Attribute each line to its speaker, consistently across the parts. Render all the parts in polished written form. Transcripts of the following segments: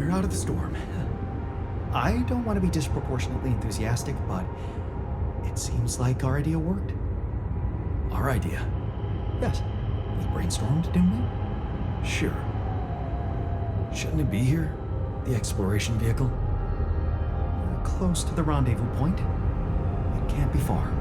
Speaker 1: We're out of the storm. I don't want to be disproportionately enthusiastic, but it seems like our idea worked. Our idea? Yes. We brainstormed, didn't we? Sure. Shouldn't it be here? The exploration vehicle? We're close to the rendezvous point. It can't be far.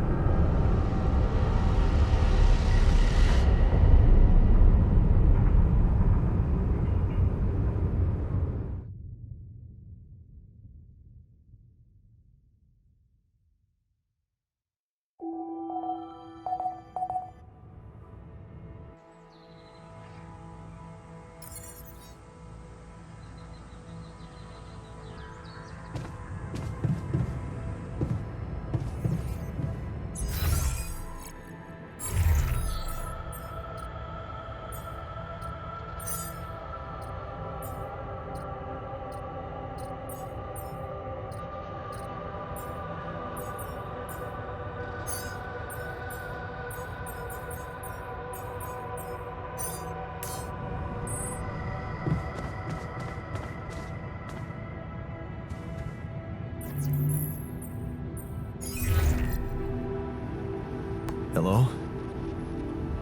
Speaker 1: Hello?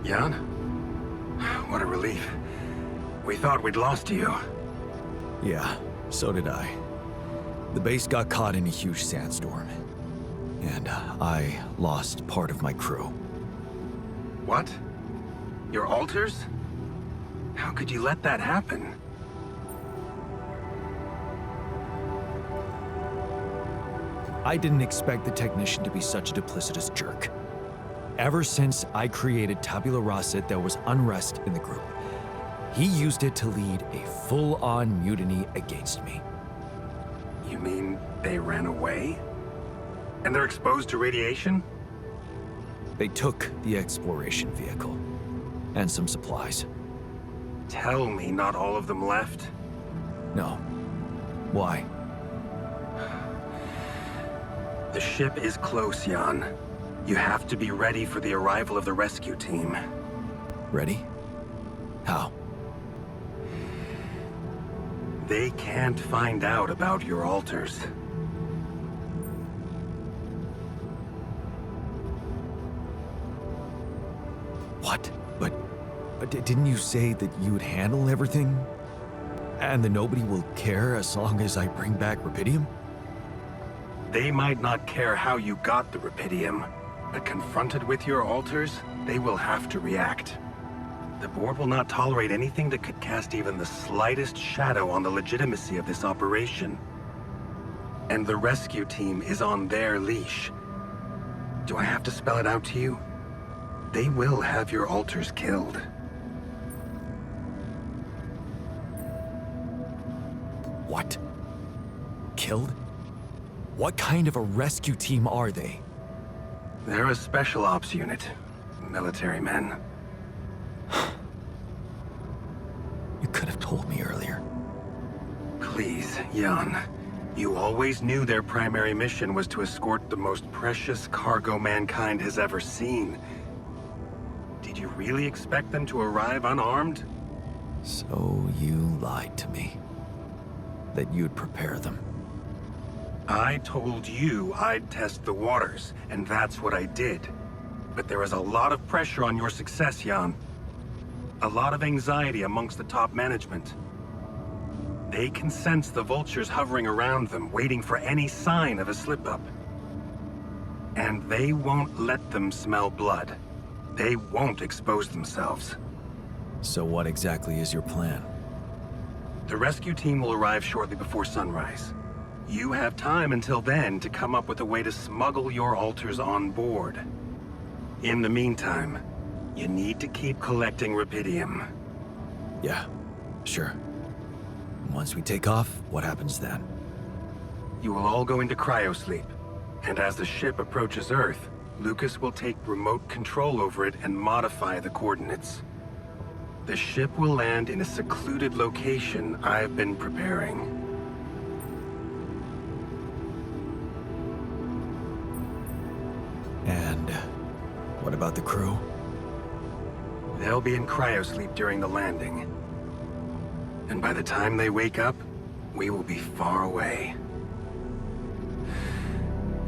Speaker 2: Jan? What a relief. We thought we'd lost you.
Speaker 1: Yeah, so did I. The base got caught in a huge sandstorm. And I lost part of my crew.
Speaker 2: What? Your alters? How could you let that happen?
Speaker 1: I didn't expect the technician to be such a duplicitous jerk. Ever since I created Tabula Rasa, there was unrest in the group. He used it to lead a full-on mutiny against me.
Speaker 2: You mean they ran away? And they're exposed to radiation?
Speaker 1: They took the exploration vehicle and some supplies.
Speaker 2: Tell me not all of them left?
Speaker 1: No. Why?
Speaker 2: The ship is close, Jan. You have to be ready for the arrival of the rescue team.
Speaker 1: Ready? How?
Speaker 2: They can't find out about your alters.
Speaker 1: What? But didn't you say that you'd handle everything? And that nobody will care as long as I bring back Rapidium?
Speaker 2: They might not care how you got the Rapidium, but confronted with your alters, they will have to react. The board will not tolerate anything that could cast even the slightest shadow on the legitimacy of this operation. And the rescue team is on their leash. Do I have to spell it out to you? They will have your alters killed.
Speaker 1: What? Killed? What kind of a rescue team are they?
Speaker 2: They're a special ops unit. Military men.
Speaker 1: You could have told me earlier.
Speaker 2: Please, Jan. You always knew their primary mission was to escort the most precious cargo mankind has ever seen. Did you really expect them to arrive unarmed?
Speaker 1: So you lied to me. That you'd prepare them.
Speaker 2: I told you I'd test the waters, and that's what I did. But there is a lot of pressure on your success, Jan. A lot of anxiety amongst the top management. They can sense the vultures hovering around them, waiting for any sign of a slip-up. And they won't let them smell blood. They won't expose themselves.
Speaker 1: So what exactly is your plan?
Speaker 2: The rescue team will arrive shortly before sunrise. You have time until then to come up with a way to smuggle your alters on board. In the meantime, you need to keep collecting Rapidium.
Speaker 1: Yeah, sure. Once we take off, what happens then?
Speaker 2: You will all go into cryosleep, and as the ship approaches Earth, Lucas will take remote control over it and modify the coordinates. The ship will land in a secluded location I've been preparing.
Speaker 1: And what about the crew?
Speaker 2: They'll be in cryosleep during the landing. And by the time they wake up, we will be far away.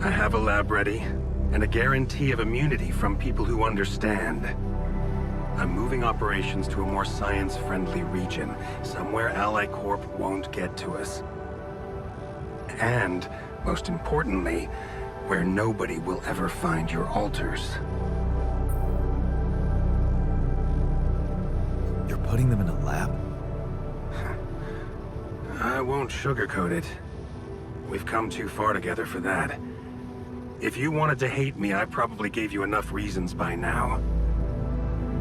Speaker 2: I have a lab ready, and a guarantee of immunity from people who understand. I'm moving operations to a more science-friendly region, somewhere Ally Corp won't get to us. And, most importantly, where nobody will ever find your alters.
Speaker 1: You're putting them in a lab?
Speaker 2: I won't sugarcoat it. We've come too far together for that. If you wanted to hate me, I probably gave you enough reasons by now.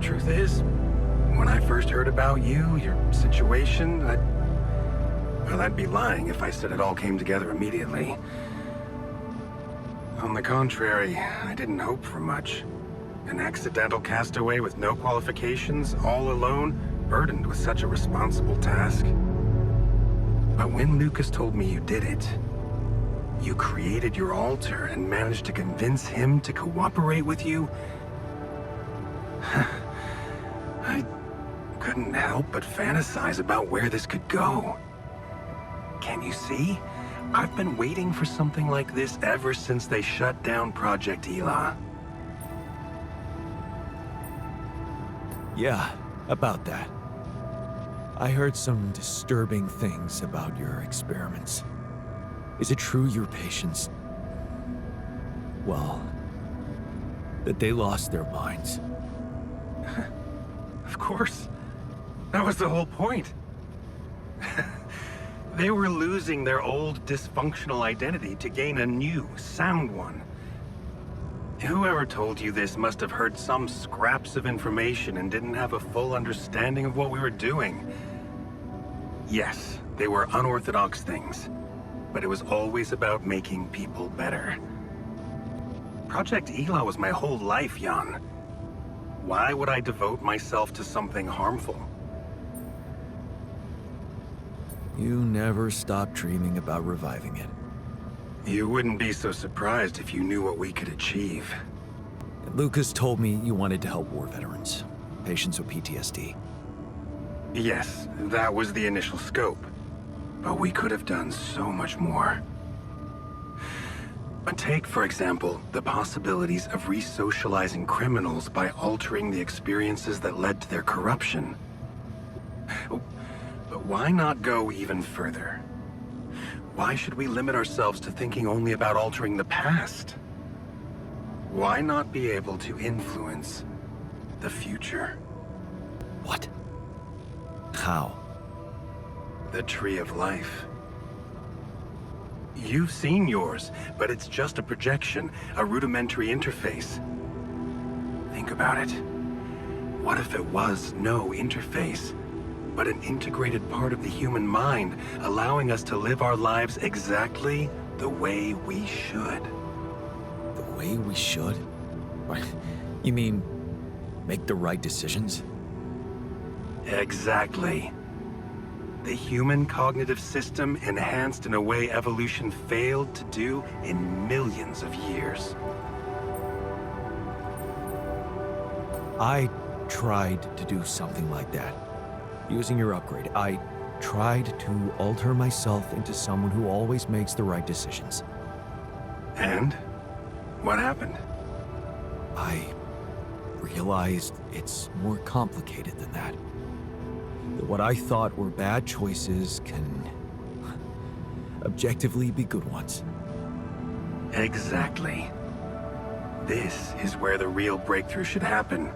Speaker 2: Truth is, when I first heard about you, your situation, I'd be lying if I said it all came together immediately. On the contrary, I didn't hope for much. An accidental castaway with no qualifications, all alone, burdened with such a responsible task. But when Lucas told me you did it, you created your alter and managed to convince him to cooperate with you, I couldn't help but fantasize about where this could go. Can you see? I've been waiting for something like this ever since they shut down Project Ela.
Speaker 1: Yeah, about that. I heard some disturbing things about your experiments. Is it true your patients... well, that they lost their minds?
Speaker 2: Of course. That was the whole point. They were losing their old dysfunctional identity to gain a new, sound one. Whoever told you this must have heard some scraps of information and didn't have a full understanding of what we were doing. Yes, they were unorthodox things, but it was always about making people better. Project Ela was my whole life, Jan. Why would I devote myself to something harmful?
Speaker 1: You never stopped dreaming about reviving it.
Speaker 2: You wouldn't be so surprised if you knew what we could achieve.
Speaker 1: Lucas told me you wanted to help war veterans, patients with PTSD.
Speaker 2: Yes, that was the initial scope. But we could have done so much more. But take, for example, the possibilities of re-socializing criminals by altering the experiences that led to their corruption. But why not go even further? Why should we limit ourselves to thinking only about altering the past? Why not be able to influence the future?
Speaker 1: What? How?
Speaker 2: The Tree of Life. You've seen yours, but it's just a projection, a rudimentary interface. Think about it. What if it was no interface, but an integrated part of the human mind, allowing us to live our lives exactly the way we should?
Speaker 1: The way we should? You mean, make the right decisions?
Speaker 2: Exactly. The human cognitive system enhanced in a way evolution failed to do in millions of years.
Speaker 1: I tried to do something like that. Using your upgrade, I tried to alter myself into someone who always makes the right decisions.
Speaker 2: And? What happened?
Speaker 1: I realized it's more complicated than that. That what I thought were bad choices can objectively be good ones.
Speaker 2: Exactly. This is where the real breakthrough should happen.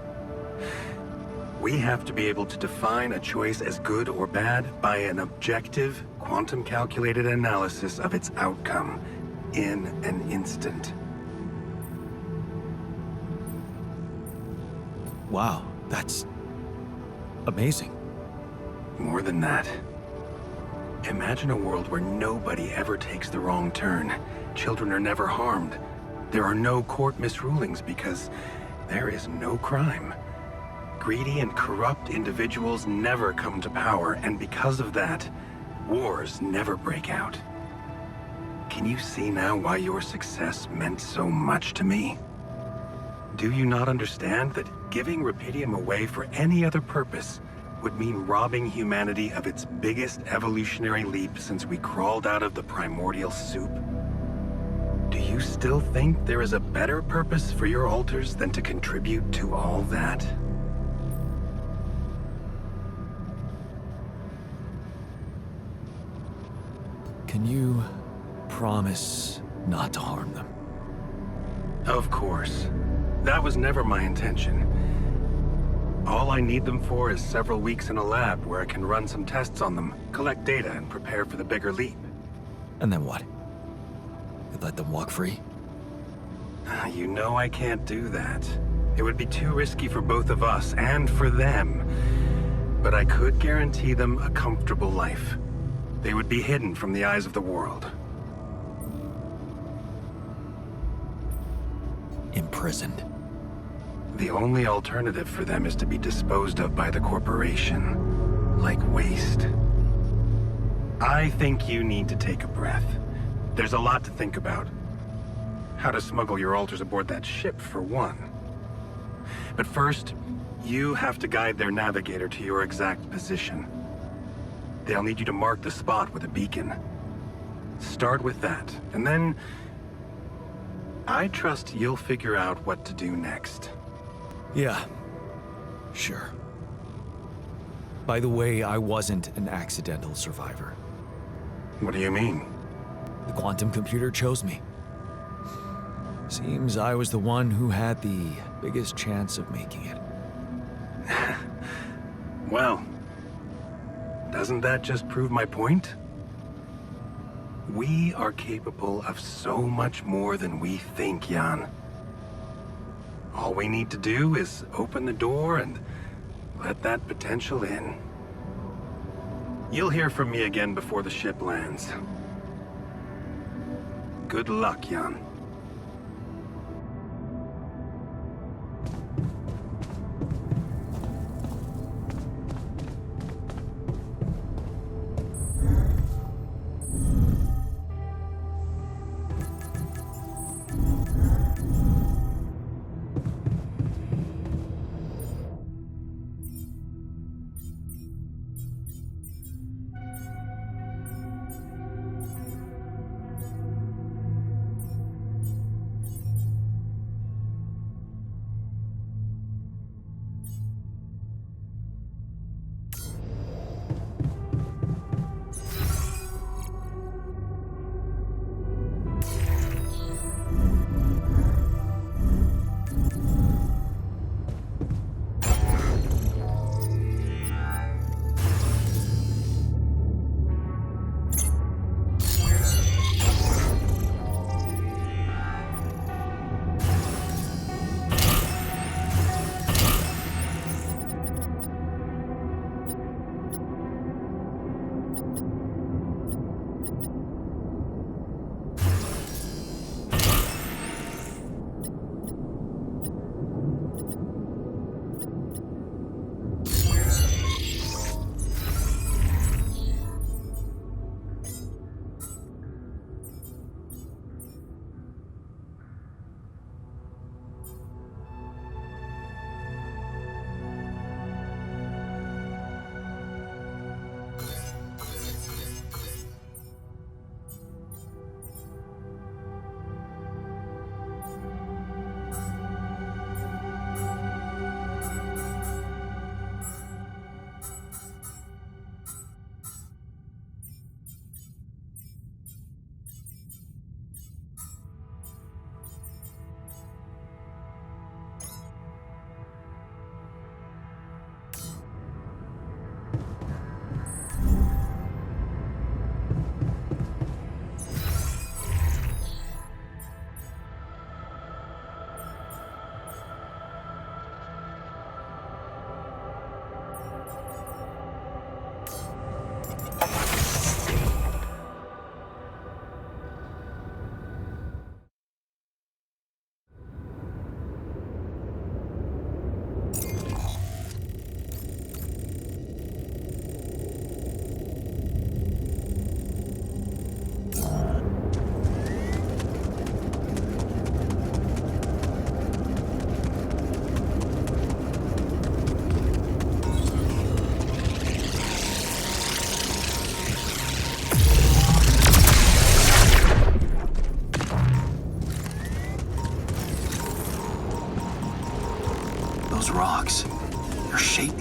Speaker 2: We have to be able to define a choice as good or bad by an objective, quantum-calculated analysis of its outcome in an instant.
Speaker 1: Wow, that's amazing.
Speaker 2: More than that. Imagine a world where nobody ever takes the wrong turn. Children are never harmed. There are no court misrulings because there is no crime. Greedy and corrupt individuals never come to power, and because of that, wars never break out. Can you see now why your success meant so much to me? Do you not understand that giving Rupidium away for any other purpose would mean robbing humanity of its biggest evolutionary leap since we crawled out of the primordial soup. Do you still think there is a better purpose for your alters than to contribute to all that?
Speaker 1: Can you promise not to harm them?
Speaker 2: Of course. That was never my intention. All I need them for is several weeks in a lab where I can run some tests on them, collect data, and prepare for the bigger leap.
Speaker 1: And then what? You let them walk free?
Speaker 2: You know I can't do that. It would be too risky for both of us and for them. But I could guarantee them a comfortable life. They would be hidden from the eyes of the world.
Speaker 1: Imprisoned.
Speaker 2: The only alternative for them is to be disposed of by the corporation, like waste. I think you need to take a breath. There's a lot to think about. How to smuggle your alters aboard that ship, for one. But first, you have to guide their navigator to your exact position. They'll need you to mark the spot with a beacon. Start with that, and then I trust you'll figure out what to do next.
Speaker 1: Yeah, sure. By the way, I wasn't an accidental survivor.
Speaker 2: What do you mean?
Speaker 1: The quantum computer chose me. Seems I was the one who had the biggest chance of making it.
Speaker 2: Well, doesn't that just prove my point? We are capable of so much more than we think, Jan. All we need to do is open the door and let that potential in. You'll hear from me again before the ship lands. Good luck, Jan.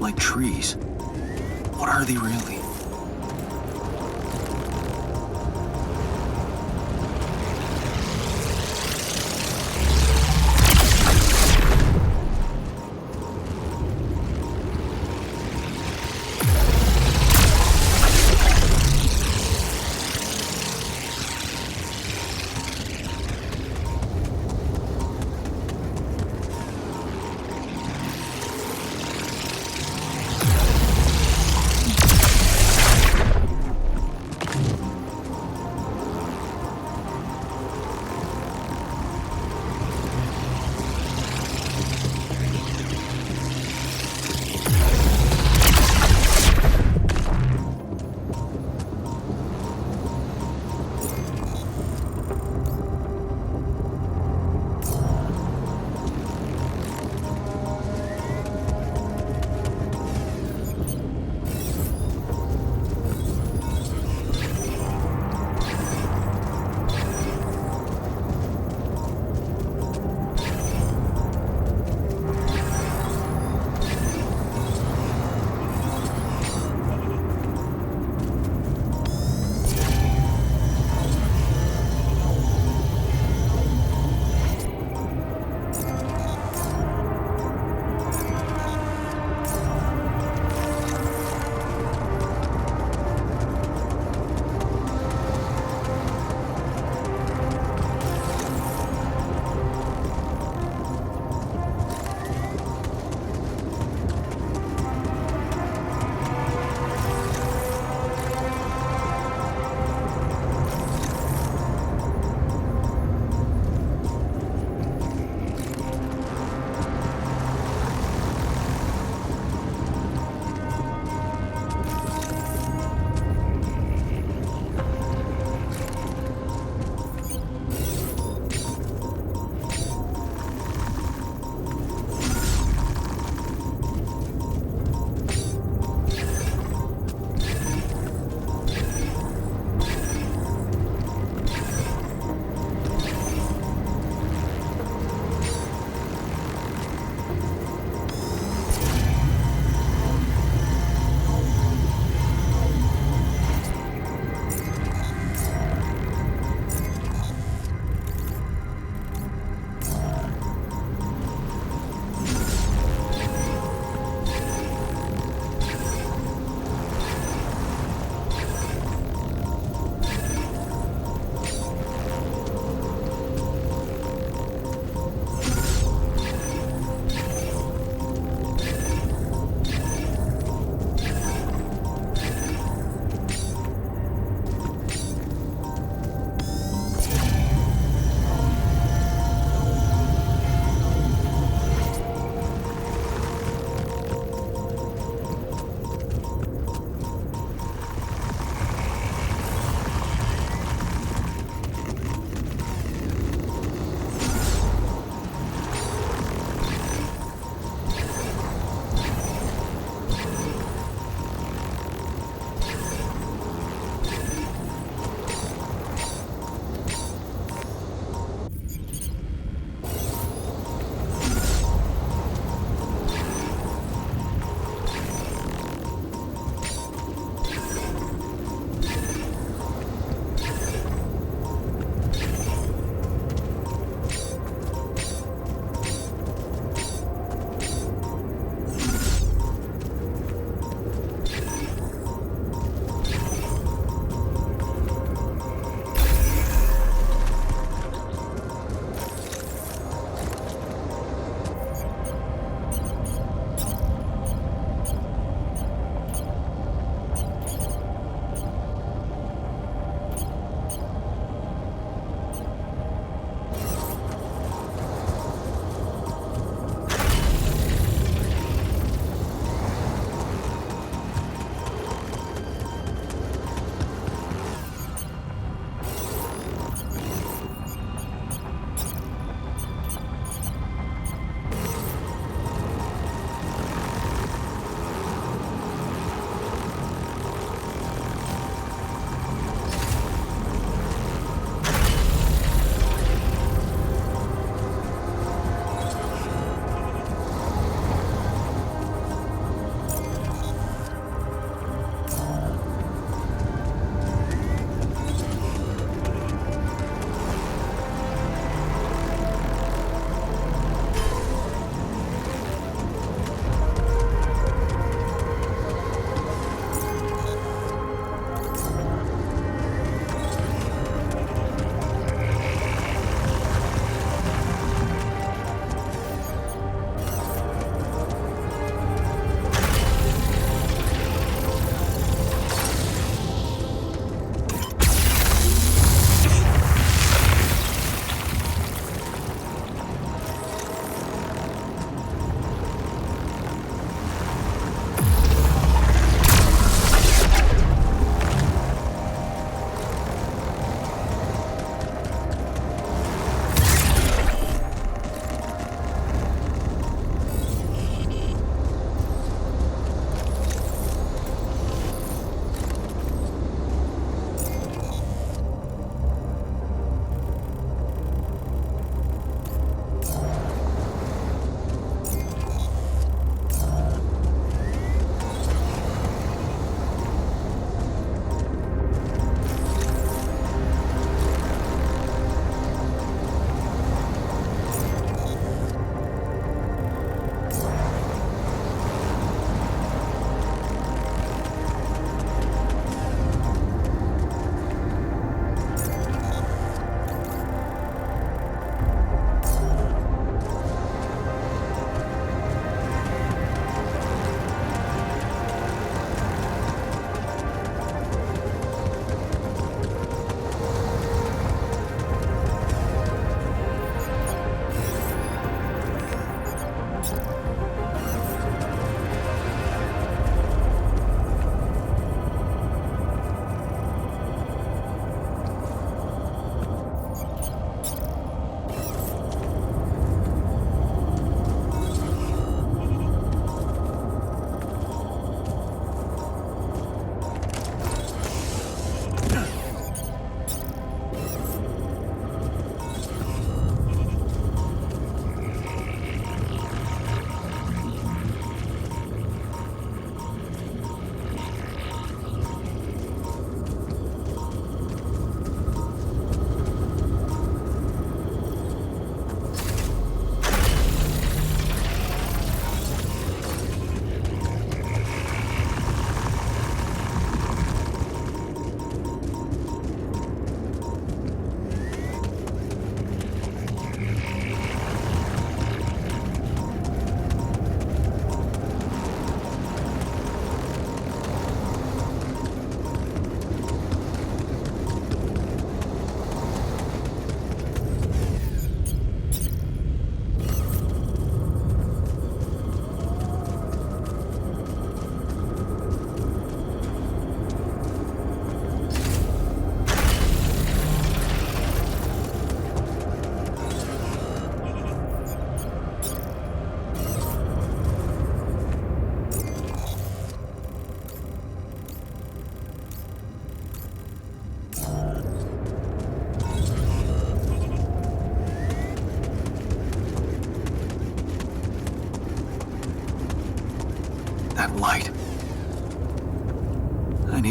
Speaker 3: like trees. What are they really?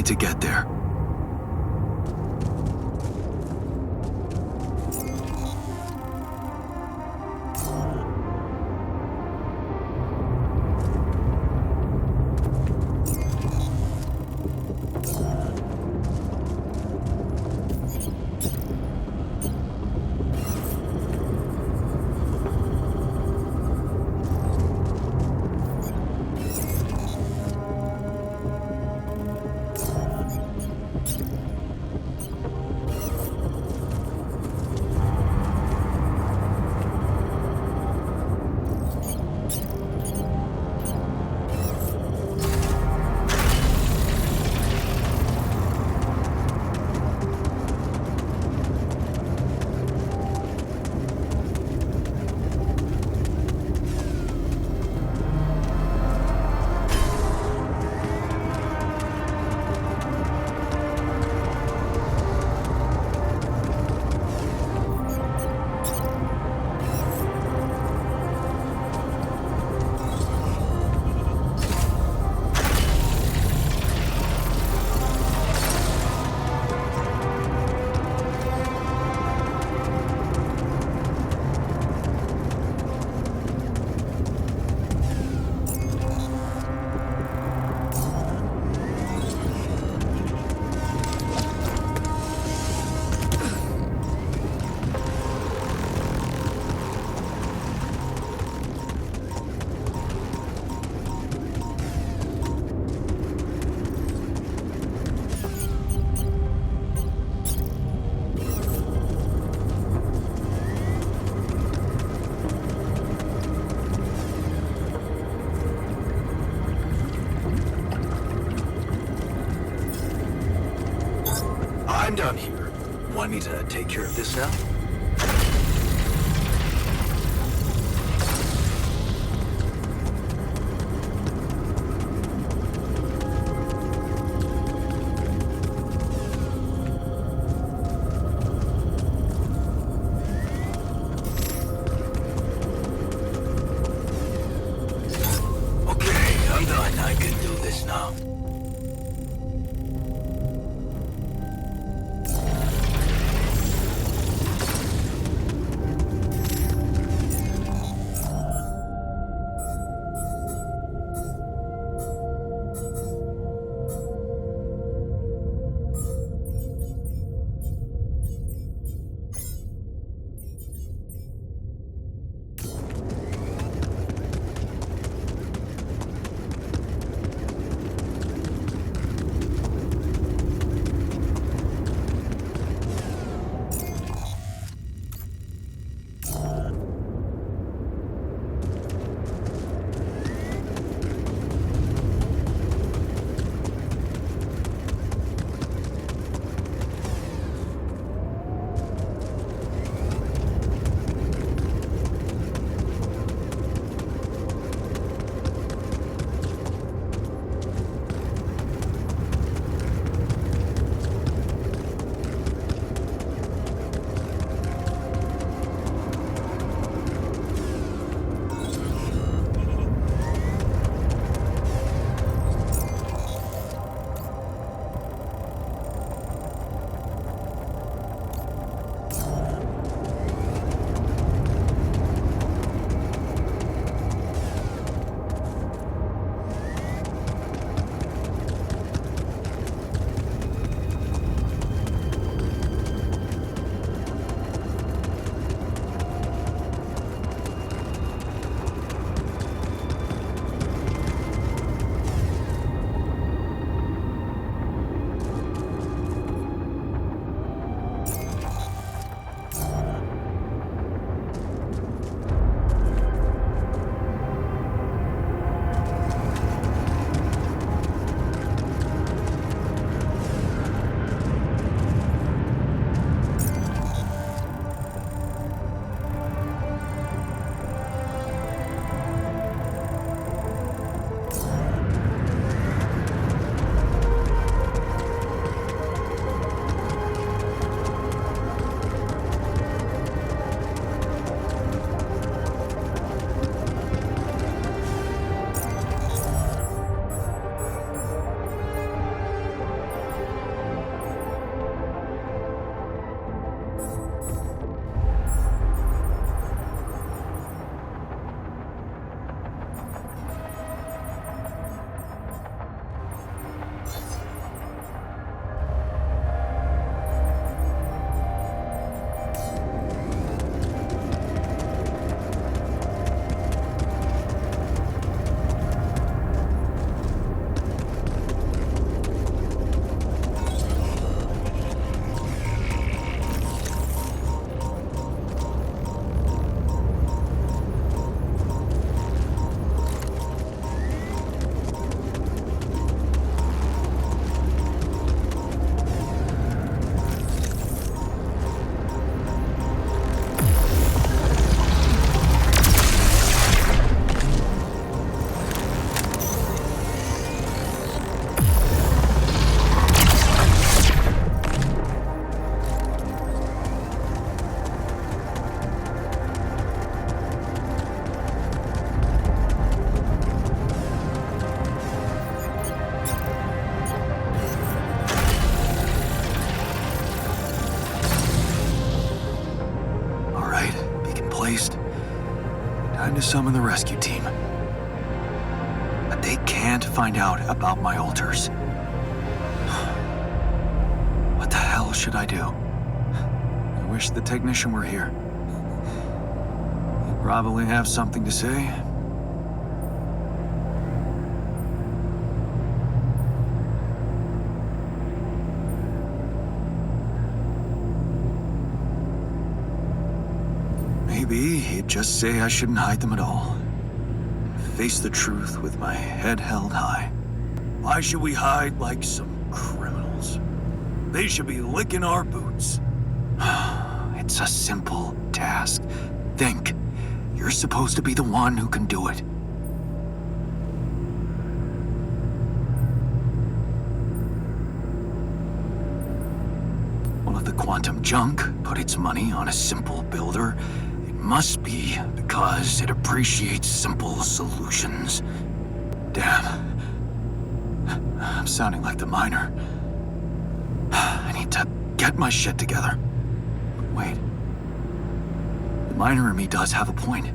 Speaker 3: to get there. I'm down here. Want me to take care of this now? Okay, I'm done. I can do this now. to summon the rescue team. But they can't find out about my altars. What the hell should I do? I wish the technician were here. He'd probably have something to say. Maybe he'd just say I shouldn't hide them at all. Face the truth with my head held high. Why should we hide like some criminals? They should be licking our boots. It's a simple task. Think. You're supposed to be the one who can do it. Well, if the quantum junk put its money on a simple builder, it must be because it appreciates simple solutions. Damn. I'm sounding like the miner. I need to get my shit together. Wait. The miner in me does have a point.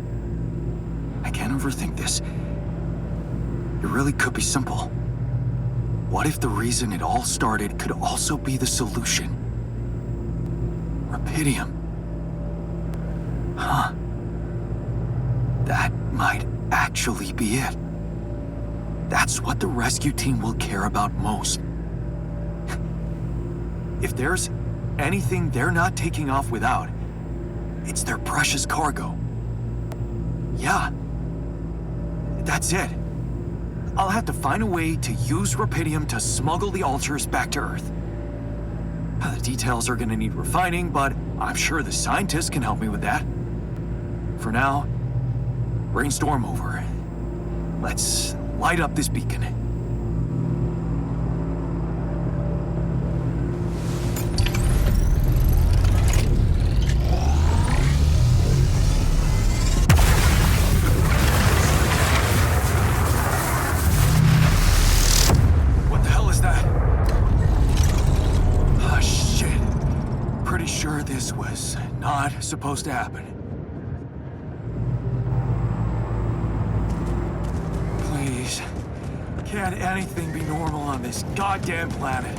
Speaker 3: I can't overthink this. It really could be simple. What if the reason it all started could also be the solution? Rubidium. Huh. That might actually be it. That's what the rescue team will care about most. If there's anything they're not taking off without, it's their precious cargo. Yeah. That's it. I'll have to find a way to use rubidium to smuggle the altars back to Earth. The details are gonna need refining, but I'm sure the scientists can help me with that. For now, brainstorm over. Let's light up this beacon. What the hell is that? Ah, shit. Pretty sure this was not supposed to happen. Please. Can't anything be normal on this goddamn planet?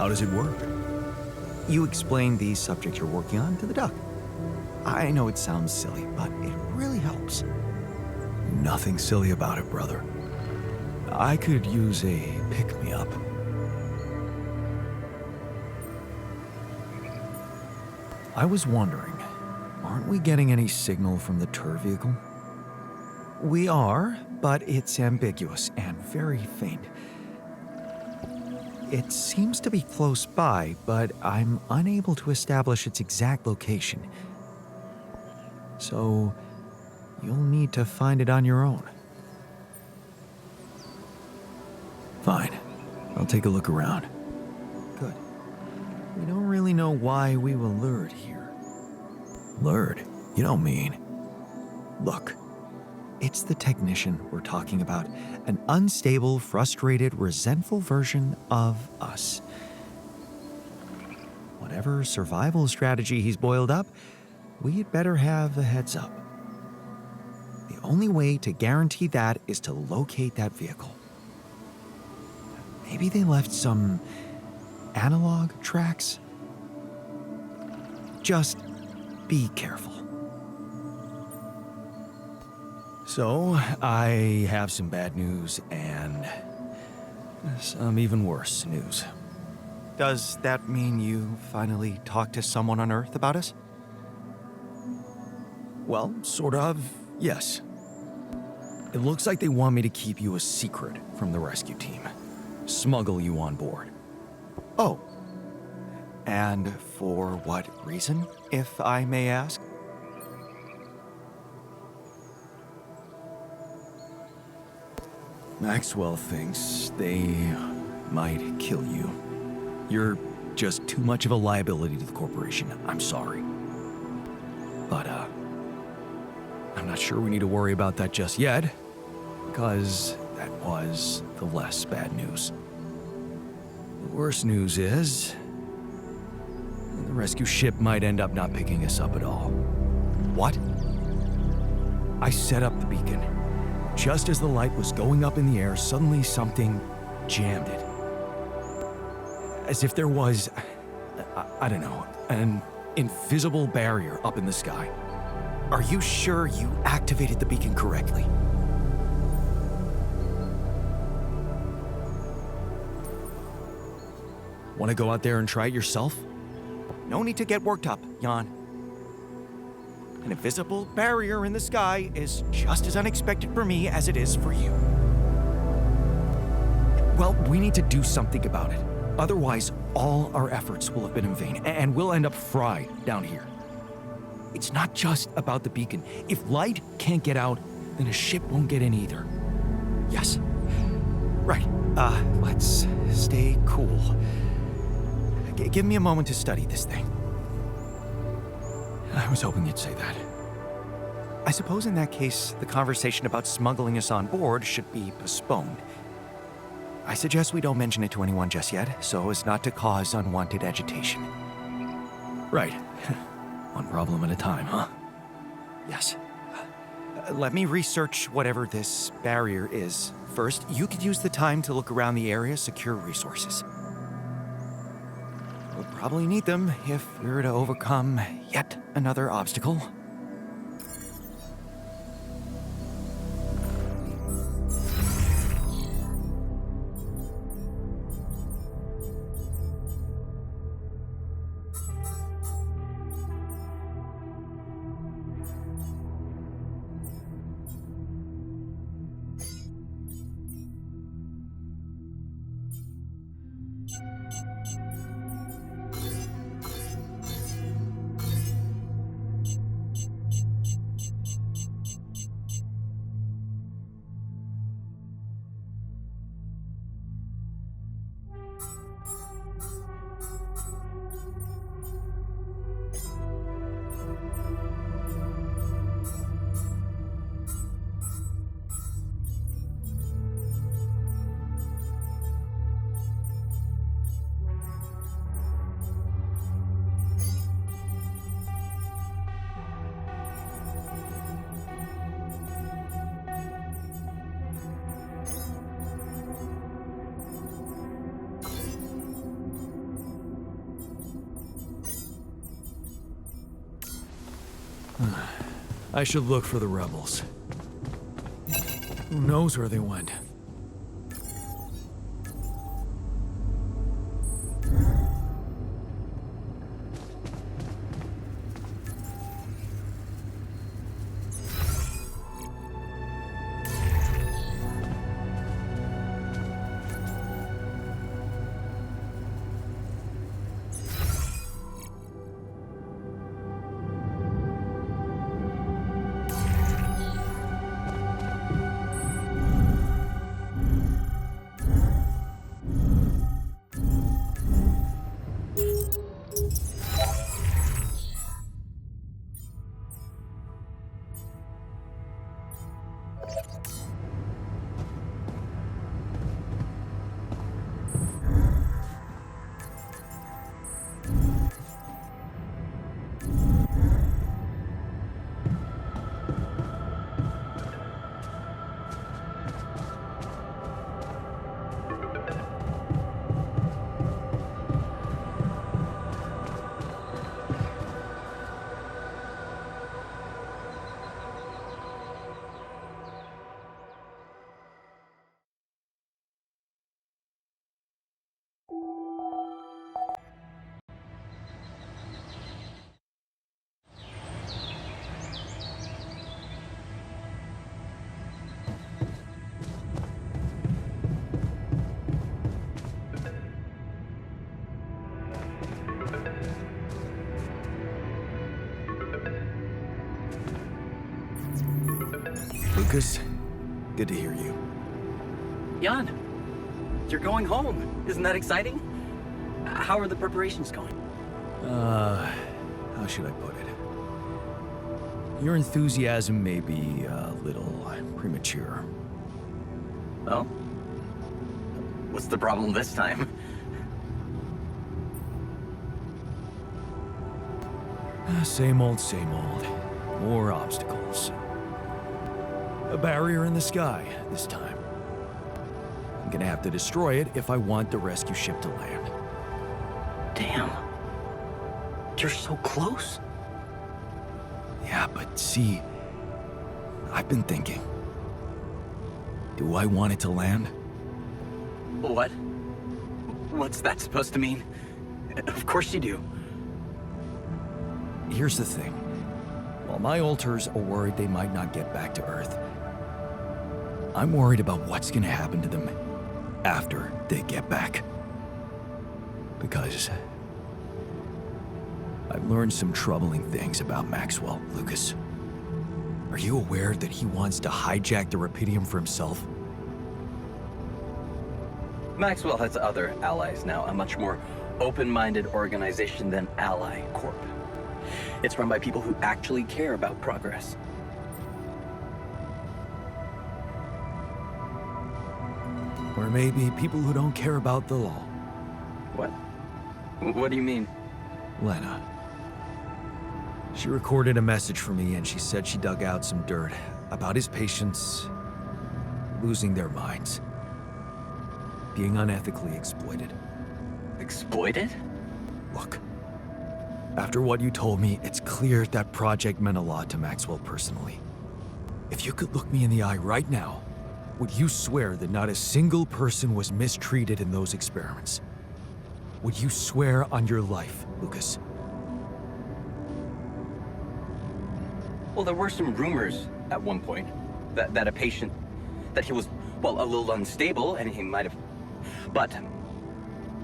Speaker 4: How does it work?
Speaker 1: You explain the subject you're working on to the duck. I know it sounds silly, but it really helps.
Speaker 4: Nothing silly about it, brother. I could use a pick-me-up. I was wondering, aren't we getting any signal from the tour vehicle?
Speaker 1: We are, but it's ambiguous and very faint. It seems to be close by, but I'm unable to establish its exact location. So, you'll need to find it on your own.
Speaker 4: Fine. I'll take a look around.
Speaker 1: Good. We don't really know why we were lured here.
Speaker 4: Lured? You don't mean...
Speaker 1: Look, it's the technician we're talking about. An unstable, frustrated, resentful version of us. Whatever survival strategy he's boiled up, we'd better have a heads up. The only way to guarantee that is to locate that vehicle. Maybe they left some analog tracks? Just be careful.
Speaker 4: So, I have some bad news and some even worse news.
Speaker 1: Does that mean you finally talked to someone on Earth about us?
Speaker 4: Well, sort of, yes. It looks like they want me to keep you a secret from the rescue team. Smuggle you on board.
Speaker 1: Oh. And for what reason, if I may ask?
Speaker 4: Maxwell thinks they might kill you. You're just too much of a liability to the corporation. I'm sorry. But, I'm not sure we need to worry about that just yet, because that was the less bad news. The worst news is, the rescue ship might end up not picking us up at all.
Speaker 1: What?
Speaker 4: I set up the beacon. Just as the light was going up in the air, suddenly something jammed it. As if there was, I don't know, an invisible barrier up in the sky.
Speaker 1: Are you sure you activated the beacon correctly?
Speaker 4: Want to go out there and try it yourself?
Speaker 1: No need to get worked up, Jan. An invisible barrier in the sky is just as unexpected for me as it is for you.
Speaker 4: Well, we need to do something about it. Otherwise, all our efforts will have been in vain, and we'll end up fried down here. It's not just about the beacon. If light can't get out, then a ship won't get in either.
Speaker 1: Yes. Right. Let's stay cool. Give me a moment to study this thing.
Speaker 4: I was hoping you'd say that.
Speaker 1: I suppose in that case, the conversation about smuggling us on board should be postponed. I suggest we don't mention it to anyone just yet, so as not to cause unwanted agitation.
Speaker 4: Right. One problem at a time, huh?
Speaker 1: Yes. Let me research whatever this barrier is. First, you could use the time to look around the area, secure resources. We'll probably need them if we're to overcome yet another obstacle.
Speaker 4: I should look for the rebels. Who knows where they went? Lucas, good to hear you.
Speaker 5: Jan, you're going home. Isn't that exciting? How are the preparations going?
Speaker 4: How should I put it? Your enthusiasm may be a little premature.
Speaker 5: Well, what's the problem this time?
Speaker 4: Same old, same old. More obstacles. A barrier in the sky this time. I'm gonna have to destroy it if I want the rescue ship to land.
Speaker 5: Damn. You're so close.
Speaker 4: Yeah, but see, I've been thinking. Do I want it to land?
Speaker 5: What? What's that supposed to mean? Of course you do.
Speaker 4: Here's the thing. While my alters are worried they might not get back to Earth, I'm worried about what's gonna happen to them after they get back. Because I've learned some troubling things about Maxwell, Lucas. Are you aware that he wants to hijack the Rapidium for himself?
Speaker 5: Maxwell has other allies now, a much more open-minded organization than Ally Corp. It's run by people who actually care about progress.
Speaker 4: Or maybe people who don't care about the law.
Speaker 5: What? What do you mean?
Speaker 4: Lena. She recorded a message for me and she said she dug out some dirt about his patients losing their minds. Being unethically exploited.
Speaker 5: Exploited?
Speaker 4: Look, after what you told me, it's clear that project meant a lot to Maxwell personally. If you could look me in the eye right now, would you swear that not a single person was mistreated in those experiments? Would you swear on your life, Lucas?
Speaker 5: Well, there were some rumors at one point that a patient, that he was, well, a little unstable and he might have, but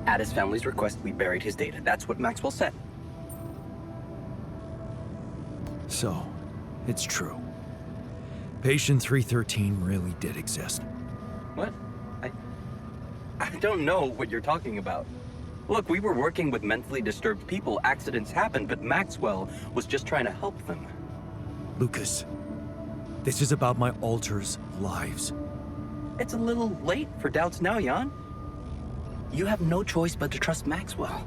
Speaker 5: at his family's request, we buried his data. That's what Maxwell said.
Speaker 4: So, it's true. Patient 313 really did exist.
Speaker 5: What? I don't know what you're talking about. Look, we were working with mentally disturbed people. Accidents happen, but Maxwell was just trying to help them.
Speaker 4: Lucas, this is about my alters' lives.
Speaker 5: It's a little late for doubts now, Jan. You have no choice but to trust Maxwell.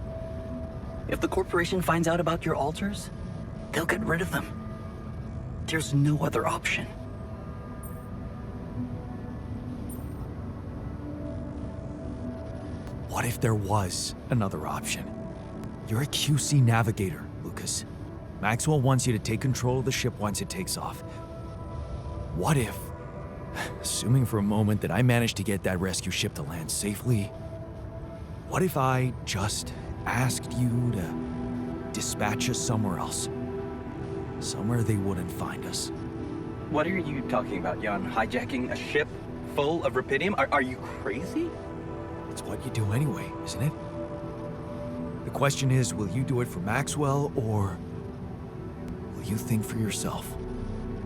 Speaker 5: If the corporation finds out about your alters, they'll get rid of them. There's no other option.
Speaker 4: What if there was another option? You're a QC navigator, Lucas. Maxwell wants you to take control of the ship once it takes off. What if, assuming for a moment that I managed to get that rescue ship to land safely, what if I just asked you to dispatch us somewhere else? Somewhere they wouldn't find us.
Speaker 5: What are you talking about, Jan? Hijacking a ship full of Repidium? Are you crazy?
Speaker 4: It's what you do anyway, isn't it? The question is, will you do it for Maxwell, or will you think for yourself?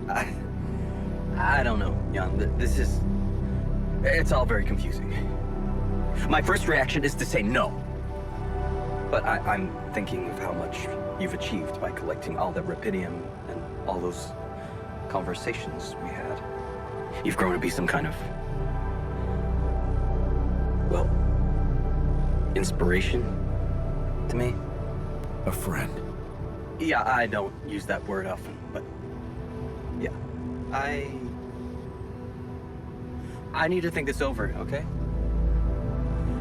Speaker 5: I don't know, Jan. It's all very confusing. My first reaction is to say no. But I'm thinking of how much you've achieved by collecting all that Repidium and all those conversations we had. You've grown to be some kind of, well, inspiration to me.
Speaker 4: A friend.
Speaker 5: Yeah, I don't use that word often, but yeah, I need to think this over, okay?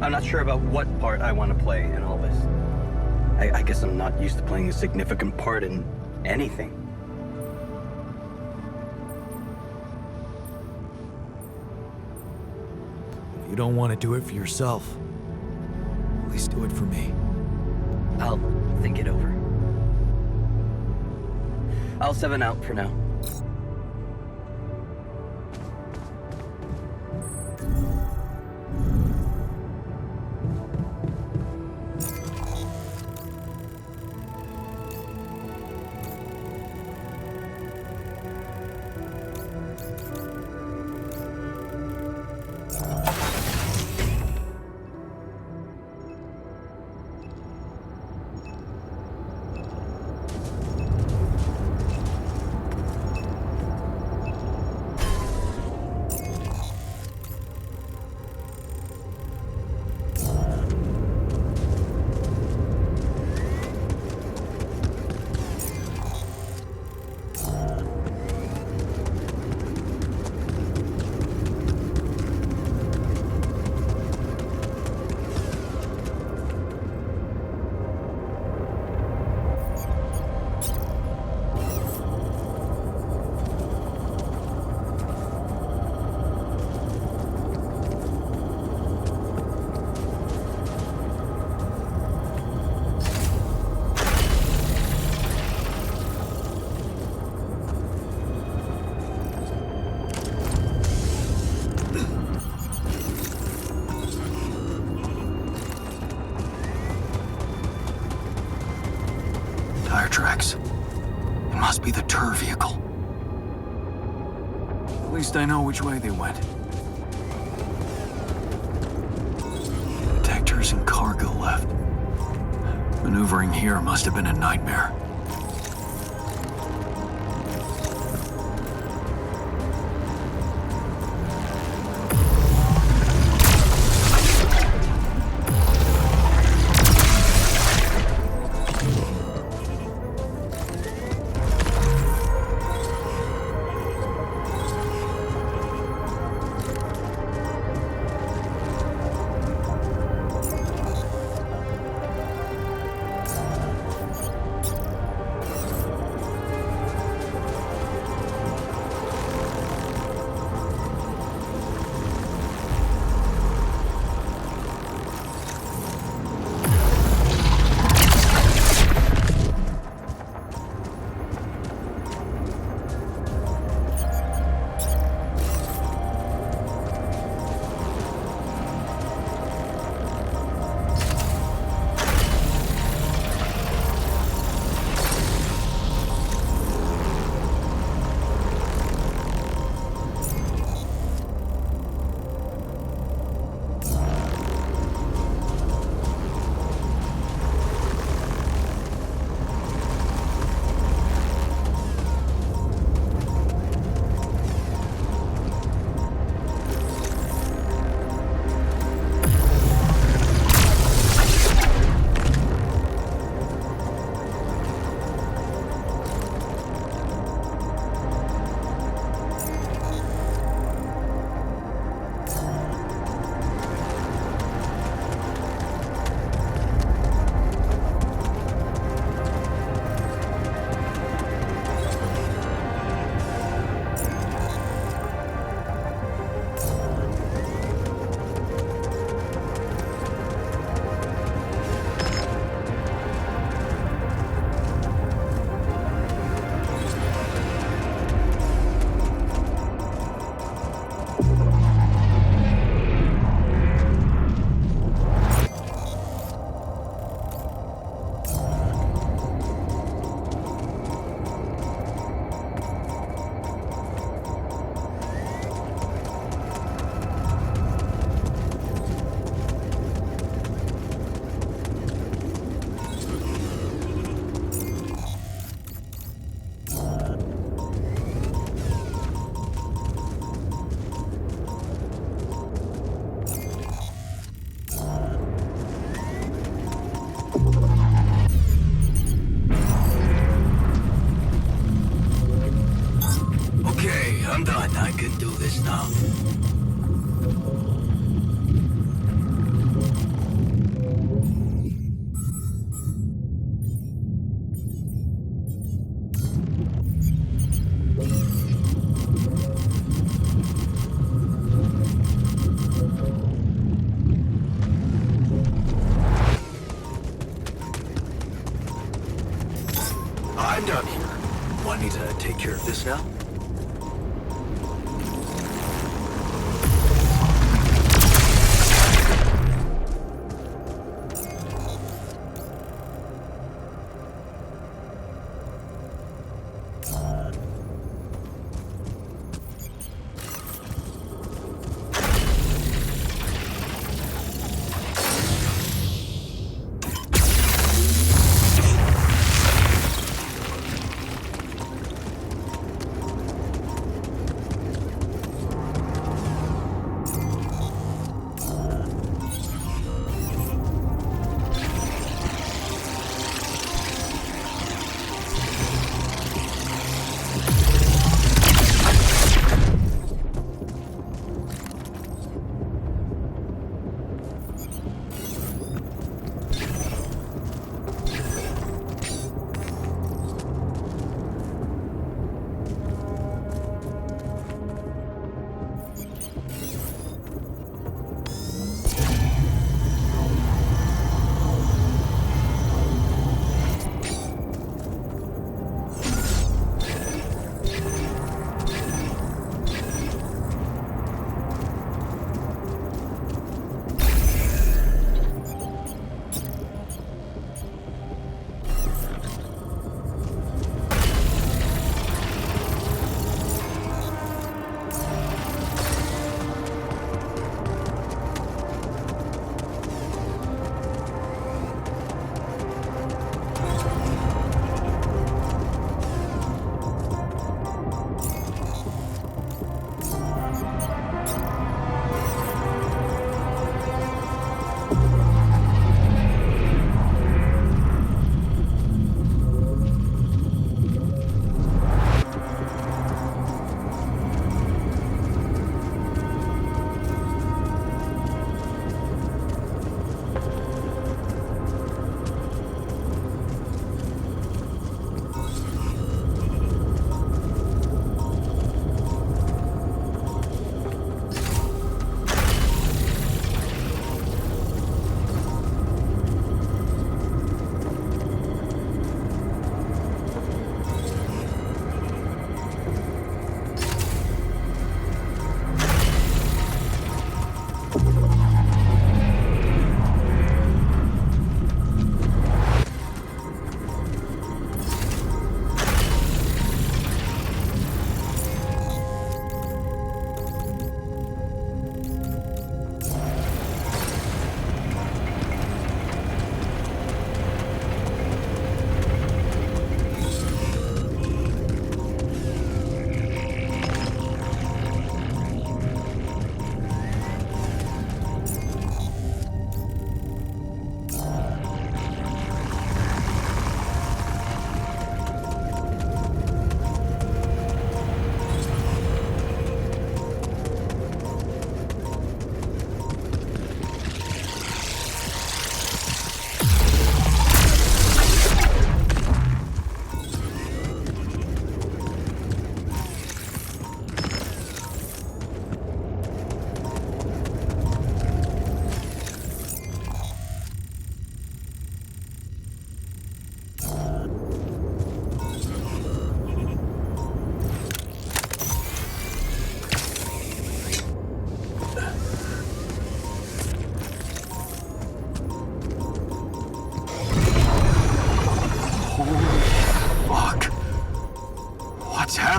Speaker 5: I'm not sure about what part I want to play in all this. I guess I'm not used to playing a significant part in anything.
Speaker 4: If you don't want to do it for yourself, at least do it for me.
Speaker 5: I'll think it over. I'll 7 out for now.
Speaker 3: Tracks. It must be the tour vehicle. At least I know which way they went. Detectors and cargo left. Maneuvering here must have been a nightmare. No.
Speaker 4: I'm done here. Want me to take care of this now?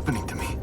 Speaker 3: happening to me?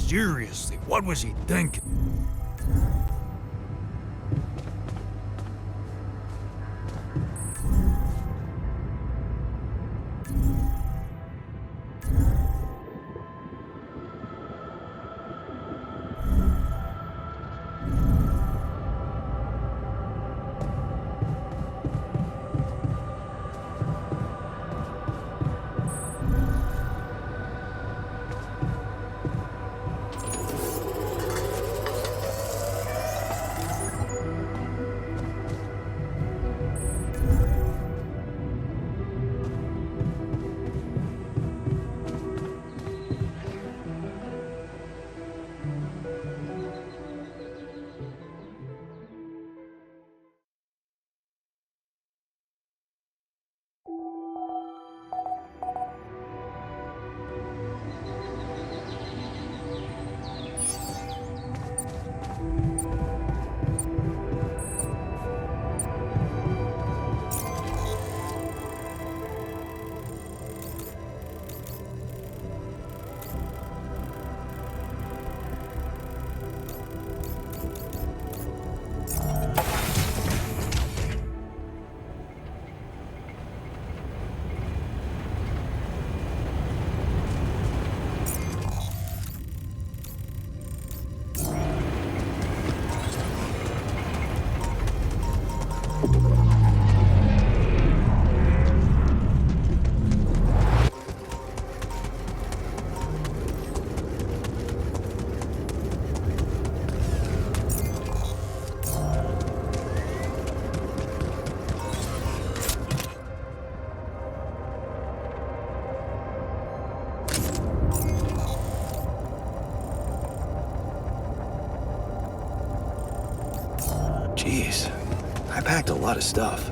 Speaker 3: Seriously, what was he thinking?
Speaker 4: Jeez, I packed a lot of stuff.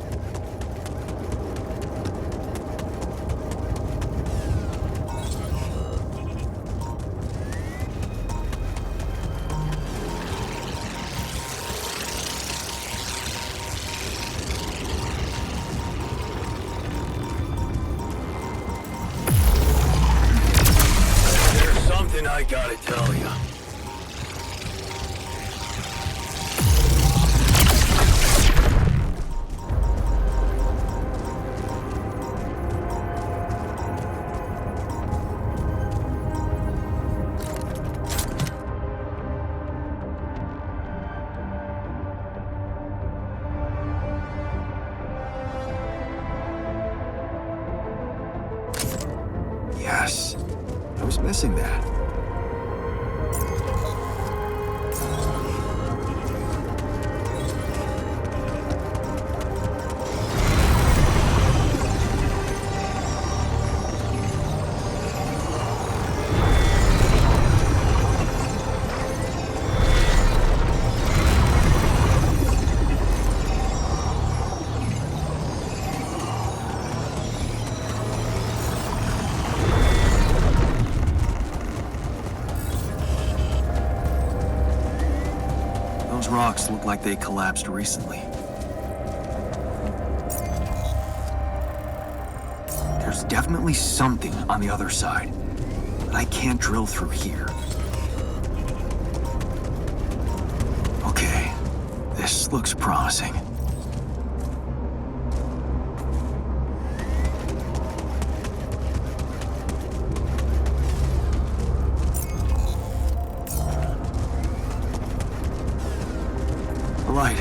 Speaker 3: gotta tell you. Yes, I was missing that. Those rocks look like they collapsed recently. There's definitely something on the other side, but I can't drill through here. Okay, this looks promising. Light.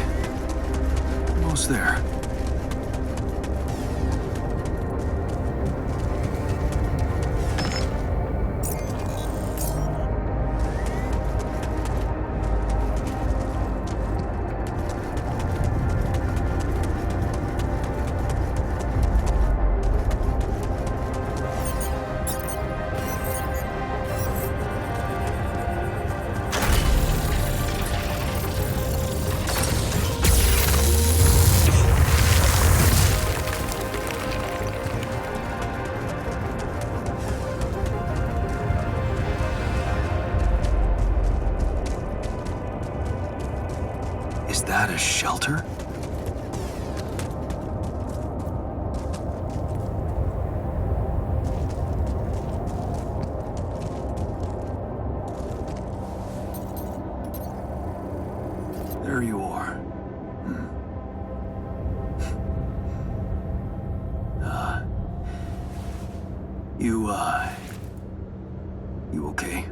Speaker 3: Almost there. Is that a shelter? There you are. You okay?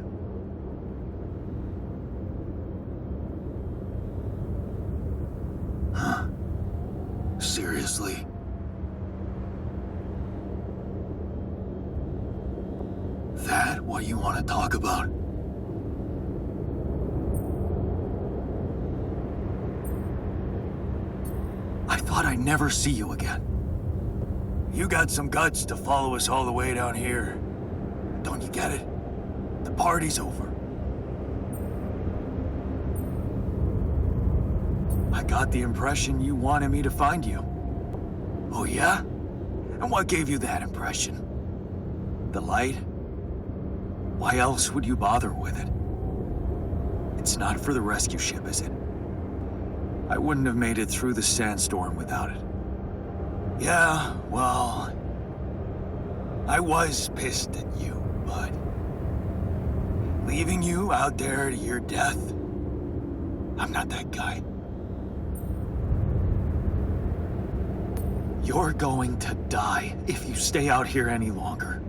Speaker 3: Seriously? That what you want to talk about? I thought I'd never see you again. You got some guts to follow us all the way down here. Don't you get it? The party's over. I got the impression you wanted me to find you. Oh yeah? And what gave you that impression? The light? Why else would you bother with it? It's not for the rescue ship, is it? I wouldn't have made it through the sandstorm without it. Yeah, well, I was pissed at you, but leaving you out there to your death, I'm not that guy. You're going to die if you stay out here any longer.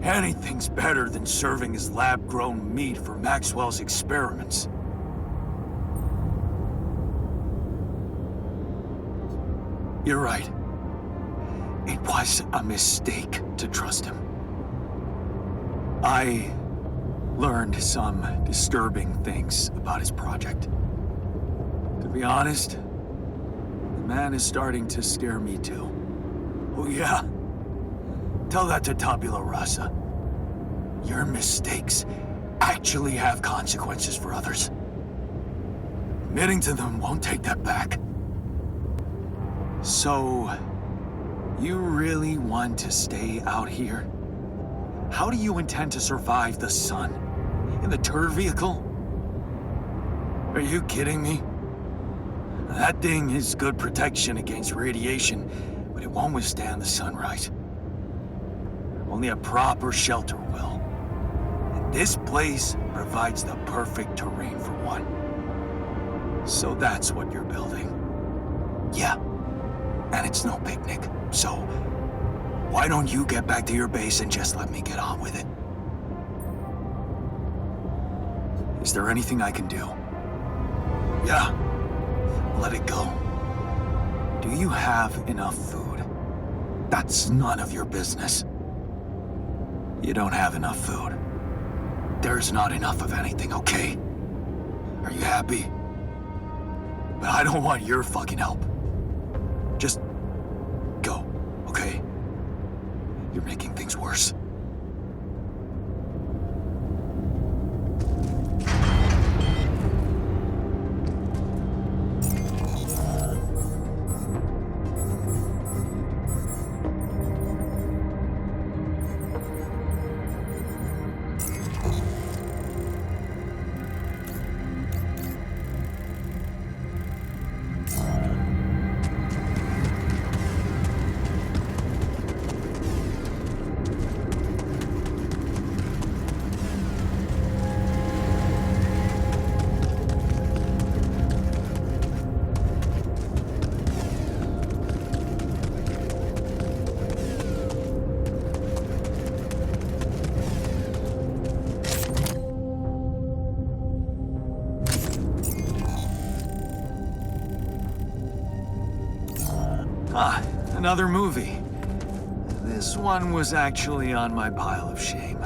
Speaker 3: Anything's better than serving as lab-grown meat for Maxwell's experiments. You're right. It was a mistake to trust him. I learned some disturbing things about his project. To be honest, the man is starting to scare me too. Oh yeah? Tell that to Tabula Rasa. Your mistakes actually have consequences for others. Admitting to them won't take that back. So, you really want to stay out here? How do you intend to survive the sun? In the tour vehicle? Are you kidding me? That thing is good protection against radiation, but it won't withstand the sunrise. Only a proper shelter will. And This place provides the perfect terrain for one. So that's what you're building. Yeah. And it's no picnic, so why don't you get back to your base and just let me get on with it? Is there anything I can do? Yeah. Let it go. Do you have enough food? That's none of your business. You don't have enough food. There's not enough of anything, okay? Are you happy? But I don't want your fucking help. Just go, okay? You're making things worse. Ah, another movie. This one was actually on my pile of shame.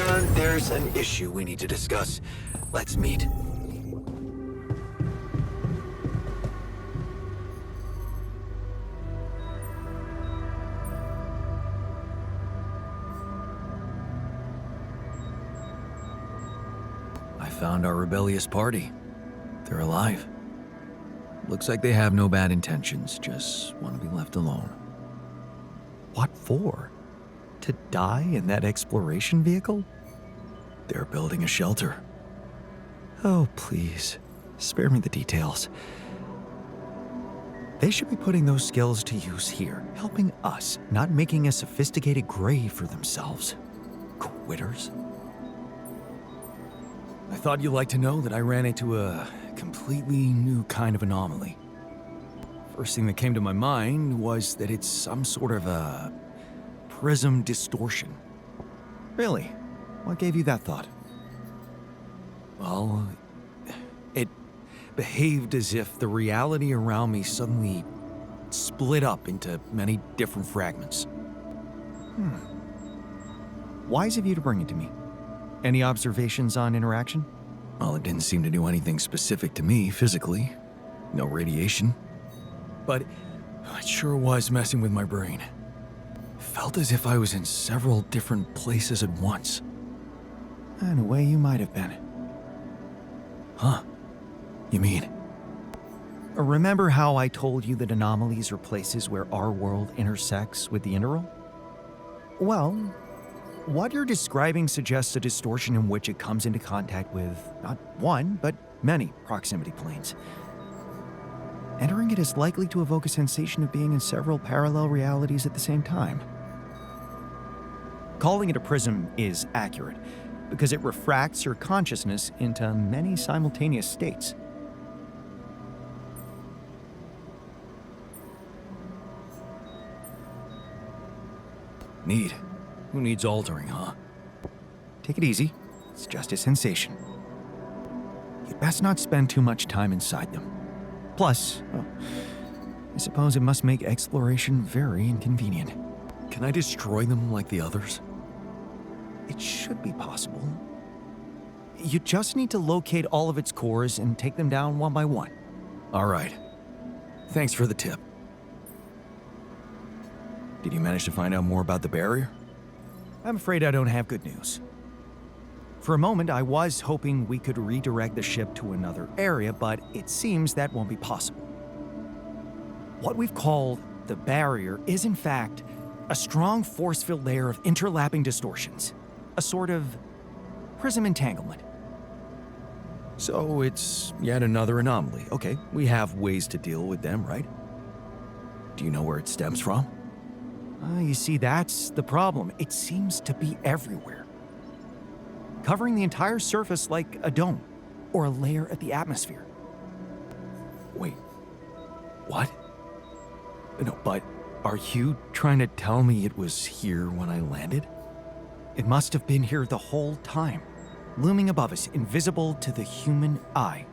Speaker 3: There's an issue we need to discuss. Let's meet.
Speaker 4: I found our rebellious party. They're alive. Looks like they have no bad intentions, just want to be left alone. What for? To die in that exploration vehicle? They're building a shelter. Oh, please, spare me the details. They should be putting those skills to use here, helping us, not making a sophisticated grave for themselves. Quitters. I thought you'd like to know that I ran into a completely new kind of anomaly. First thing that came to my mind was that it's some sort of a prism distortion. Really? What gave you that thought? Well, it behaved as if the reality around me suddenly split up into many different fragments. Wise of you to bring it to me. Any observations on interaction? Well, it didn't seem to do anything specific to me physically. No radiation. But it sure was messing with my brain. Felt as if I was in several different places at once. In a way, you might have been. Huh? You mean? Remember how I told you that anomalies are places where our world intersects with the interworld? Well, what you're describing suggests a distortion in which it comes into contact with not one, but many proximity planes. Entering it is likely to evoke a sensation of being in several parallel realities at the same time. Calling it a prism is accurate, because it refracts your consciousness into many simultaneous states. Neat. Who needs altering, huh? Take it easy. It's just a sensation. You'd best not spend too much time inside them. Plus, I suppose it must make exploration very inconvenient. Can I destroy them like the others? It should be possible. You just need to locate all of its cores and take them down one by one. All right. Thanks for the tip. Did you manage to find out more about the barrier? I'm afraid I don't have good news. For a moment, I was hoping we could redirect the ship to another area, but it seems that won't be possible. What we've called the barrier is, in fact, a strong force-filled layer of interlapping distortions. A sort of prism entanglement. So it's yet another anomaly. Okay, we have ways to deal with them, right? Do you know where it stems from? You see, that's the problem. It seems to be everywhere. Covering the entire surface like a dome, or a layer of the atmosphere. Wait, what? No, but are you trying to tell me it was here when I landed? It must have been here the whole time, looming above us, invisible to the human eye.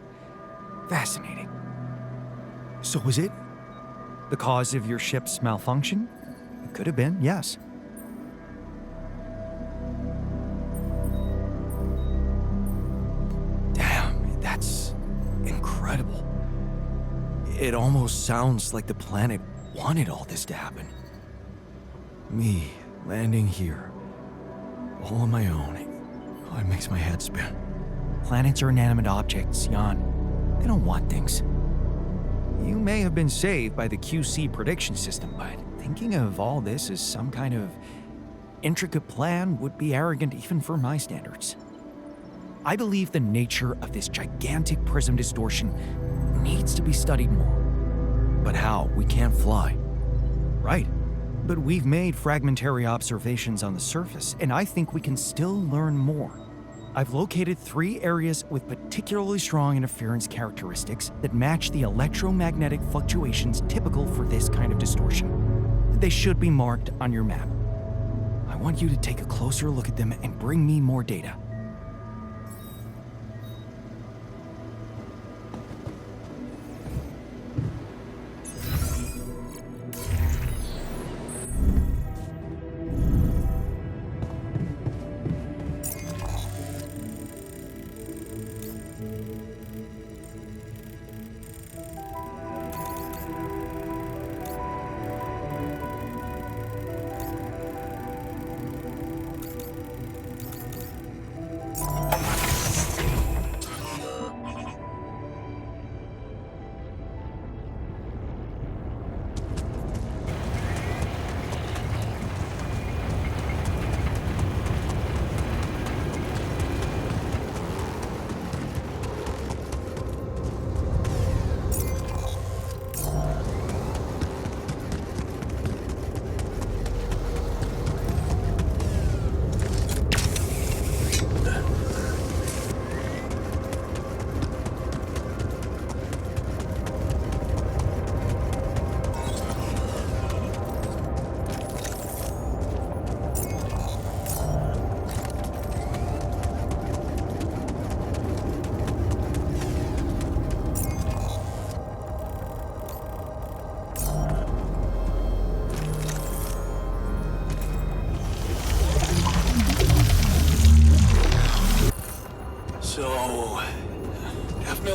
Speaker 4: Fascinating. So was it the cause of your ship's malfunction? It could have been, yes. Damn, that's incredible. It almost sounds like the planet wanted all this to happen. Me landing here, all on my own. Oh, it makes my head spin. Planets are inanimate objects, Jan. They don't want things. You may have been saved by the QC prediction system, but thinking of all this as some kind of intricate plan would be arrogant even for my standards. I believe the nature of this gigantic prism distortion needs to be studied more. But how? We can't fly. Right. But we've made fragmentary observations on the surface, and I think we can still learn more. I've located 3 areas with particularly strong interference characteristics that match the electromagnetic fluctuations typical for this kind of distortion. They should be marked on your map. I want you to take a closer look at them and bring me more data.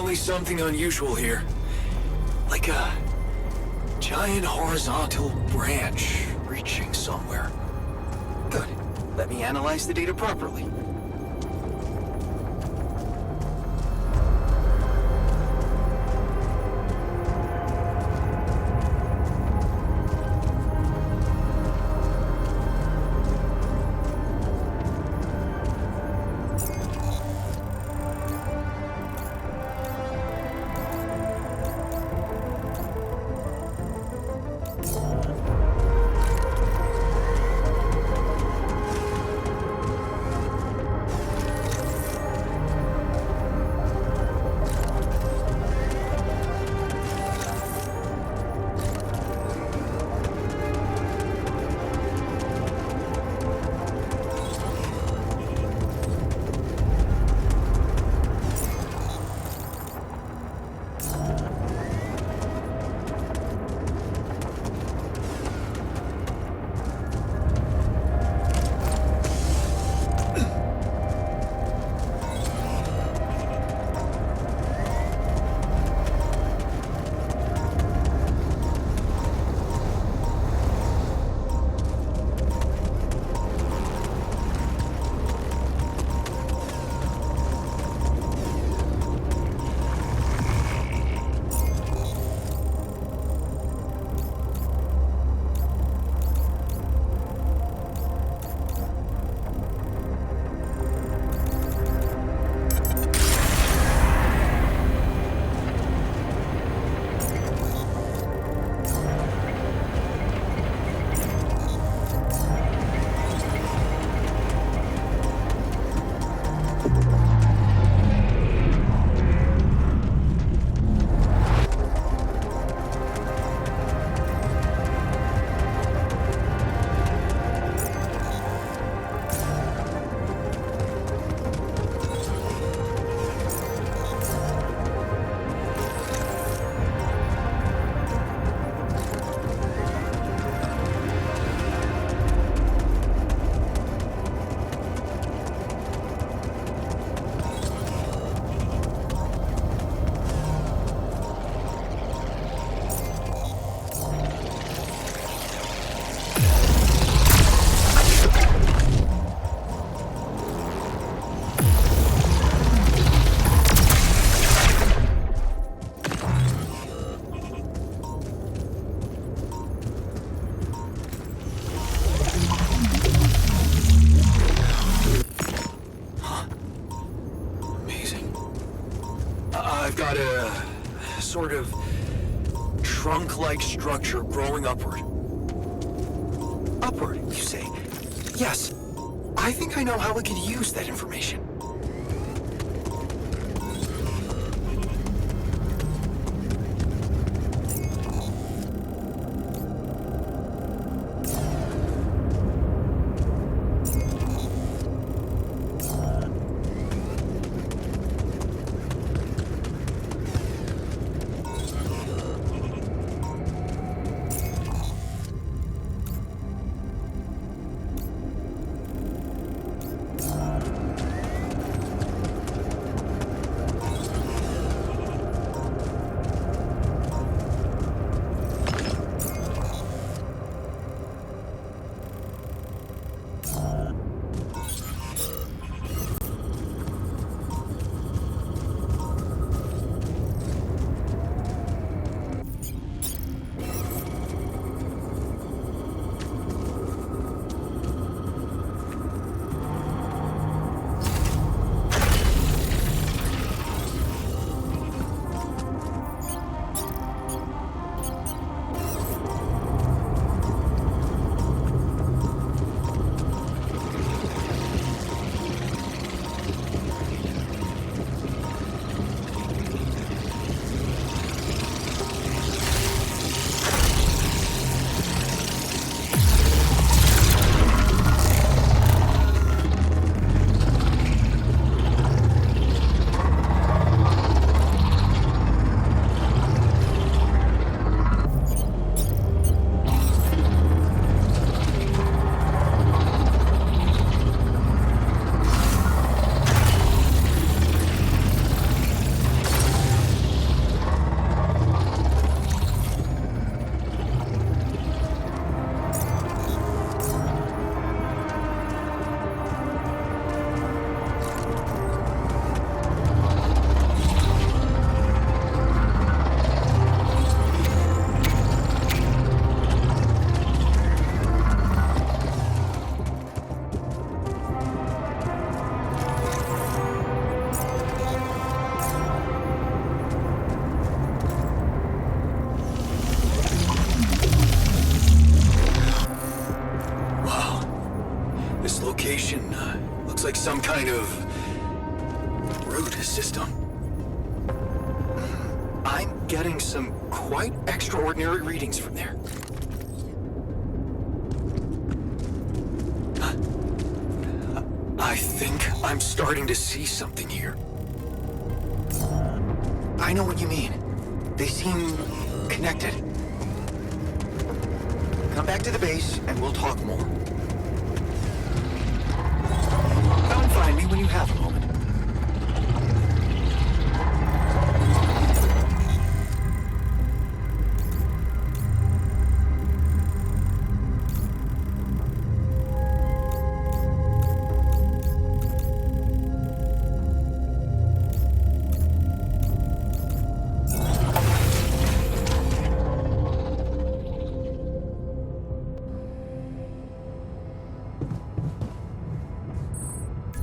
Speaker 3: definitely something unusual here. Like a giant horizontal branch reaching somewhere. Good. Let me analyze the data properly. Got a sort of trunk-like structure growing upward. Upward, you say? Yes. I think I know how we could use that information. This location looks like some kind of root system. I'm getting some quite extraordinary readings from there. I think I'm starting to see something here. I know what you mean. They seem connected. Come back to the base and we'll talk more. Come find me when you have a moment.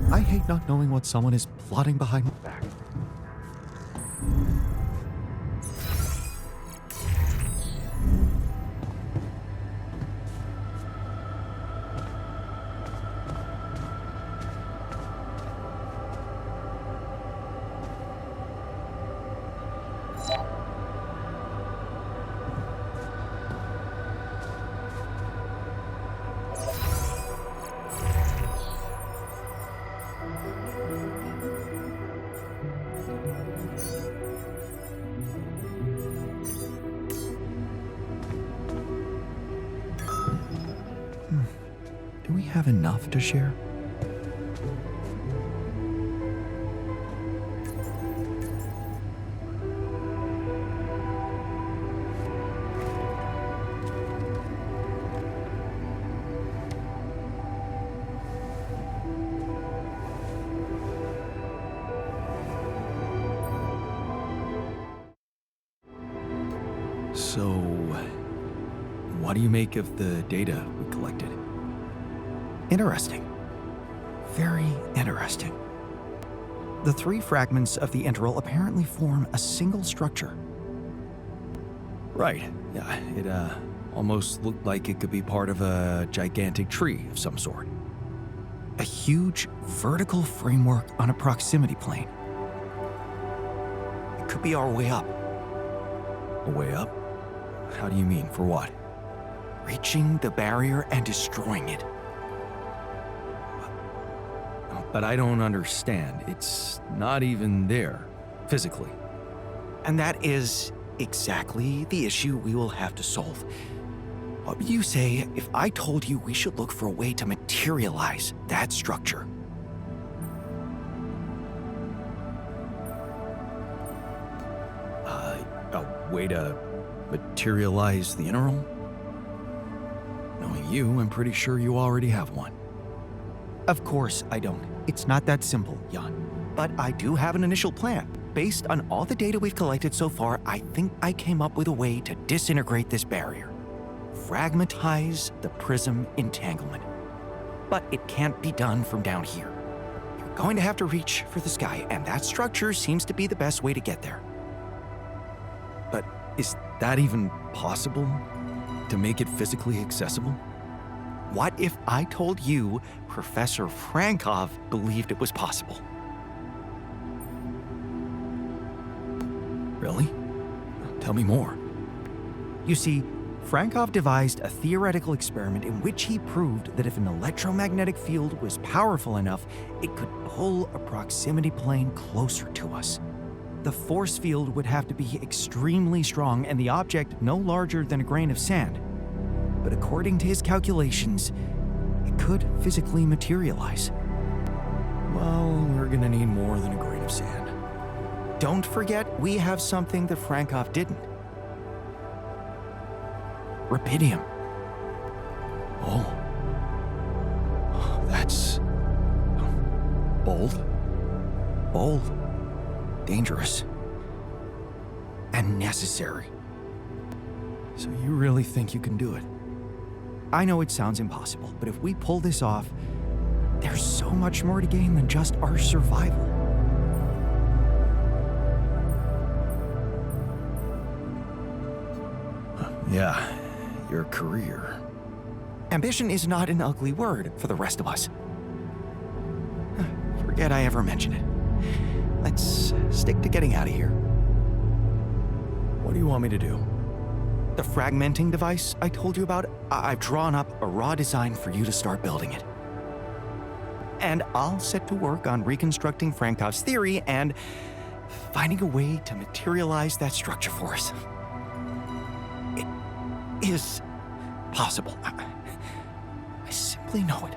Speaker 1: I hate not knowing what someone is plotting behind my back. Do we have enough to share?
Speaker 4: So, what do you make of the data we collected?
Speaker 1: Interesting. Very interesting. The three fragments of the integral apparently form a single structure.
Speaker 4: Right. Yeah, it almost looked like it could be part of a gigantic tree of some sort.
Speaker 1: A huge vertical framework on a proximity plane. It could be our way up.
Speaker 4: A way up? How do you mean? For what?
Speaker 1: Reaching the barrier and destroying it.
Speaker 4: But I don't understand. It's not even there, physically.
Speaker 1: And that is exactly the issue we will have to solve. What would you say if I told you we should look for a way to materialize that structure?
Speaker 4: A way to materialize the integral? Knowing you, I'm pretty sure you already have one.
Speaker 1: Of course I don't. It's not that simple, Jan. But I do have an initial plan. Based on all the data we've collected so far, I think I came up with a way to disintegrate this barrier. Fragmentize the prism entanglement. But it can't be done from down here. You're going to have to reach for the sky, and that structure seems to be the best way to get there.
Speaker 4: But is that even possible? To make it physically accessible?
Speaker 1: What if I told you Professor Frankov believed it was possible?
Speaker 4: Really? Tell me more.
Speaker 1: You see, Frankov devised a theoretical experiment in which he proved that if an electromagnetic field was powerful enough, it could pull a proximity plane closer to us. The force field would have to be extremely strong and the object no larger than a grain of sand. But according to his calculations, it could physically materialize.
Speaker 4: Well, we're gonna need more than a grain of sand.
Speaker 1: Don't forget, we have something that Frankov didn't. Rubidium.
Speaker 4: Oh. That's... bold?
Speaker 1: Bold. Dangerous. And necessary.
Speaker 4: So you really think you can do it?
Speaker 1: I know it sounds impossible, but if we pull this off, there's so much more to gain than just our survival.
Speaker 4: Yeah, your career.
Speaker 1: Ambition is not an ugly word for the rest of us. Forget I ever mentioned it. Let's stick to getting out of here.
Speaker 4: What do you want me to do?
Speaker 1: The fragmenting device I told you about, I've drawn up a raw design for you to start building it. And I'll set to work on reconstructing Frankov's theory and finding a way to materialize that structure for us. It is possible. I simply know it.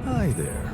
Speaker 4: Hi there.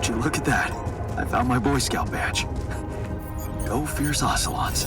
Speaker 3: Would you look at that? I found my Boy Scout badge. Go fierce ocelots.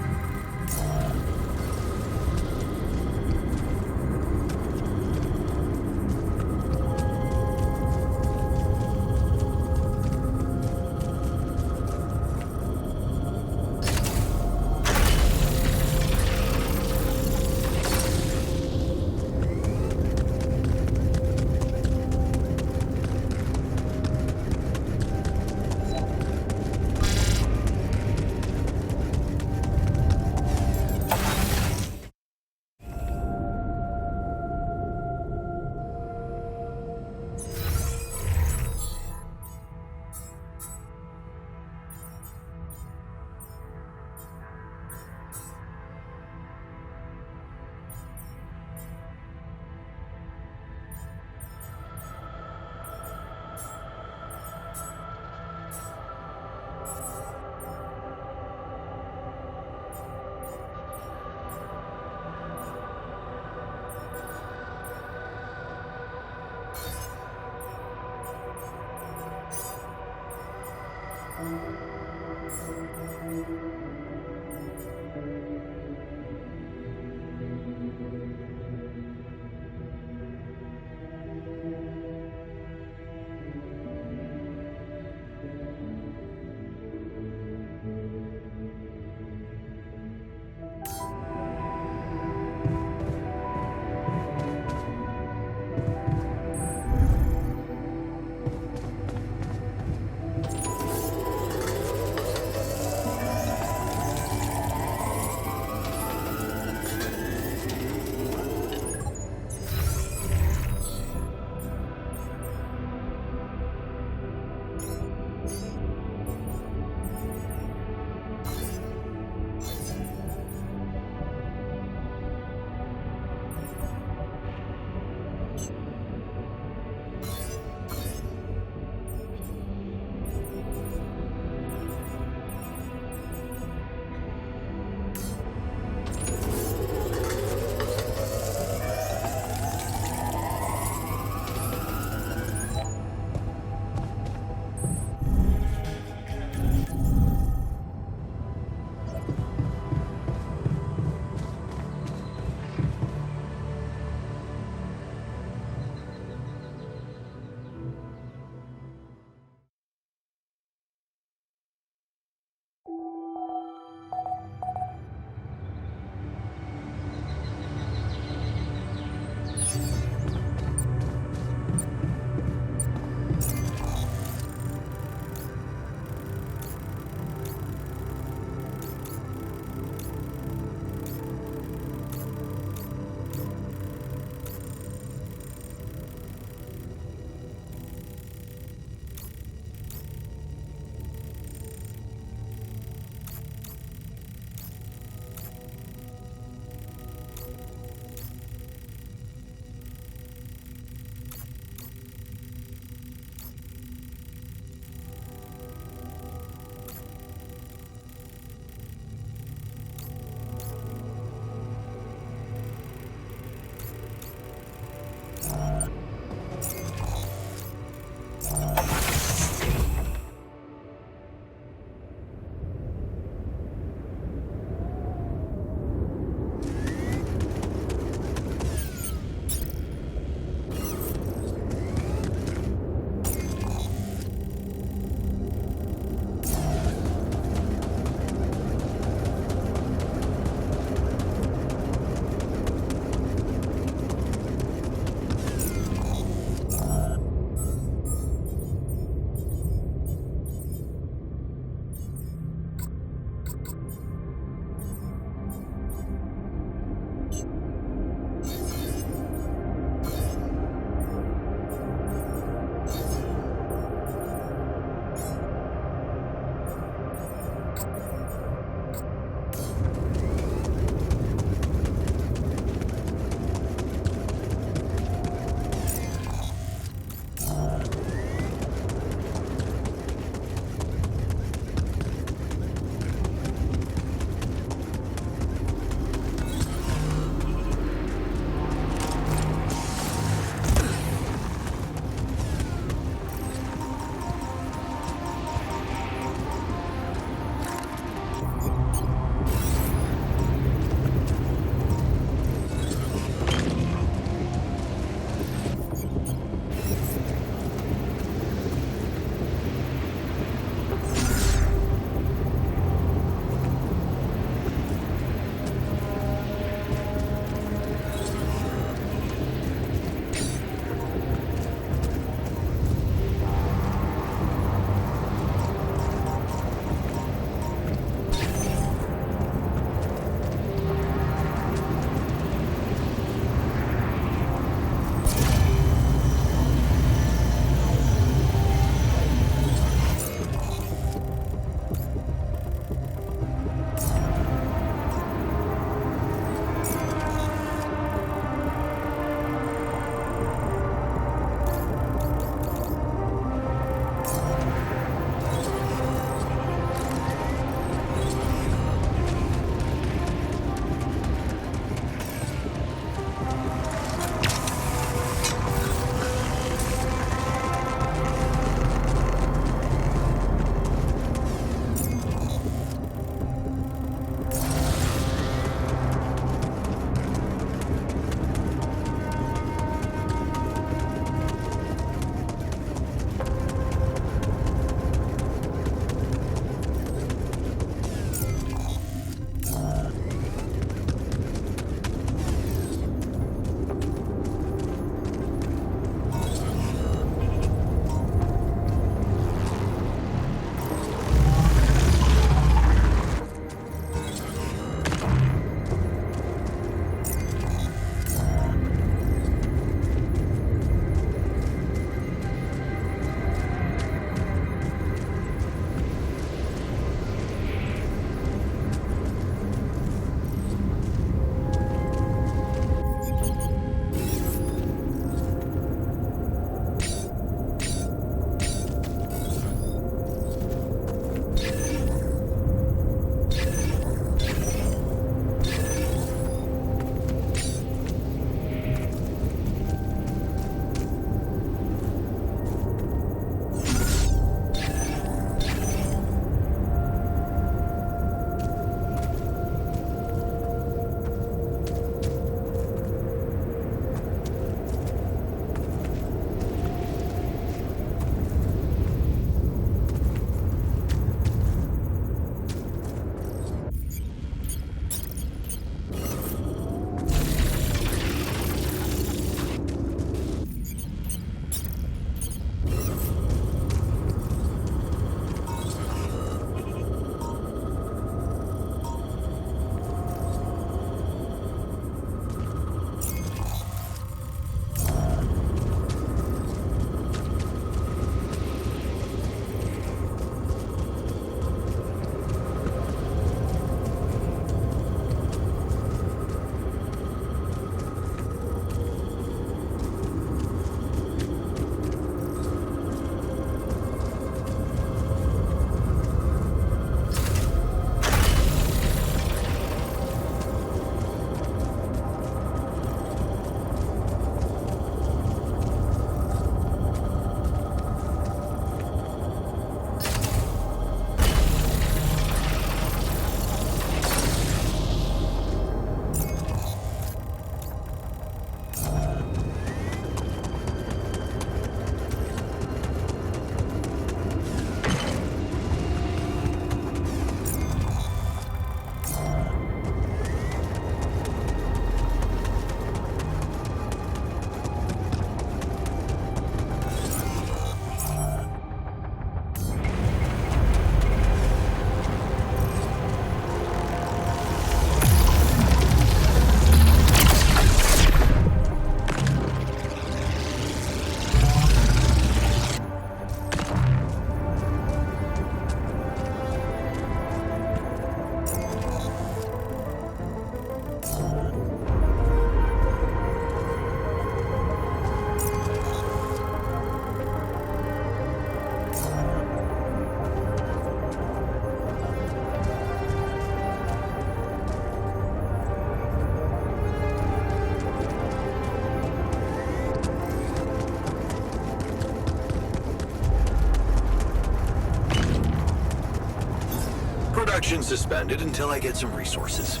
Speaker 3: Mission suspended until I get some resources.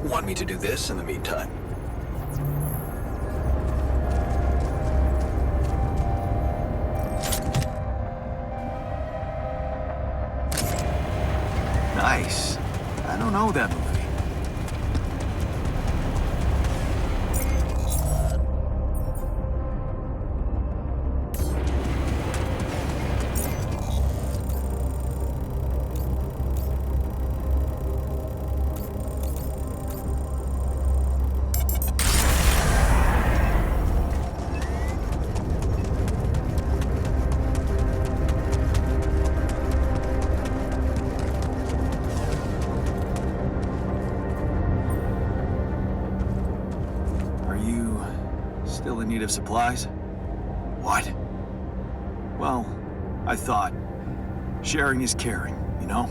Speaker 3: Want me to do this in the meantime?
Speaker 4: Nice. I don't know that movie. Still in need of supplies?
Speaker 3: What?
Speaker 4: Well, I thought sharing is caring, you know?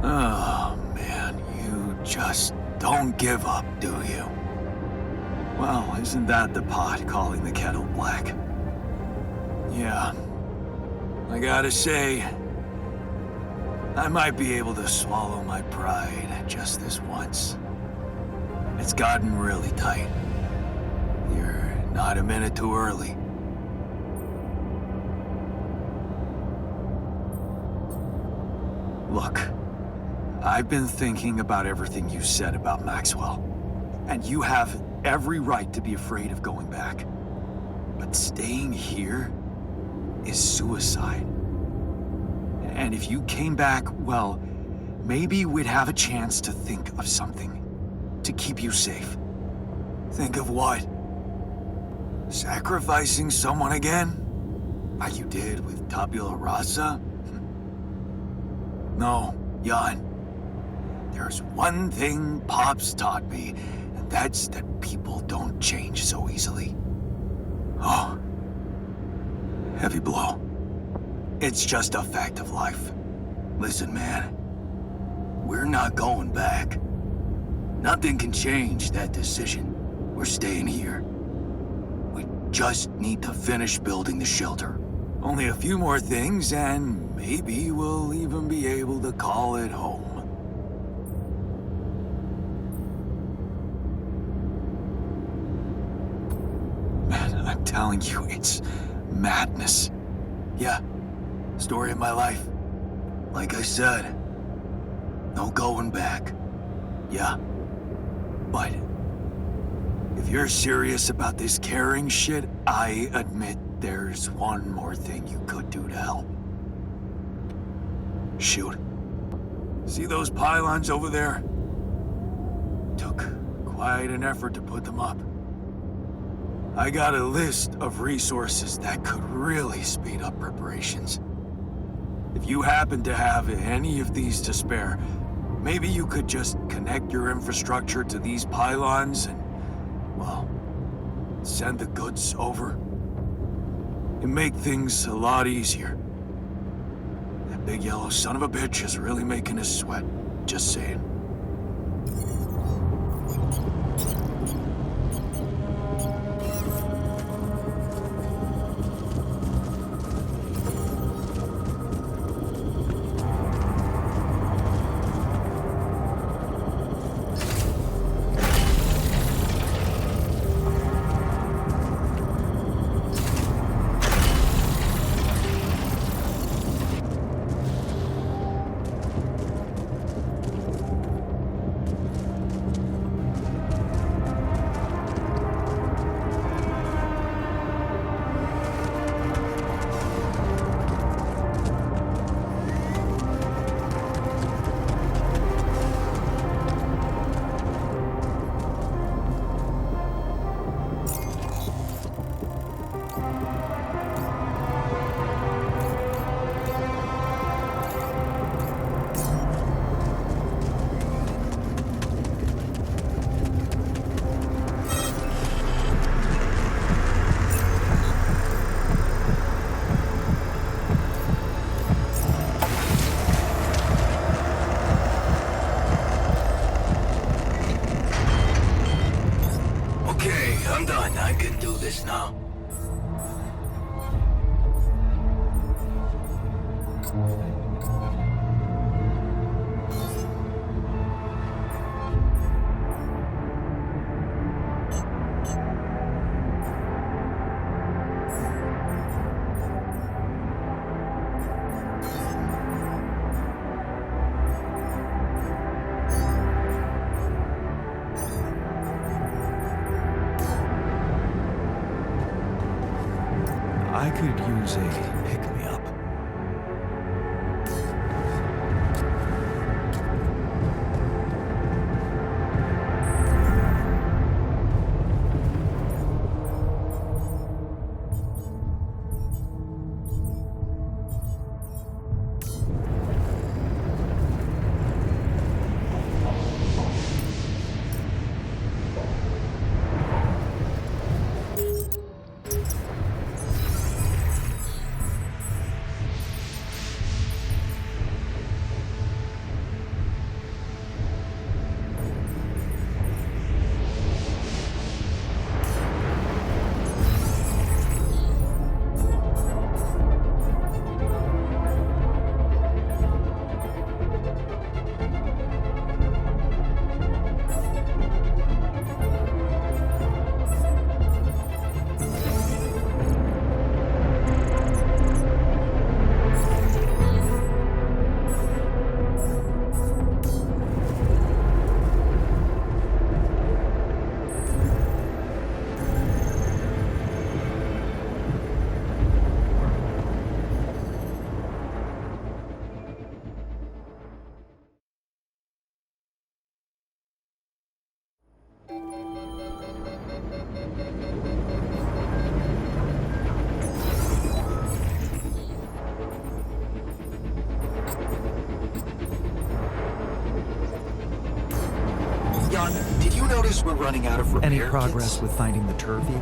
Speaker 3: Oh, man, you just don't give up, do you?
Speaker 4: Well, isn't that the pot calling the kettle black?
Speaker 3: Yeah. I gotta say, I might be able to swallow my pride just this once. It's gotten really tight. You're not a minute too early.
Speaker 4: Look, I've been thinking about everything you said about Maxwell, and you have every right to be afraid of going back. But staying here is suicide. And if you came back, well, maybe we'd have a chance to think of something to keep you safe.
Speaker 3: Think of what? Sacrificing someone again? Like you did with Tabula Rasa? No, Jan. There's one thing Pops taught me, and that's that people don't change so easily. Oh. Heavy blow. It's just a fact of life. Listen, man. We're not going back. Nothing can change that decision. We're staying here. We just need to finish building the shelter. Only a few more things, and maybe we'll even be able to call it home.
Speaker 4: Man, I'm telling you, it's madness.
Speaker 3: Yeah, story of my life. Like I said, no going back. Yeah, but if you're serious about this caring shit, I admit there's one more thing you could do to help. Shoot. See those pylons over there? Took quite an effort to put them up. I got a list of resources that could really speed up preparations. If you happen to have any of these to spare, maybe you could just connect your infrastructure to these pylons and, well, send the goods over. It'd make things a lot easier. That big yellow son of a bitch is really making us sweat. Just saying. I'm done. I can do this now.
Speaker 4: I could use a pick-me-up.
Speaker 3: Jan, did you notice we're running out of repair
Speaker 4: Any progress
Speaker 3: kits?
Speaker 4: with finding the turvy?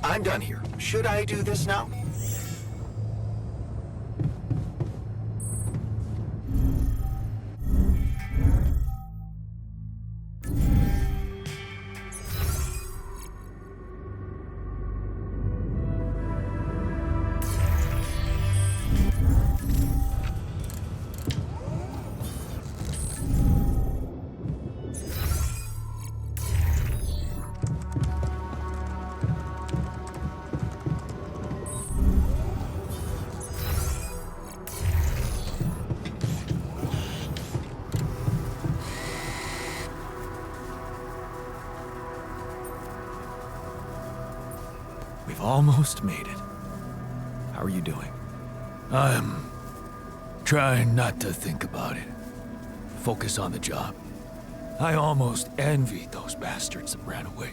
Speaker 3: I'm done here. Should I do this now?
Speaker 4: We've almost made it. How are you doing?
Speaker 6: I'm trying not to think about it. Focus on the job. I almost envy those bastards that ran away.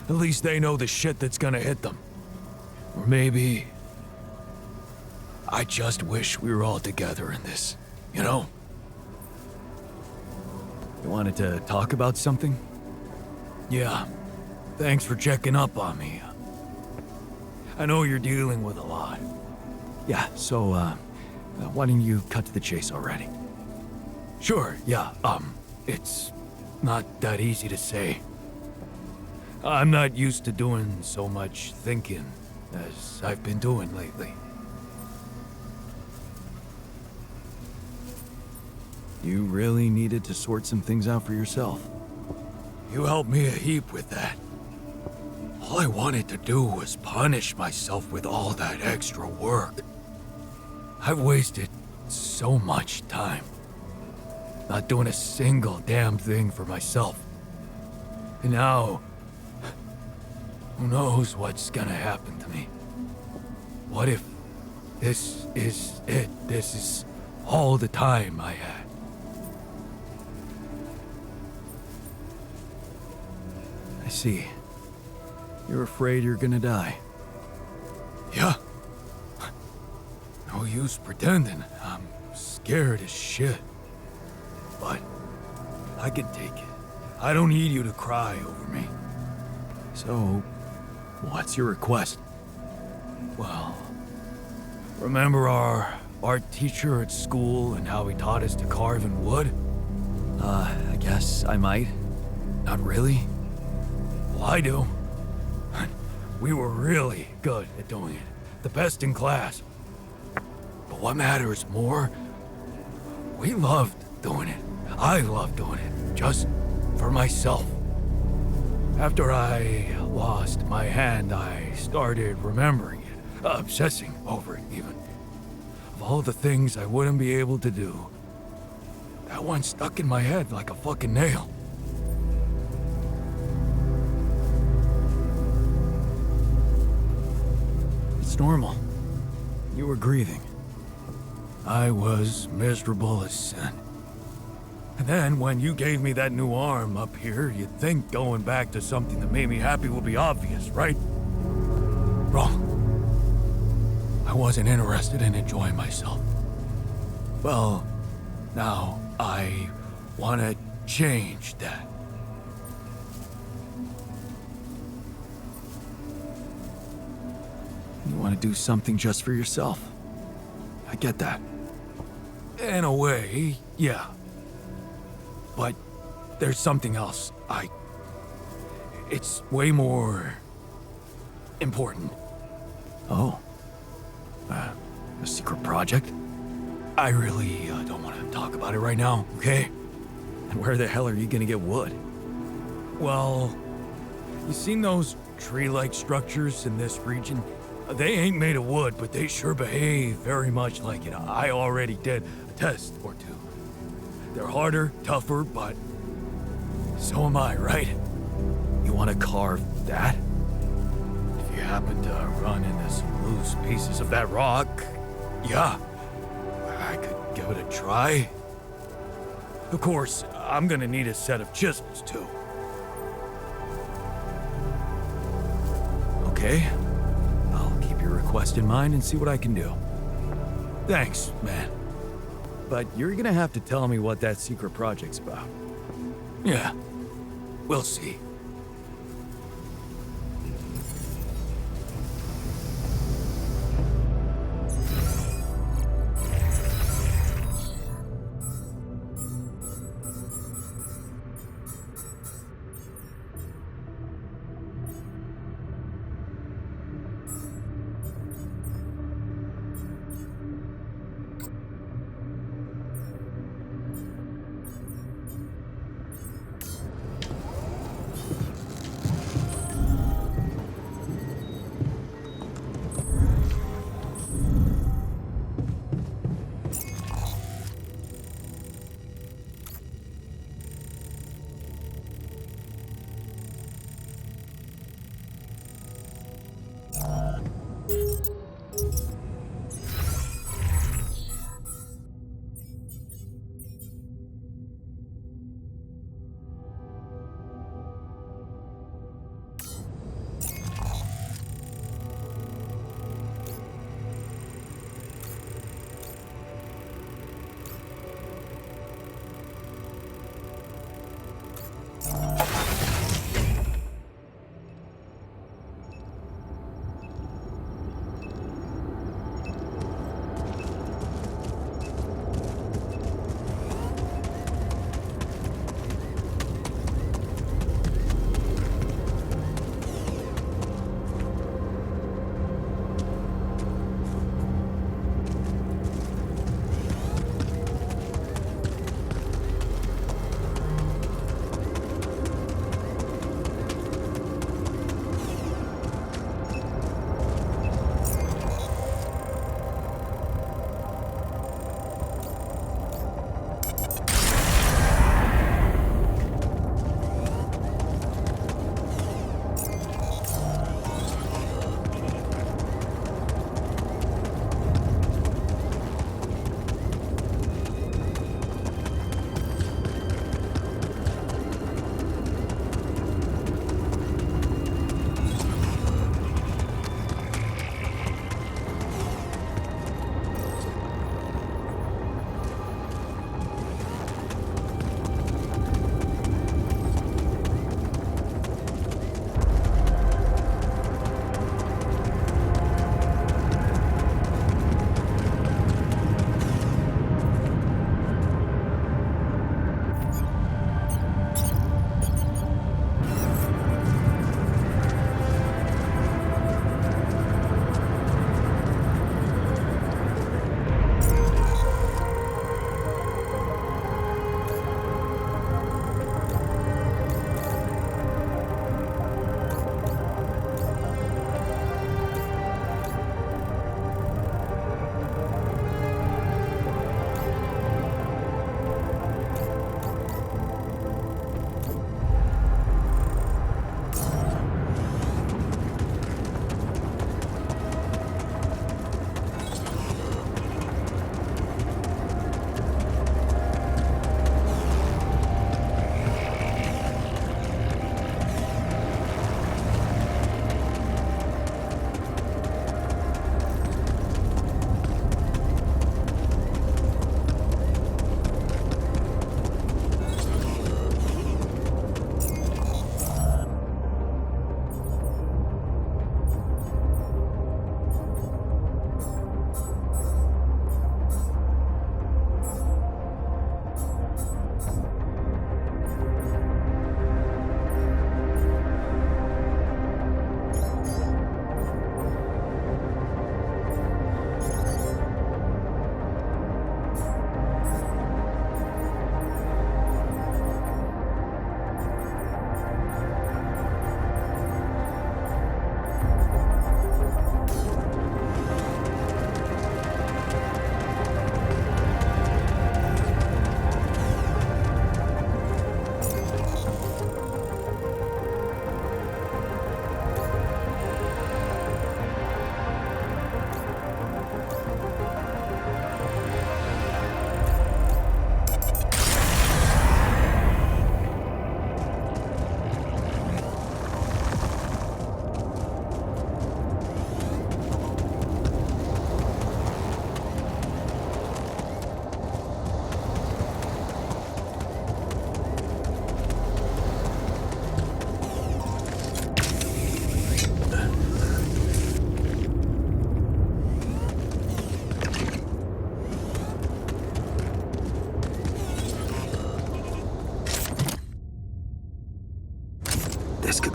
Speaker 6: At least they know the shit that's gonna hit them. Or maybe I just wish we were all together in this, you know?
Speaker 4: You wanted to talk about something?
Speaker 6: Yeah. Thanks for checking up on me. I know you're dealing with a lot.
Speaker 4: Yeah, so, why don't you cut to the chase already?
Speaker 6: Sure, yeah, it's not that easy to say. I'm not used to doing so much thinking as I've been doing lately.
Speaker 4: You really needed to sort some things out for yourself.
Speaker 6: You helped me a heap with that. All I wanted to do was punish myself with all that extra work. I've wasted so much time. Not doing a single damn thing for myself. And now, who knows what's gonna happen to me? What if this is it? This is all the time I had.
Speaker 4: I see. You're afraid you're gonna die.
Speaker 6: Yeah. No use pretending. I'm scared as shit. But I can take it. I don't need you to cry over me.
Speaker 4: So, what's your request?
Speaker 6: Well, remember our art teacher at school and how he taught us to carve in wood?
Speaker 4: I guess I might.
Speaker 6: Not really. Well, I do. We were really good at doing it. The best in class. But what matters more, we loved doing it. I loved doing it, just for myself. After I lost my hand, I started remembering it, obsessing over it even. Of all the things I wouldn't be able to do, that one stuck in my head like a fucking nail.
Speaker 4: It's normal. You were grieving.
Speaker 6: I was miserable as sin. And then when you gave me that new arm up here, you'd think going back to something that made me happy would be obvious, right? Wrong. I wasn't interested in enjoying myself. Well, now I want to change that.
Speaker 4: You want to do something just for yourself. I get that.
Speaker 6: In a way, yeah. But there's something else. It's way more important.
Speaker 4: Oh. A secret project?
Speaker 6: I really don't want to talk about it right now, okay?
Speaker 4: And where the hell are you gonna get wood?
Speaker 6: Well, you seen those tree-like structures in this region? They ain't made of wood, but they sure behave very much like it. I already did a test or two. They're harder, tougher, but so am I, right?
Speaker 4: You want to carve that?
Speaker 6: If you happen to run into some loose pieces of that rock, yeah, I could give it a try. Of course, I'm gonna need a set of chisels, too.
Speaker 4: Okay. I'll keep your request in mind and see what I can do.
Speaker 6: Thanks, man.
Speaker 4: But you're gonna have to tell me what that secret project's about.
Speaker 6: Yeah, we'll see.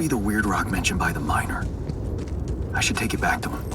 Speaker 3: be the weird rock mentioned by the miner. I should take it back to him.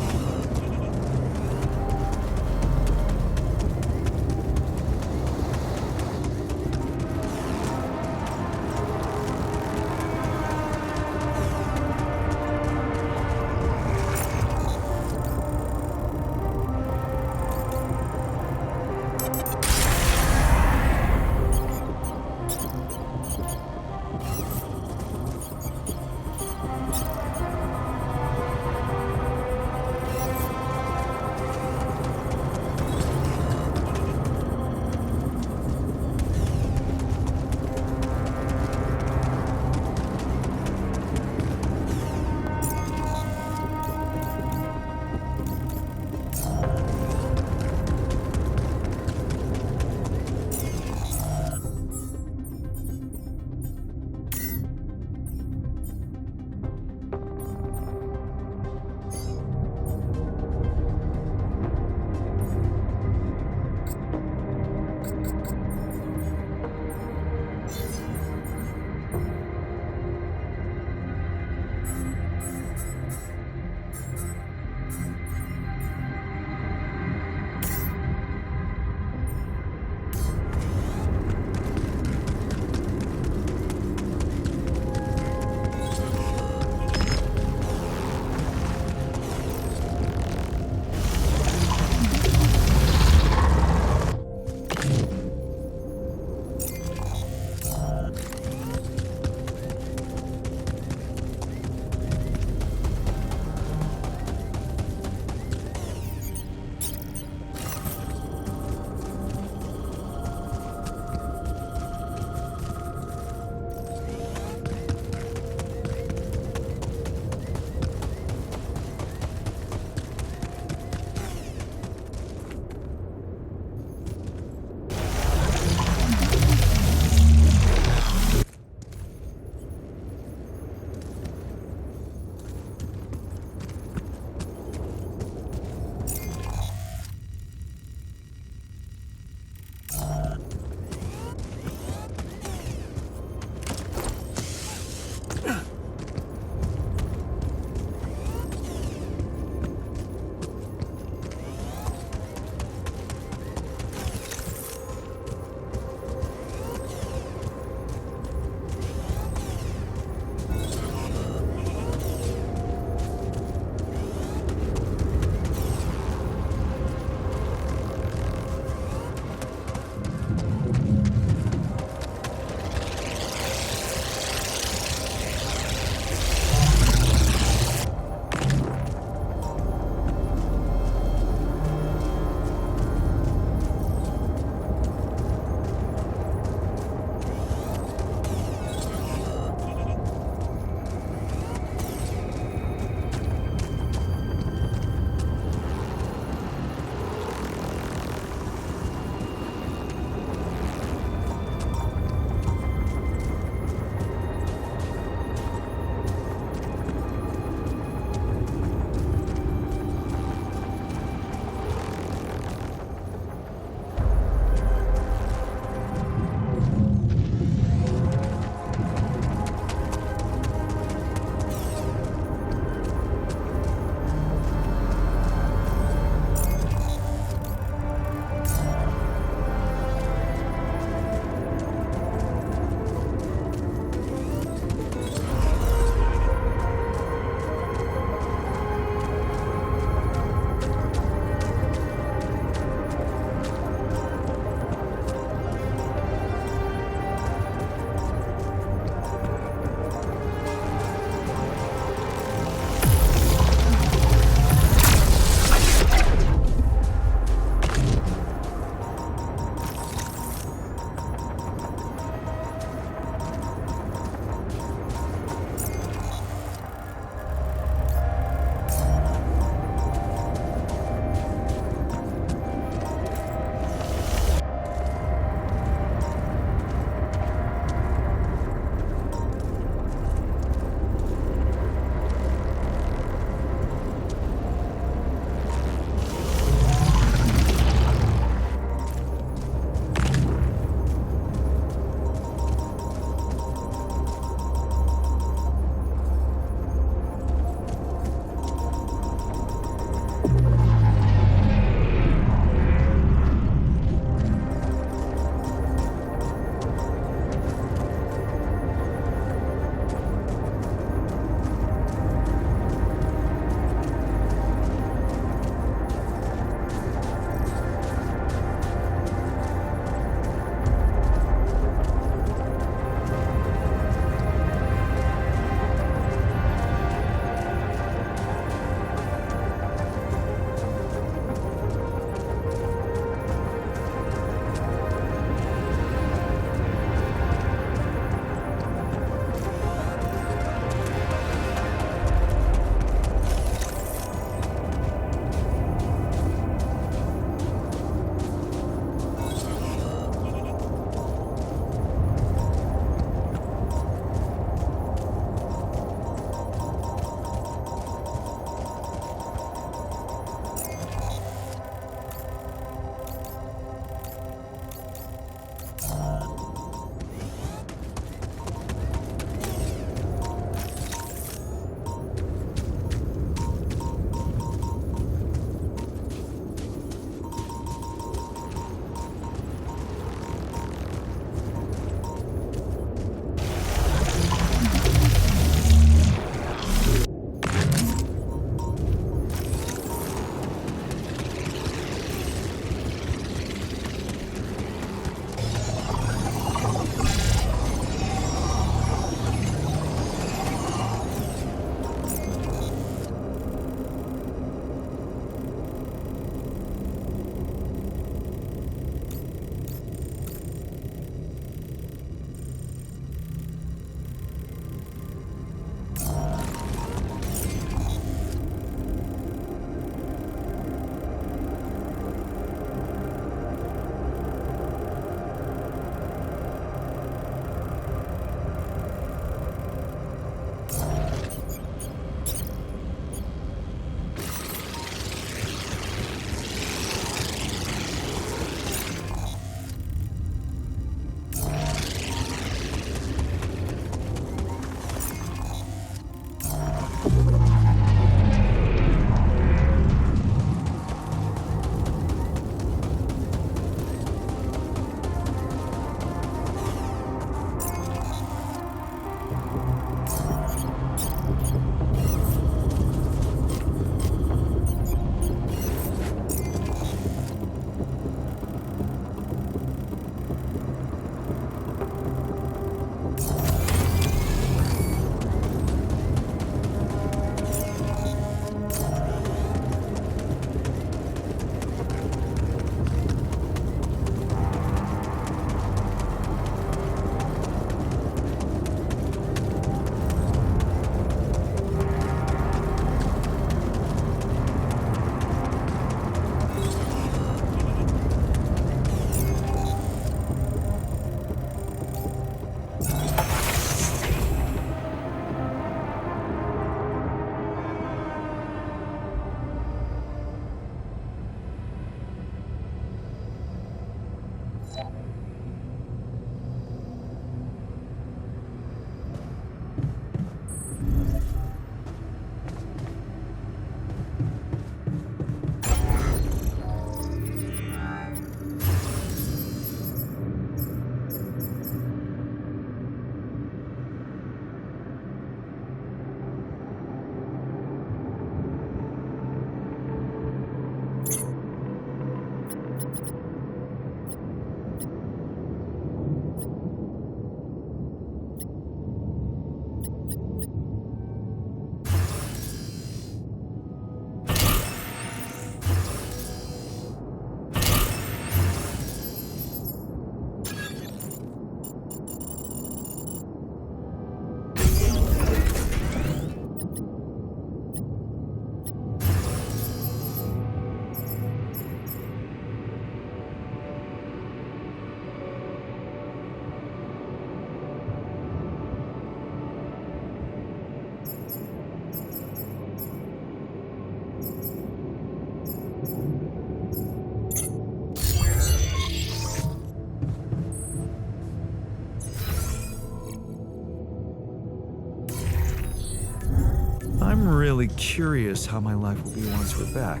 Speaker 4: really curious how my life will be once we're back.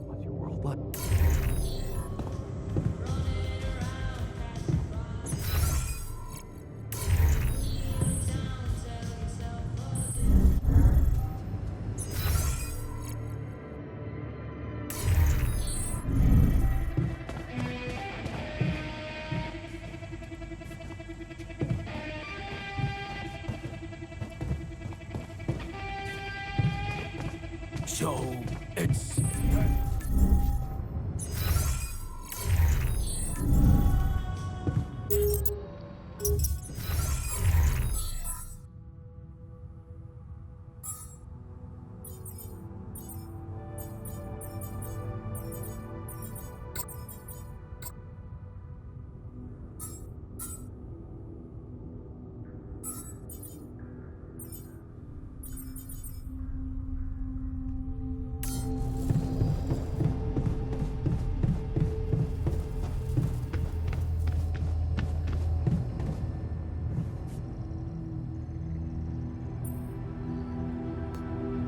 Speaker 4: What's your world like?
Speaker 6: So, it's...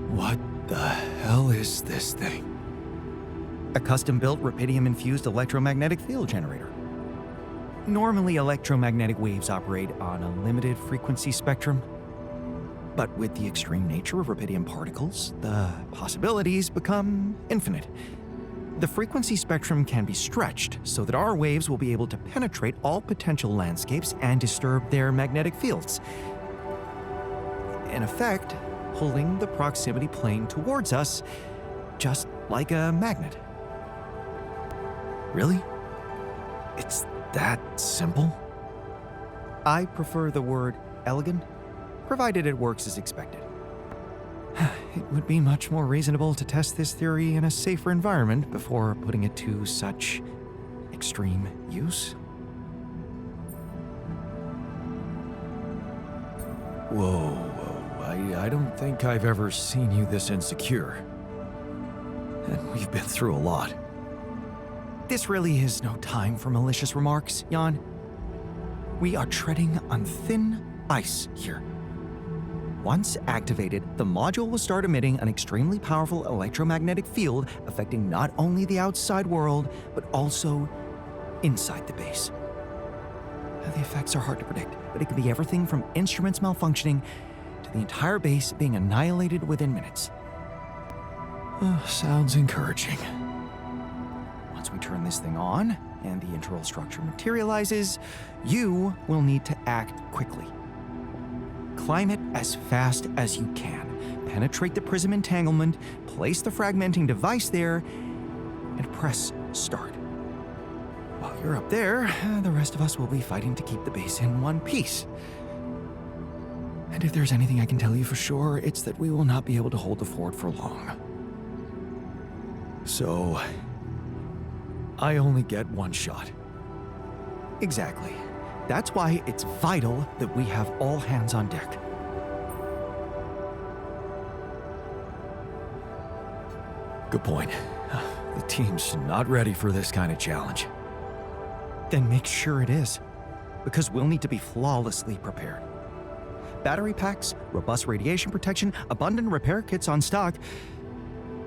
Speaker 4: What the hell is this thing?
Speaker 1: A custom-built rubidium-infused electromagnetic field generator. Normally, electromagnetic waves operate on a limited frequency spectrum. But with the extreme nature of rubidium particles, the possibilities become infinite. The frequency spectrum can be stretched so that our waves will be able to penetrate all potential landscapes and disturb their magnetic fields. In effect, pulling the proximity plane towards us, just like a magnet.
Speaker 4: Really? It's that simple?
Speaker 1: I prefer the word elegant, provided it works as expected. It would be much more reasonable to test this theory in a safer environment before putting it to such extreme use.
Speaker 4: Whoa. I don't think I've ever seen you this insecure. And we've been through a lot.
Speaker 1: This really is no time for malicious remarks, Jan. We are treading on thin ice here. Once activated, the module will start emitting an extremely powerful electromagnetic field affecting not only the outside world, but also inside the base. Now, the effects are hard to predict, but it could be everything from instruments malfunctioning to the entire base being annihilated within minutes.
Speaker 4: Sounds encouraging.
Speaker 1: Once we turn this thing on and the internal structure materializes, you will need to act quickly. Climb it as fast as you can, penetrate the prism entanglement, place the fragmenting device there, and press start. While you're up there, the rest of us will be fighting to keep the base in one piece. And if there's anything I can tell you for sure, it's that we will not be able to hold the fort for long.
Speaker 4: So, I only get one shot.
Speaker 1: Exactly. That's why it's vital that we have all hands on deck.
Speaker 4: Good point. The team's not ready for this kind of challenge.
Speaker 1: Then make sure it is, because we'll need to be flawlessly prepared. Battery packs, robust radiation protection, abundant repair kits on stock.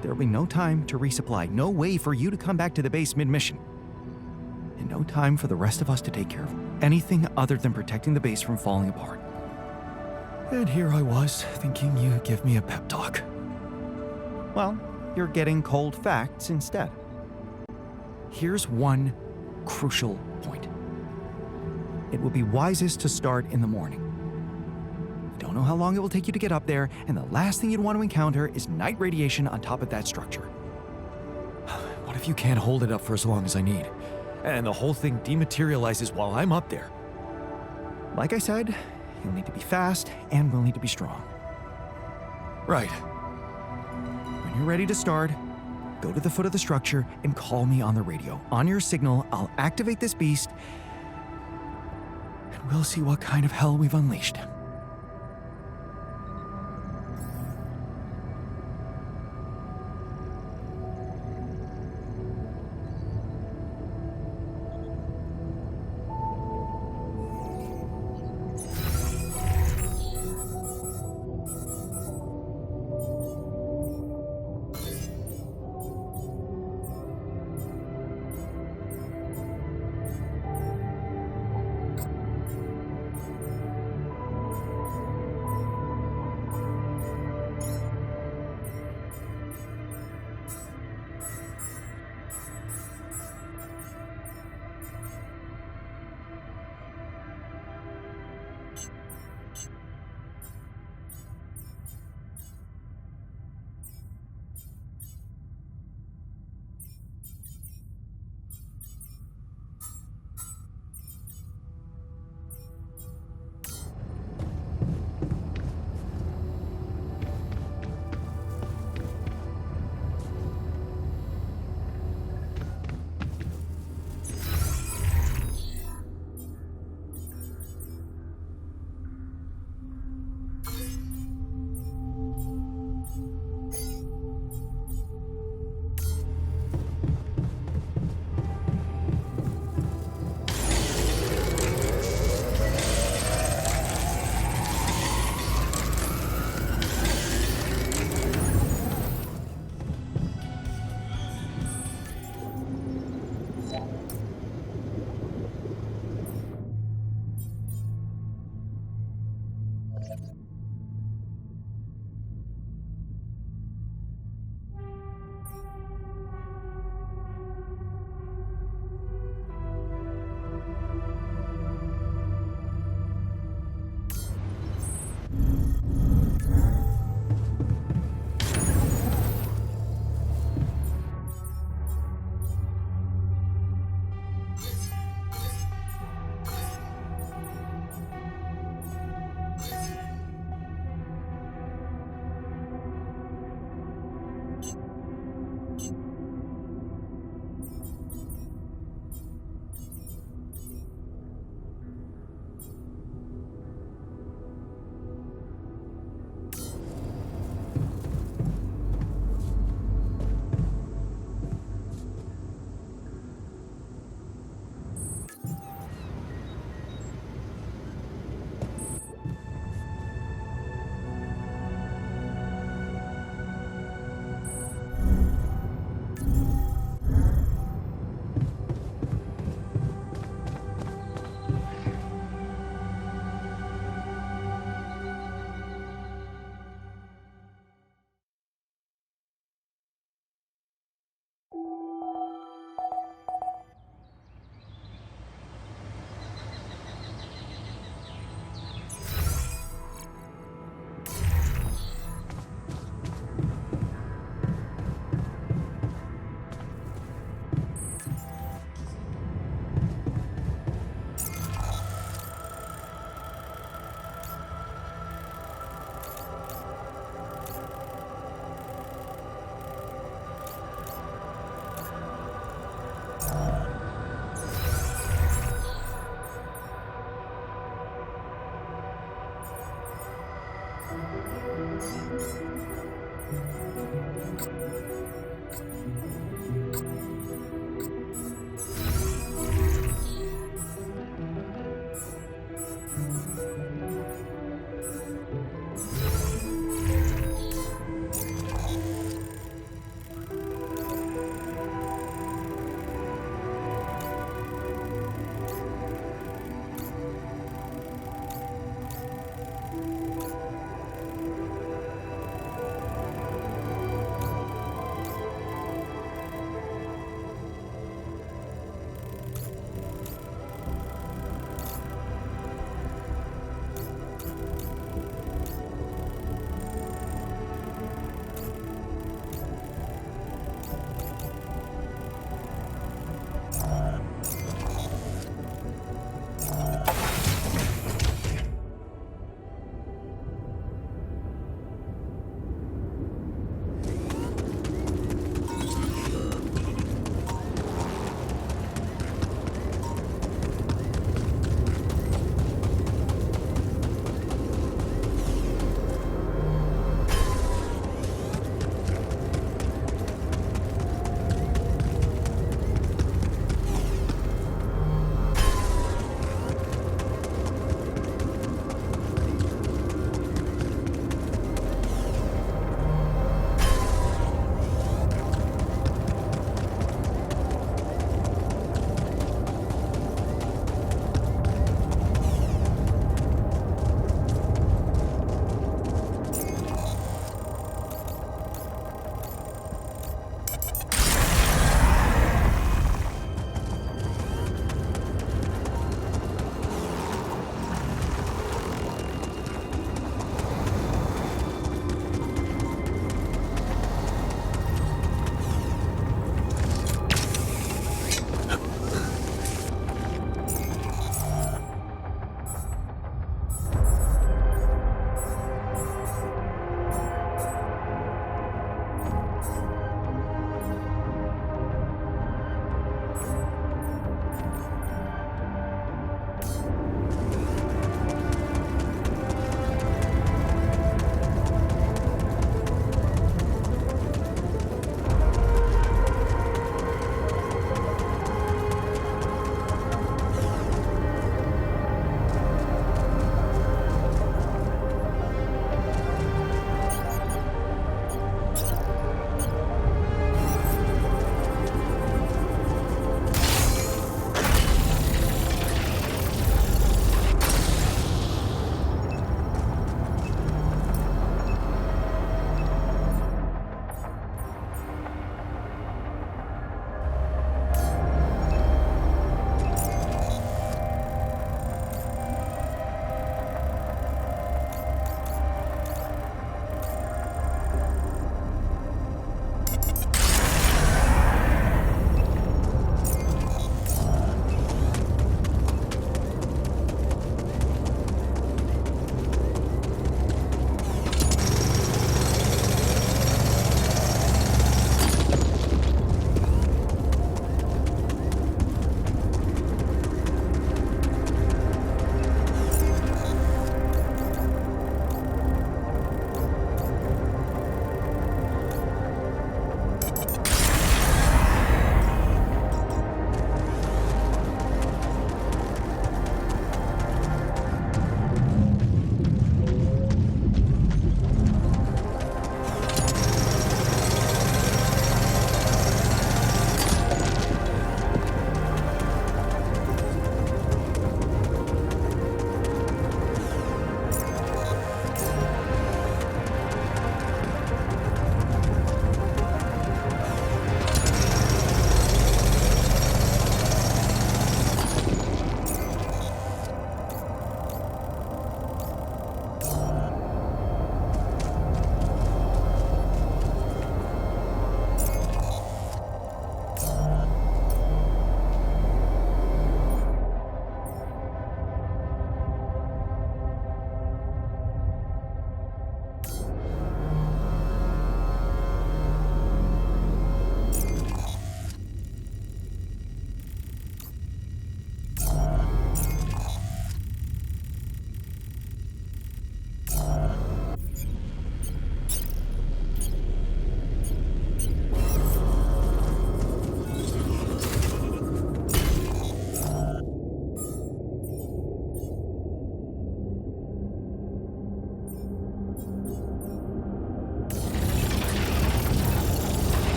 Speaker 1: There'll be no time to resupply, no way for you to come back to the base mid-mission. And no time for the rest of us to take care of anything other than protecting the base from falling apart.
Speaker 4: And here I was, thinking you'd give me a pep talk.
Speaker 1: Well, you're getting cold facts instead. Here's one crucial point. It will be wisest to start in the morning. You don't know how long it will take you to get up there, and the last thing you'd want to encounter is night radiation on top of that structure.
Speaker 4: What if you can't hold it up for as long as I need? And the whole thing dematerializes while I'm up there?
Speaker 1: Like I said, you'll need to be fast, and we'll need to be strong.
Speaker 4: Right.
Speaker 1: When you're ready to start, go to the foot of the structure and call me on the radio. On your signal, I'll activate this beast, and we'll see what kind of hell we've unleashed.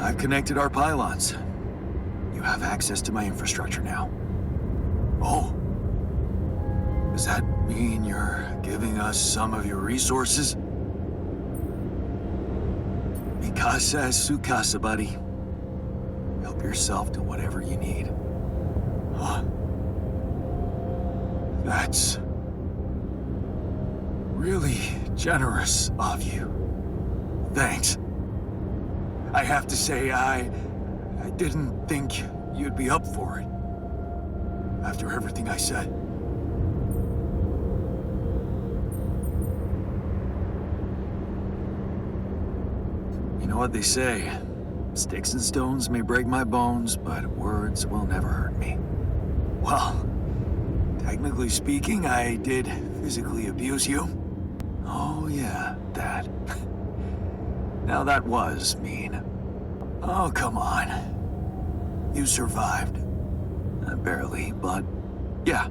Speaker 3: I've connected our pylons. You have access to my infrastructure now. Oh. Does that mean you're giving us some of your resources? Mikasa es su casa, buddy. Help yourself to whatever you need. Huh. That's really generous of you. Thanks. I have to say, I didn't think you'd be up for it. After everything I said. You know what they say? Sticks and stones may break my bones, but words will never hurt me. Well, technically speaking, I did physically abuse you. Oh yeah, that. Now that was mean. Oh, come on. You survived. Barely, but yeah.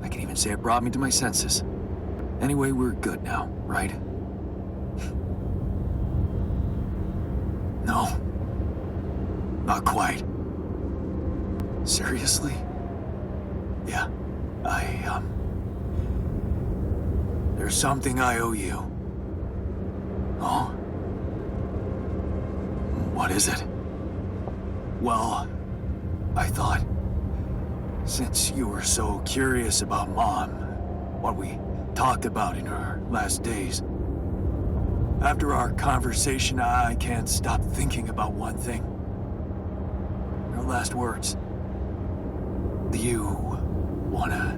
Speaker 3: I can even say it brought me to my senses. Anyway, we're good now, right? No. Not quite. Seriously? Yeah, there's something I owe you. Oh? What is it? Well, I thought, since you were so curious about Mom, what we talked about in her last days, after our conversation, I can't stop thinking about one thing. Her last words. Do you wanna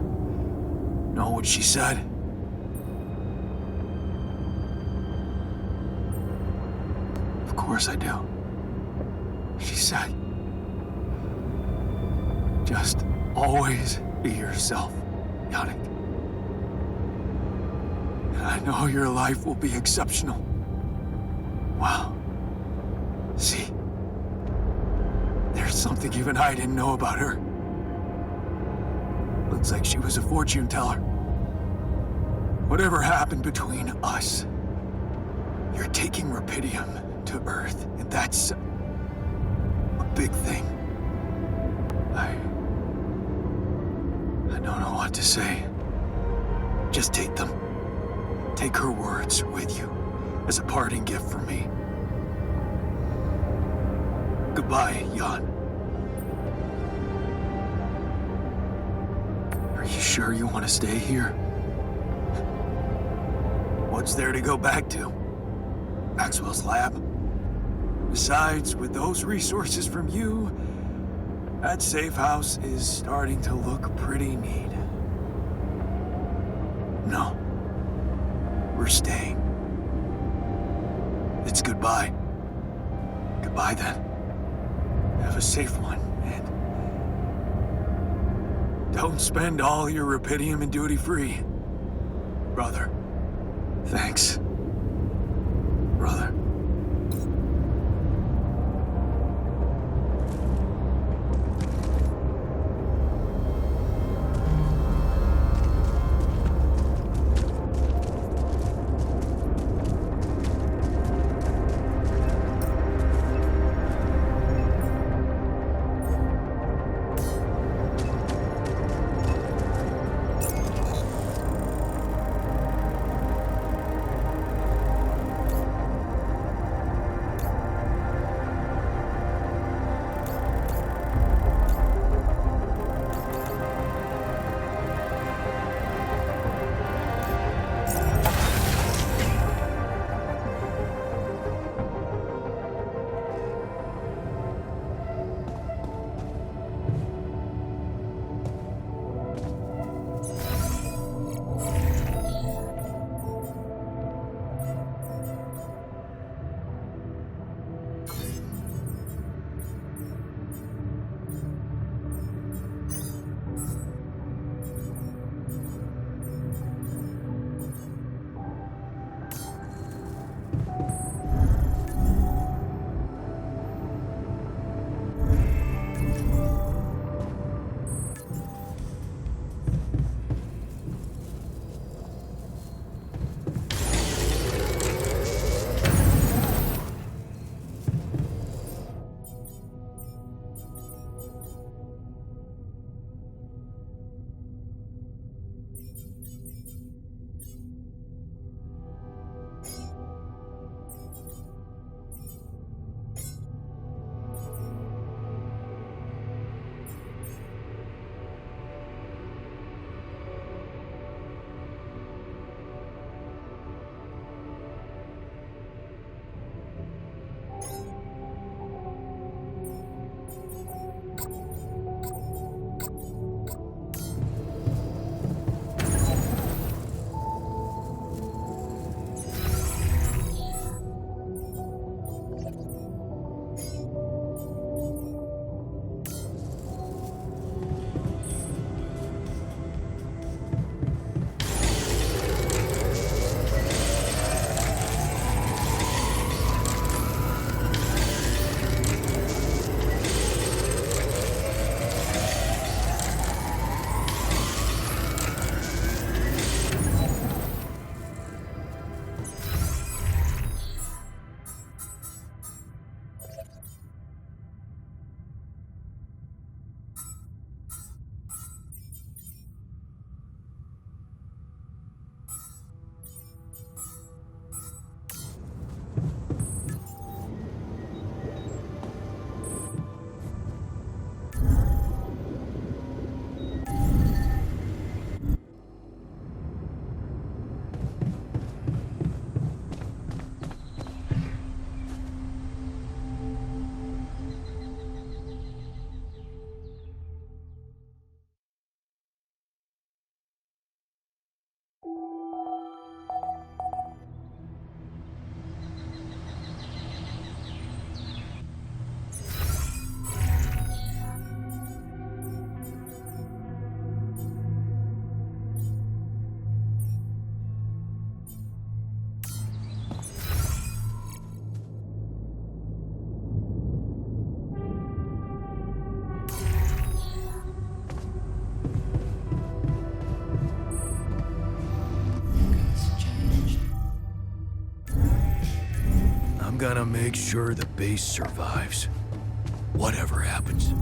Speaker 3: know what she said? Of course I do. She said, just always be yourself, Yannick. And I know your life will be exceptional. Wow. See, there's something even I didn't know about her. Looks like she was a fortune teller. Whatever happened between us, you're taking Rapidium to Earth, and that's a big thing. I don't know what to say. Just take them. Take her words with you as a parting gift from me. Goodbye, Jan. Are you sure you want to stay here? What's there to go back to? Maxwell's lab? Besides, with those resources from you, that safe house is starting to look pretty neat. No. We're staying. It's goodbye. Goodbye then. Have a safe one, and don't spend all your Rapidium in duty-free. Brother. Thanks. Brother.
Speaker 6: gonna make sure the base survives. Whatever happens.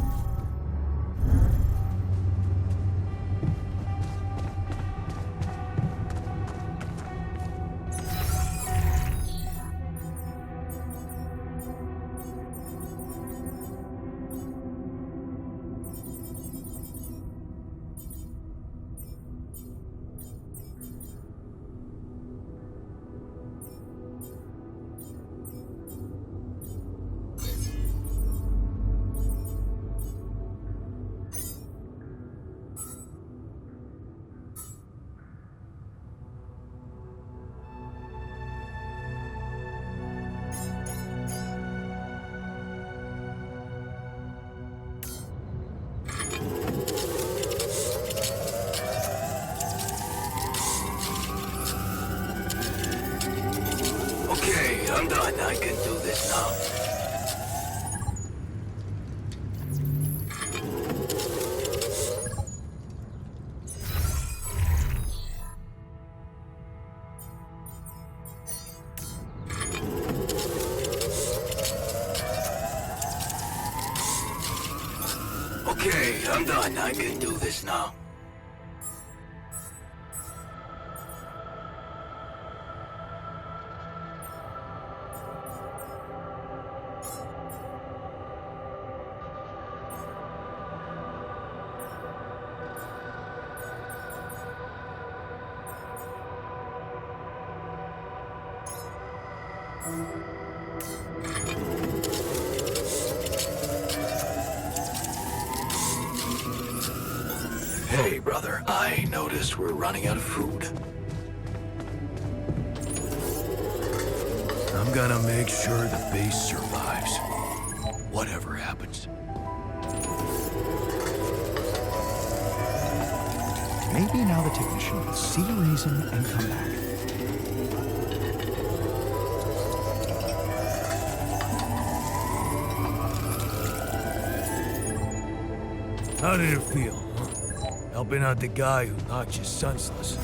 Speaker 3: Okay, I'm done. I can do this now. Okay, I'm done. I can do this now. Hey, brother, I noticed we're running out of food.
Speaker 6: I'm gonna make sure the base survives. Whatever happens.
Speaker 1: Maybe now the technician will see reason and come back.
Speaker 6: How did it feel, huh? Helping out the guy who knocked you senseless.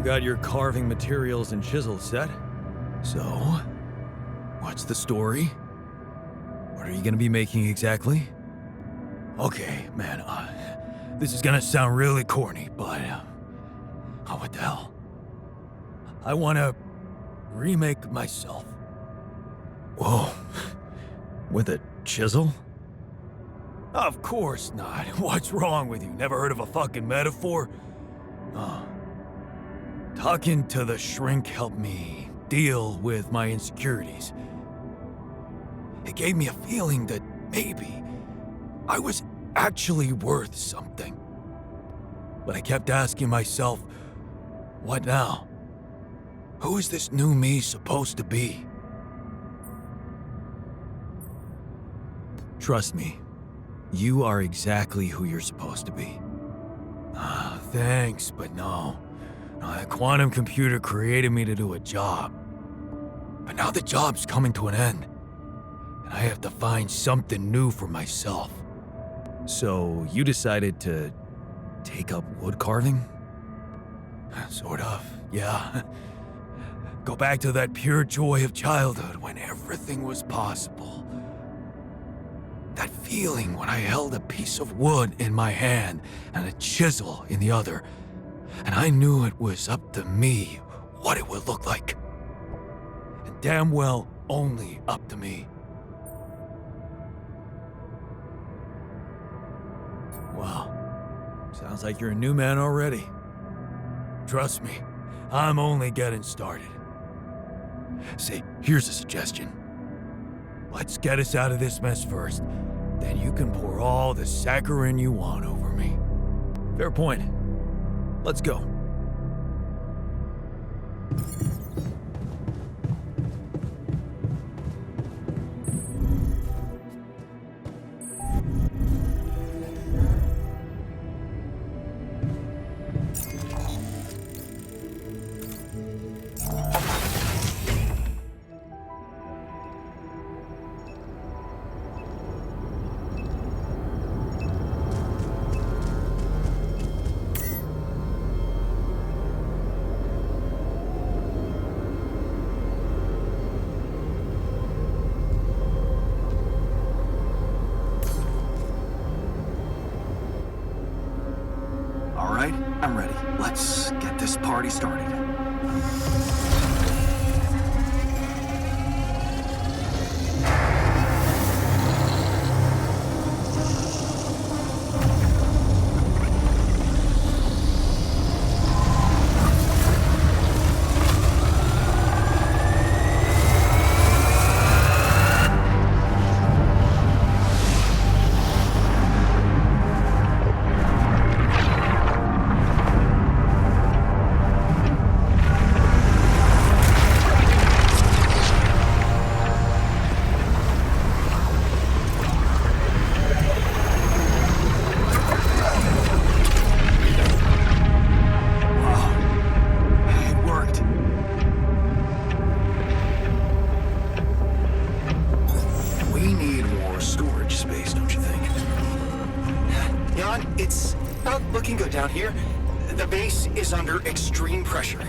Speaker 4: Got your carving materials and chisels set. So, what's the story? What are you gonna be making exactly?
Speaker 6: Okay, man, this is gonna sound really corny, but, oh, what the hell? I wanna remake myself.
Speaker 4: Whoa. With a chisel?
Speaker 6: Of course not. What's wrong with you? Never heard of a fucking metaphor? Talking to the shrink helped me deal with my insecurities. It gave me a feeling that maybe I was actually worth something. But I kept asking myself, what now? Who is this new me supposed to be?
Speaker 4: Trust me, you are exactly who you're supposed to be.
Speaker 6: Thanks, but no. That quantum computer created me to do a job. But now the job's coming to an end. And I have to find something new for myself.
Speaker 4: So you decided to take up wood carving?
Speaker 6: Sort of, yeah. Go back to that pure joy of childhood when everything was possible. That feeling when I held a piece of wood in my hand and a chisel in the other, and I knew it was up to me what it would look like. And damn well only up to me.
Speaker 4: Wow. Sounds like you're a new man already.
Speaker 6: Trust me, I'm only getting started. Say, here's a suggestion. Let's get us out of this mess first. Then you can pour all the saccharin you want over me.
Speaker 4: Fair point. Let's go.
Speaker 3: All right, I'm ready. Let's get this party started.
Speaker 7: It's not looking good down here. The base is under extreme pressure.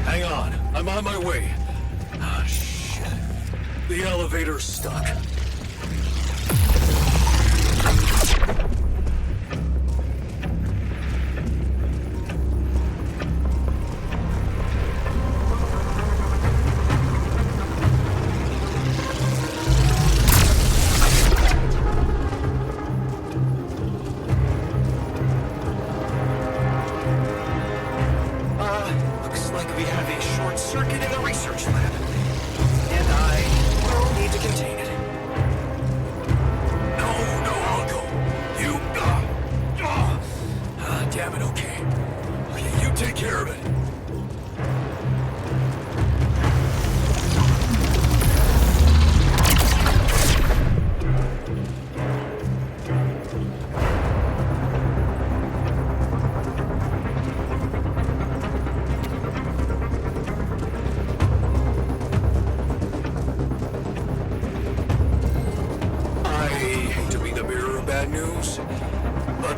Speaker 6: Hang on, I'm on my way. Ah, shit. The elevator's stuck.
Speaker 7: Looks like we have a short circuit in the research lab. And I will need to contain it.
Speaker 6: No, I'll go. You, damn it, okay. Okay, you take care of it.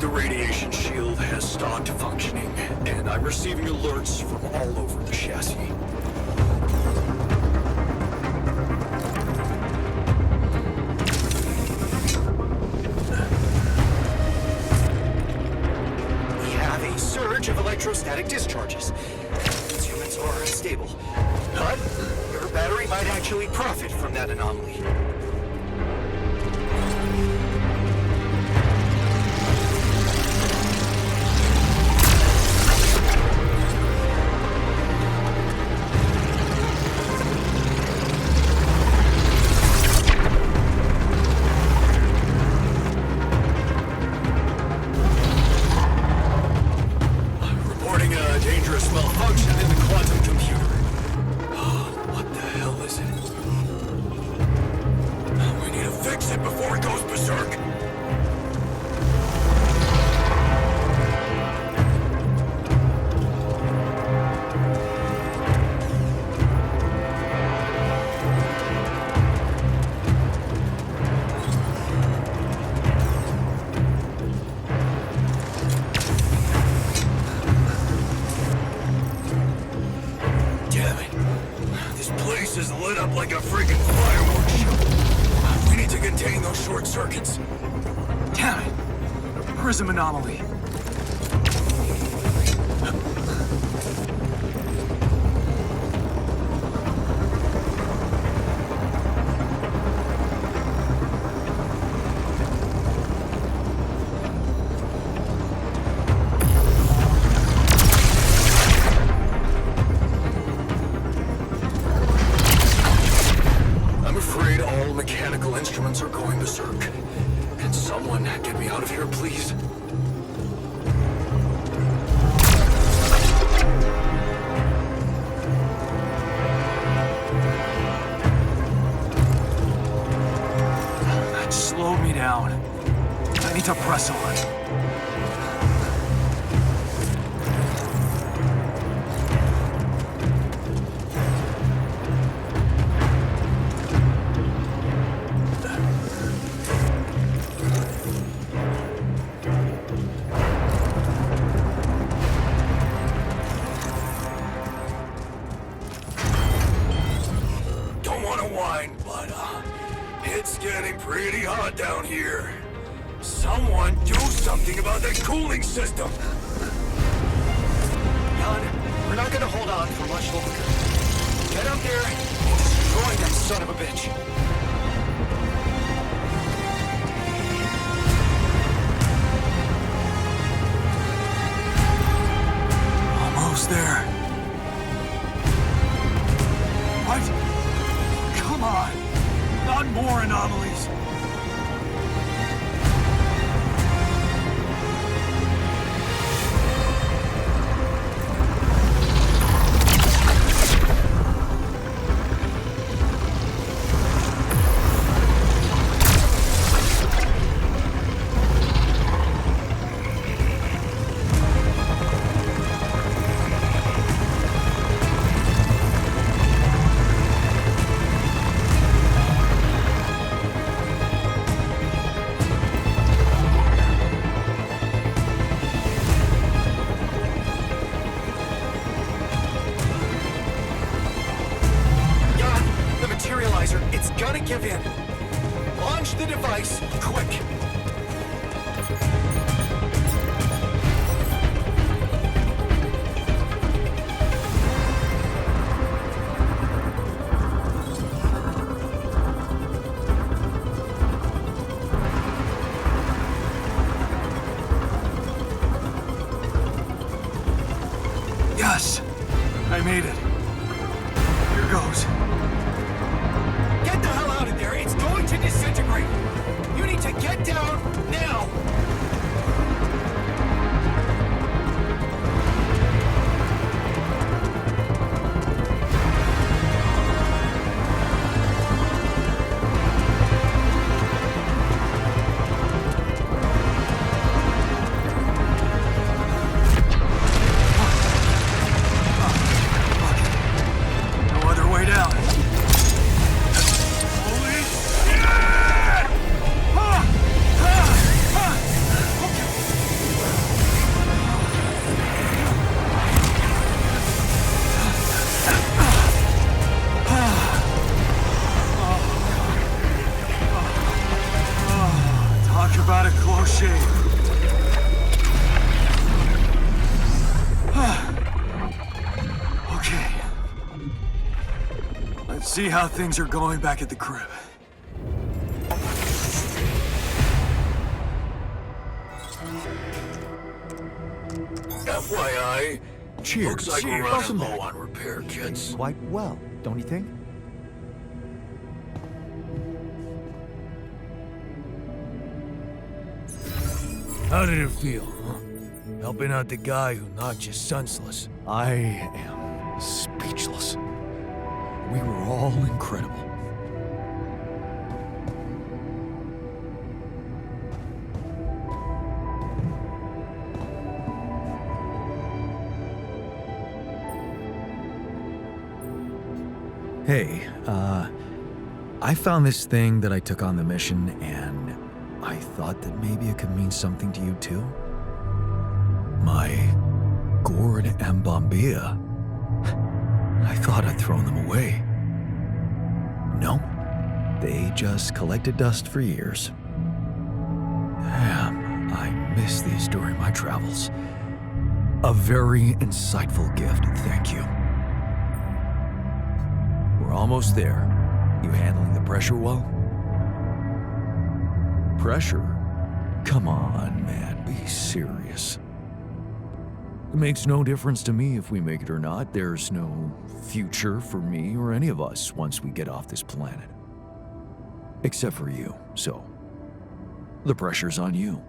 Speaker 3: The radiation shield has stopped functioning, and I'm receiving alerts from all over the chassis.
Speaker 7: We have a surge of electrostatic discharges. These humans are unstable. But your battery might actually profit from that anomaly.
Speaker 3: Circuits. Damn it! Prism anomaly. I'm afraid all mechanical instruments are going berserk. Can someone get me out of here, please? That slowed me down. I need to press on. It's getting pretty hot down here. Someone do something about that cooling system!
Speaker 7: Jan, we're not gonna hold on for much longer. Get up there and destroy that son of a bitch.
Speaker 3: Almost there. What? Come on! Not more anomalies!
Speaker 7: It's gonna give in. Launch the device, quick.
Speaker 3: Yes! I made it. Here goes.
Speaker 7: Get the hell out of there! It's going to disintegrate! You need to get down now!
Speaker 3: see how things are going back at the crib. FYI,
Speaker 1: Cheers.
Speaker 3: looks like we're
Speaker 1: Welcome
Speaker 3: running low
Speaker 1: back.
Speaker 3: on repair kits.
Speaker 1: Quite well, don't you think?
Speaker 6: How did it feel, huh? Helping out the guy who knocked you senseless.
Speaker 1: I am speechless. We were all incredible.
Speaker 4: Hey, I found this thing that I took on the mission, and I thought that maybe it could mean something to you too. My gourd and bombilla. I thought I'd thrown them away. Nope, they just collected dust for years. Damn, I missed these during my travels. A very insightful gift, thank you. We're almost there. You handling the pressure well? Pressure? Come on, man, be serious. It makes no difference to me if we make it or not. There's no future for me or any of us once we get off this planet. Except for you, so the pressure's on you.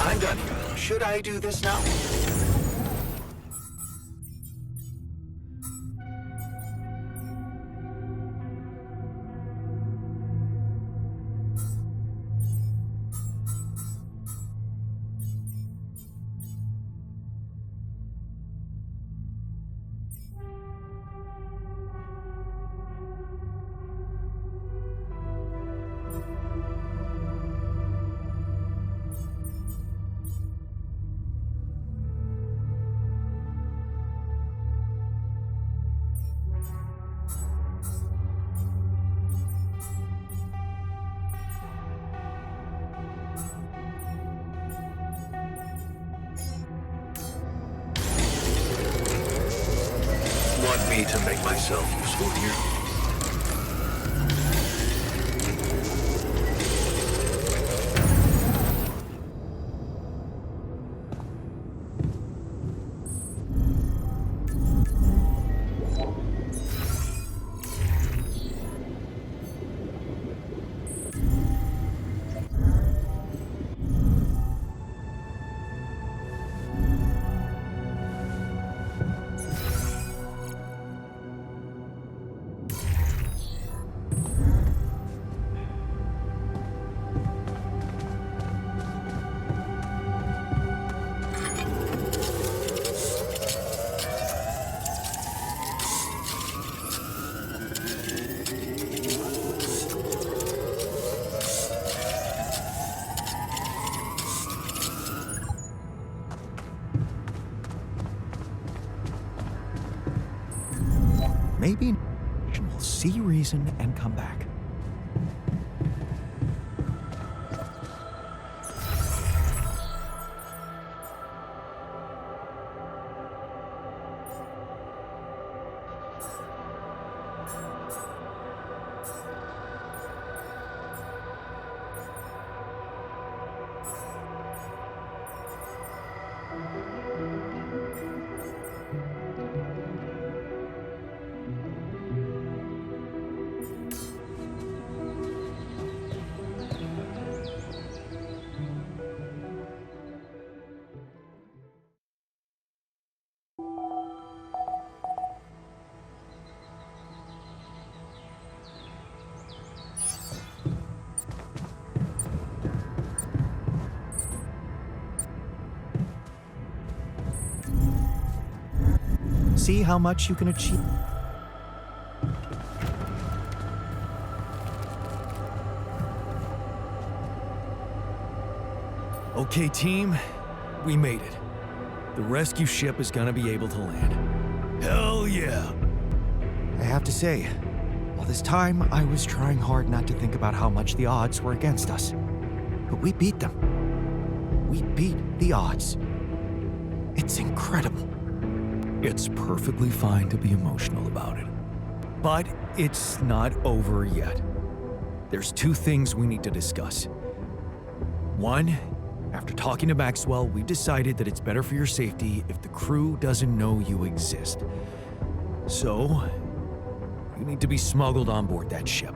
Speaker 7: I'm done here. Should I do this now?
Speaker 3: want me to make myself useful here?
Speaker 1: Maybe we'll see reason and come back. See how much you can achieve.
Speaker 4: Okay, team, we made it. The rescue ship is gonna be able to land. Hell yeah!
Speaker 1: I have to say, all this time I was trying hard not to think about how much the odds were against us. But we beat them. We beat the odds. It's incredible.
Speaker 4: It's perfectly fine to be emotional about it. But it's not over yet. There's two things we need to discuss. One, after talking to Maxwell, we decided that it's better for your safety if the crew doesn't know you exist. So, you need to be smuggled on board that ship.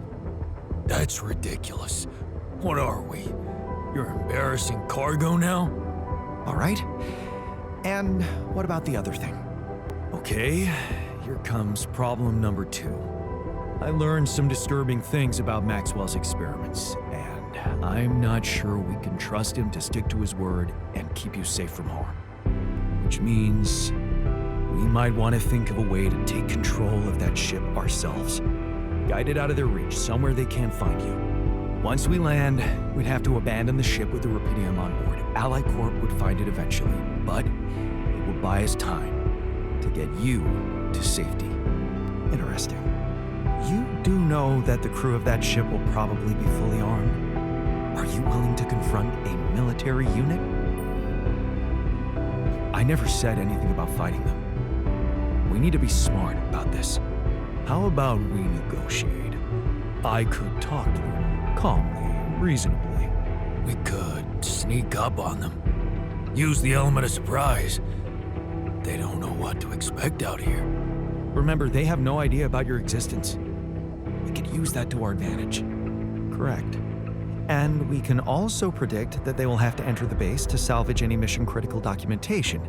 Speaker 6: That's ridiculous. What are we? You're embarrassing cargo now?
Speaker 1: All right. And what about the other thing?
Speaker 4: Okay, here comes problem number 2. I learned some disturbing things about Maxwell's experiments, and I'm not sure we can trust him to stick to his word and keep you safe from harm. Which means we might want to think of a way to take control of that ship ourselves. Guide it out of their reach, somewhere they can't find you. Once we land, we'd have to abandon the ship with the Rubidium on board. Ally Corp would find it eventually, but it will buy us time to get you to safety.
Speaker 1: Interesting. You do know that the crew of that ship will probably be fully armed. Are you willing to confront a military unit?
Speaker 4: I never said anything about fighting them. We need to be smart about this. How about we negotiate? I could talk to them calmly, reasonably.
Speaker 6: We could sneak up on them. Use the element of surprise. They don't know what to expect out here.
Speaker 4: Remember, they have no idea about your existence. We could use that to our advantage.
Speaker 1: Correct. And we can also predict that they will have to enter the base to salvage any mission-critical documentation.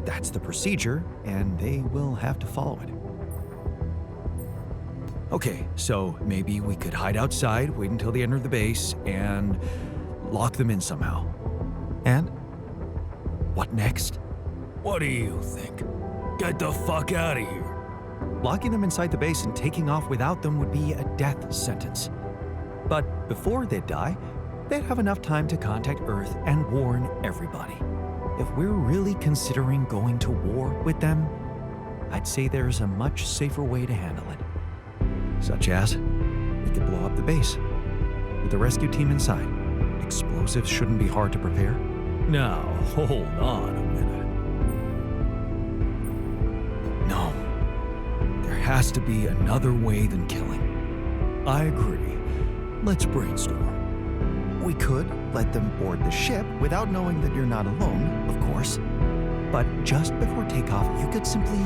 Speaker 1: That's the procedure, and they will have to follow it.
Speaker 4: Okay, so maybe we could hide outside, wait until they enter the base, and lock them in somehow.
Speaker 1: And? What next?
Speaker 6: What do you think? Get the fuck out of here.
Speaker 1: Locking them inside the base and taking off without them would be a death sentence. But before they'd die, they'd have enough time to contact Earth and warn everybody. If we're really considering going to war with them, I'd say there's a much safer way to handle it. Such as, we could blow up the base with the rescue team inside. Explosives shouldn't be hard to prepare.
Speaker 4: Now, hold on a minute.
Speaker 1: No,
Speaker 4: has to be another way than killing. I agree. Let's brainstorm.
Speaker 1: We could let them board the ship without knowing that you're not alone, of course. But just before takeoff, you could simply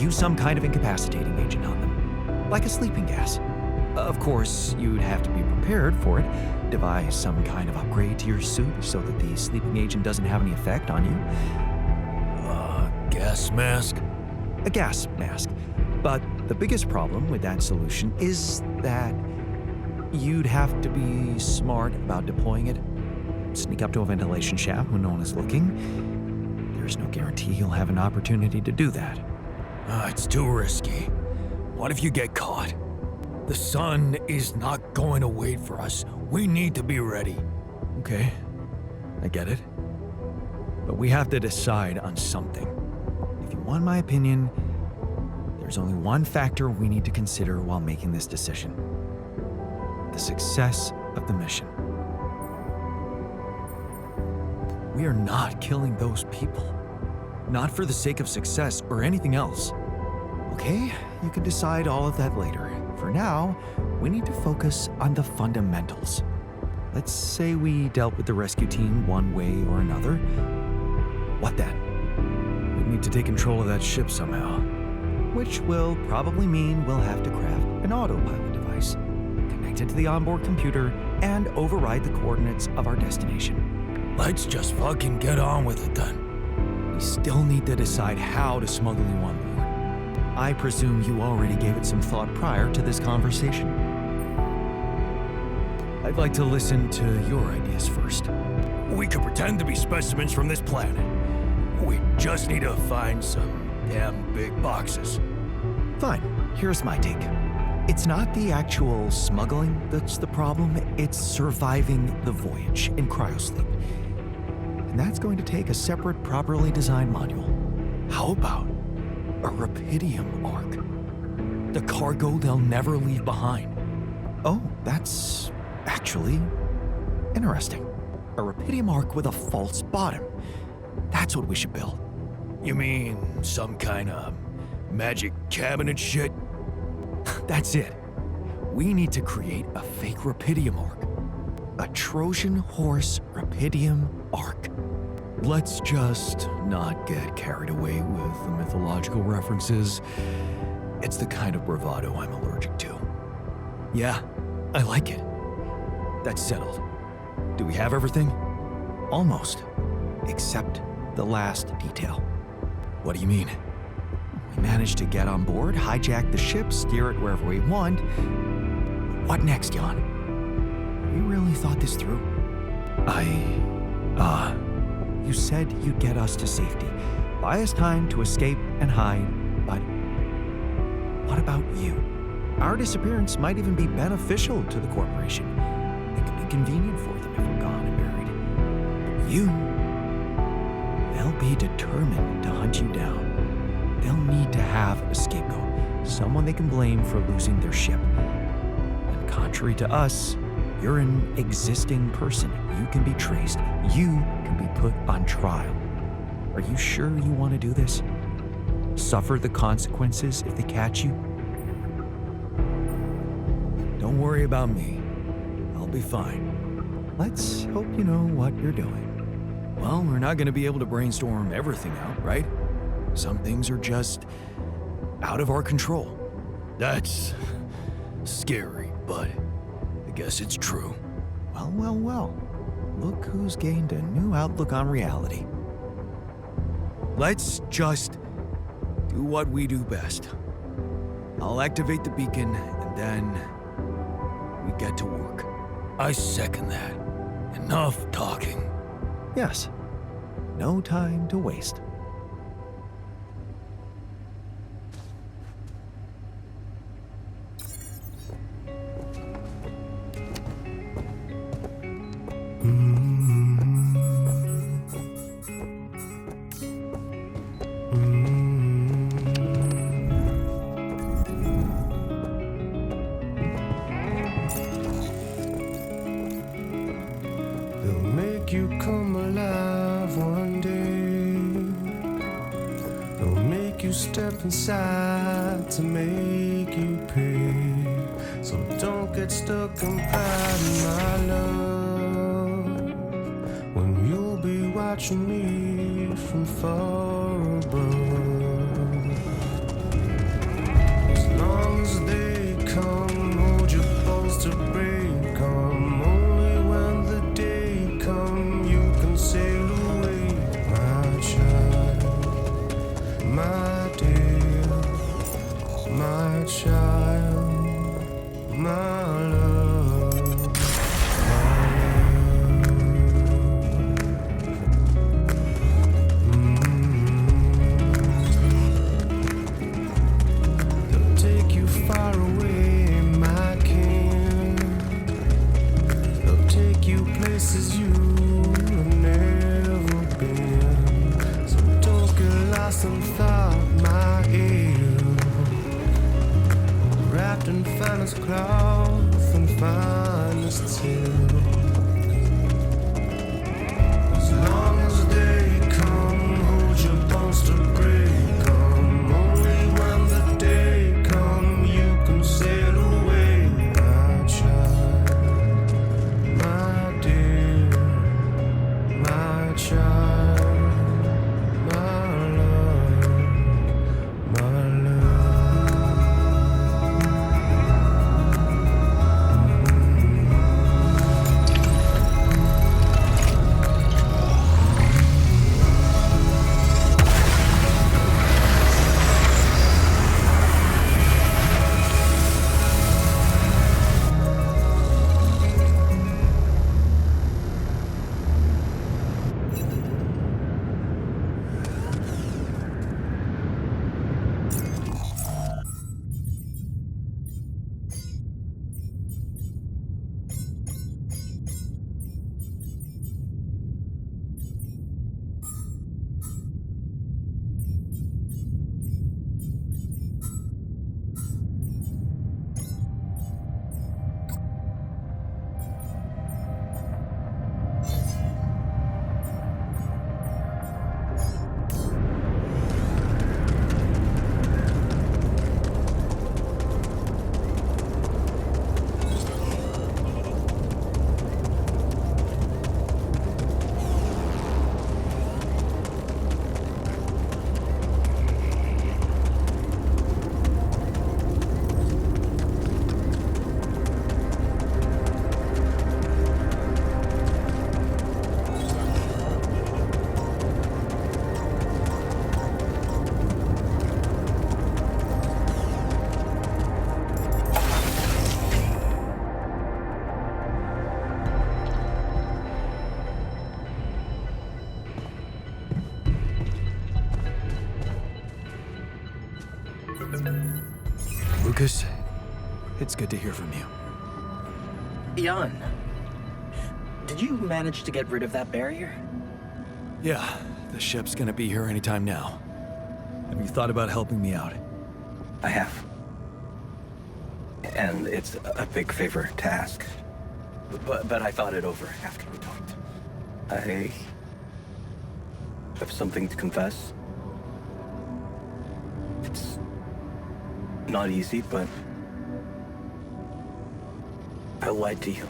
Speaker 1: use some kind of incapacitating agent on them, like a sleeping gas. Of course, you'd have to be prepared for it, devise some kind of upgrade to your suit so that the sleeping agent doesn't have any effect on you.
Speaker 6: Gas mask?
Speaker 1: A gas mask. But the biggest problem with that solution is that you'd have to be smart about deploying it. Sneak up to a ventilation shaft when no one is looking. There's no guarantee you'll have an opportunity to do that.
Speaker 6: It's too risky. What if you get caught? The sun is not going to wait for us. We need to be ready.
Speaker 4: Okay, I get it. But we have to decide on something.
Speaker 1: If you want my opinion, there's only one factor we need to consider while making this decision: the success of the mission.
Speaker 4: We are not killing those people. Not for the sake of success or anything else.
Speaker 1: Okay, you can decide all of that later. For now, we need to focus on the fundamentals. Let's say we dealt with the rescue team one way or another. What then?
Speaker 4: We need to take control of that ship somehow.
Speaker 1: Which will probably mean we'll have to craft an autopilot device, connect it to the onboard computer, and override the coordinates of our destination.
Speaker 6: Let's just fucking get on with it then.
Speaker 4: We still need to decide how to smuggle you on board.
Speaker 1: I presume you already gave it some thought prior to this conversation.
Speaker 4: I'd like to listen to your ideas first.
Speaker 6: We could pretend to be specimens from this planet. We just need to find some damn big boxes.
Speaker 1: Fine, here's my take. It's not the actual smuggling that's the problem, it's surviving the voyage in cryosleep. And that's going to take a separate, properly designed module.
Speaker 4: How about a Repidium arc? The cargo they'll never leave behind.
Speaker 1: Oh, that's actually interesting. A Repidium arc with a false bottom. That's what we should build.
Speaker 6: You mean some kind of magic cabinet shit?
Speaker 4: That's it. We need to create a fake Repidium arc.
Speaker 1: A Trojan horse Repidium arc.
Speaker 4: Let's just not get carried away with the mythological references. It's the kind of bravado I'm allergic to. Yeah, I like it. That's settled. Do we have everything?
Speaker 1: Almost. Except the last detail.
Speaker 4: What do you mean?
Speaker 1: We managed to get on board, hijack the ship, steer it wherever we want. What next, Jan? You really thought this through? You said you'd get us to safety, buy us time to escape and hide, but what about you? Our disappearance might even be beneficial to the corporation. It could be convenient for them if we're gone and buried. But you, they'll be determined to hunt you down. They'll need to have a scapegoat, someone they can blame for losing their ship. And contrary to us, you're an existing person. You can be traced. You can be put on trial. Are you sure you want to do this? Suffer the consequences if they catch you?
Speaker 4: Don't worry about me. I'll be fine.
Speaker 1: Let's hope you know what you're doing.
Speaker 4: Well, we're not going to be able to brainstorm everything out, right? Some things are just out of our control.
Speaker 6: That's scary, but I guess it's true.
Speaker 1: Well. Look who's gained a new outlook on reality.
Speaker 4: Let's just do what we do best. I'll activate the beacon, and then we get to work.
Speaker 6: I second that. Enough talking.
Speaker 1: Yes. No time to waste.
Speaker 8: You come alive one day. They'll make you you step inside to make you pay. So don't get stuck in pride, my love, when you'll be watching me from far above. As long as they come, hold your balls to break 'em. Only when the day come, you can sail away, my child, my dear, my child, my love, my love. They'll take you far away, my king. They'll take you places you've never been. So don't get lost in thought, my ear, wrapped in finest cloth and finest silk. As long as they come, hold your bones to break 'em. Only when the day come, you can sail away, my child, my dear, my child, my love, my love.
Speaker 4: Lucas, it's good to hear from you.
Speaker 5: Jan, did you manage to get rid of that barrier?
Speaker 4: Yeah, the ship's gonna be here anytime now. Have you thought about helping me out?
Speaker 5: I have. And it's a big favor to ask. But I thought it over after we talked. I have something to confess. It's not easy, but I lied to you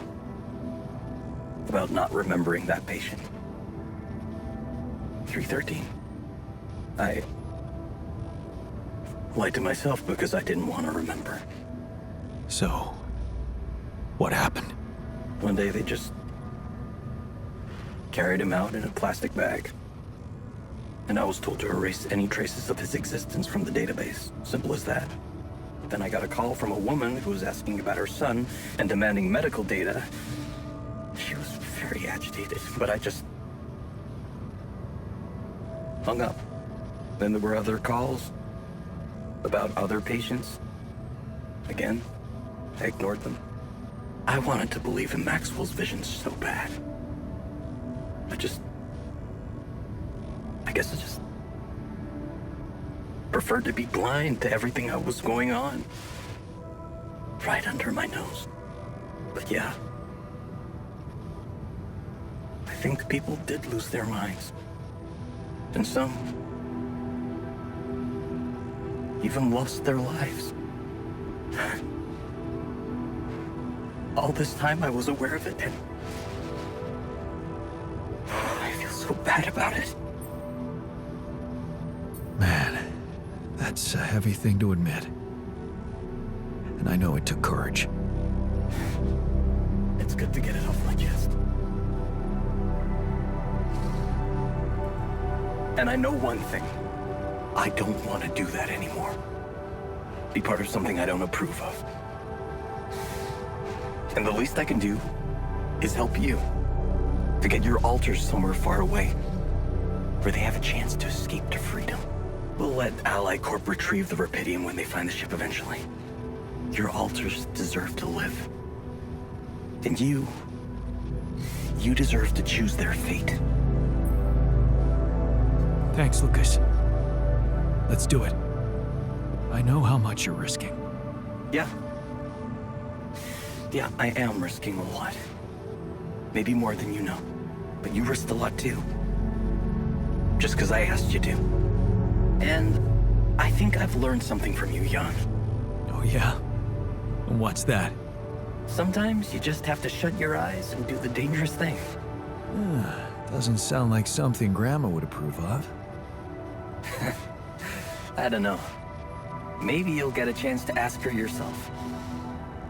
Speaker 5: about not remembering that patient. 313. I lied to myself because I didn't want to remember.
Speaker 4: So, what happened?
Speaker 5: One day they just carried him out in a plastic bag. And I was told to erase any traces of his existence from the database. Simple as that. Then I got a call from a woman who was asking about her son and demanding medical data. She was very agitated, but I just hung up. Then there were other calls about other patients. Again, I ignored them. I wanted to believe in Maxwell's visions so bad. I guess I just preferred to be blind to everything that was going on. Right under my nose. But yeah, I think people did lose their minds. And some even lost their lives. All this time I was aware of it, and I feel so bad about it.
Speaker 4: Man, that's a heavy thing to admit. And I know it took courage.
Speaker 5: It's good to get it off my chest. And I know one thing. I don't want to do that anymore. Be part of something I don't approve of. And the least I can do is help you to get your alters somewhere far away, where they have a chance to escape to freedom. We'll let Ally Corp retrieve the Rapidium when they find the ship eventually. Your alters deserve to live. And you deserve to choose their fate.
Speaker 4: Thanks, Lucas. Let's do it. I know how much you're risking.
Speaker 5: Yeah. Yeah, I am risking a lot. Maybe more than you know. But you risked a lot too. Just because I asked you to. And I think I've learned something from you, Jan.
Speaker 4: Oh yeah? And what's that?
Speaker 5: Sometimes you just have to shut your eyes and do the dangerous thing.
Speaker 4: Doesn't sound like something Grandma would approve of.
Speaker 5: I don't know. Maybe you'll get a chance to ask her yourself.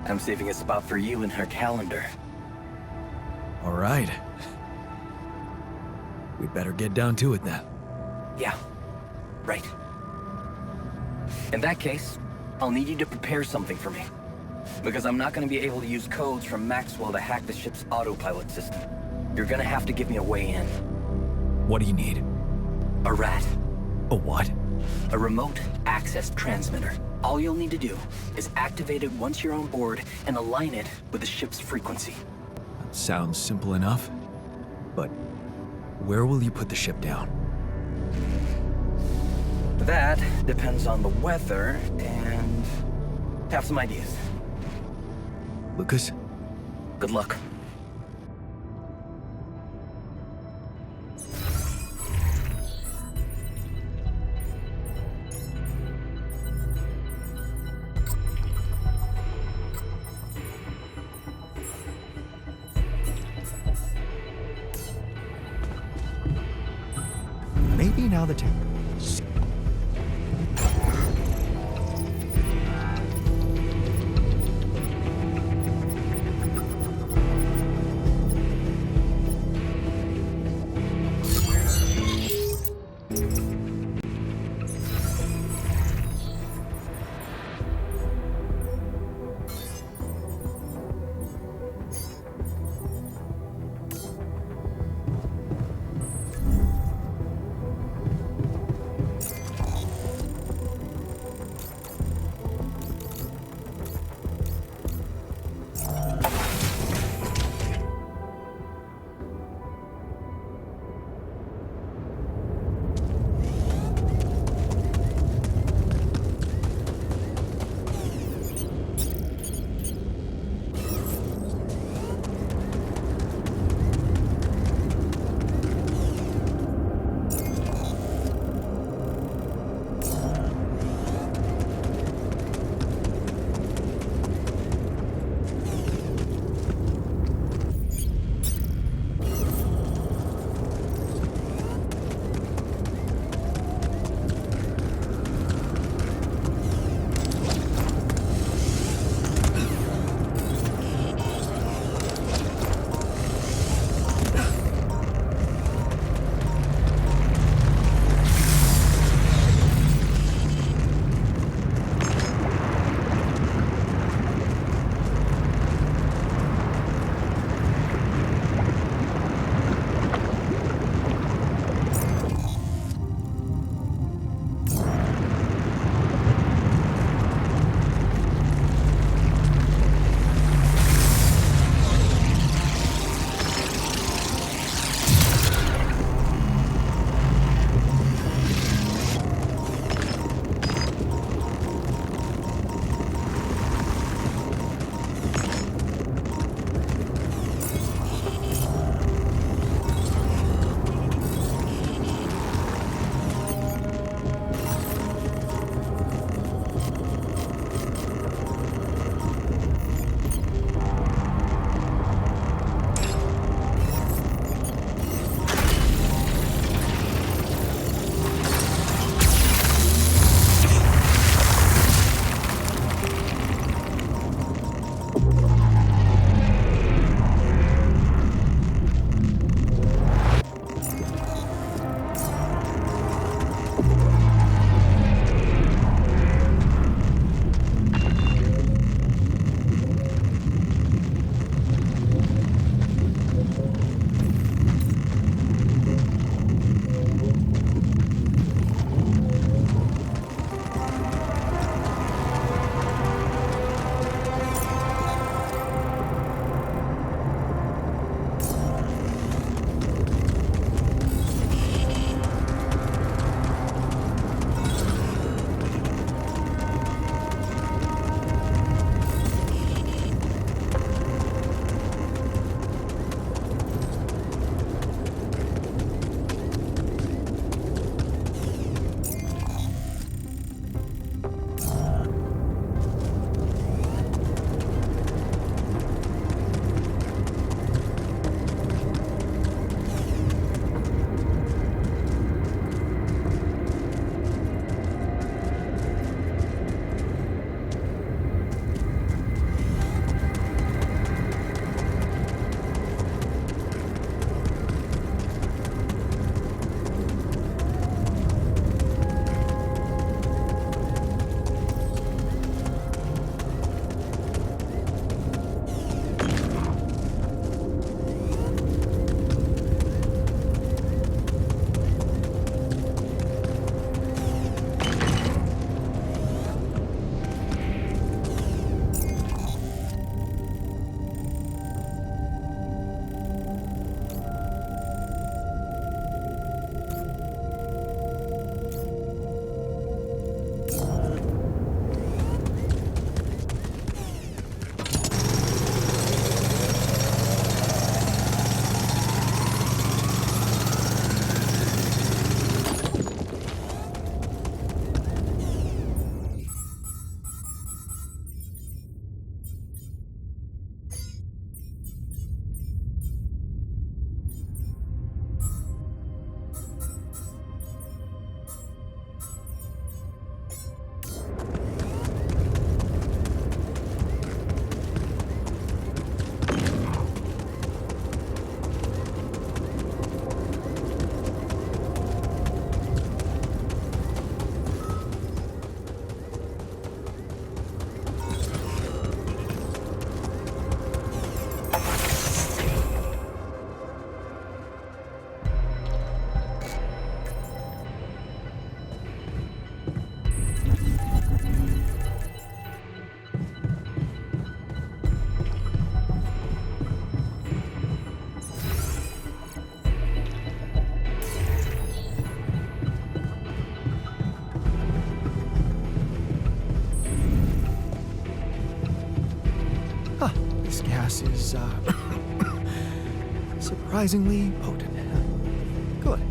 Speaker 5: I'm saving a spot for you in her calendar.
Speaker 4: All right. We'd better get down to it then.
Speaker 5: Yeah, right. In that case, I'll need you to prepare something for me. Because I'm not going to be able to use codes from Maxwell to hack the ship's autopilot system. You're going to have to give me a way in.
Speaker 4: What do you need?
Speaker 5: A rat.
Speaker 4: A what?
Speaker 5: A remote access transmitter. All you'll need to do is activate it once you're on board and align it with the ship's frequency.
Speaker 4: Sounds simple enough. But where will you put the ship down?
Speaker 5: That depends on the weather and have some ideas.
Speaker 4: Lucas?
Speaker 5: Good luck.
Speaker 1: Maybe now the time. This gas is, surprisingly potent. Good.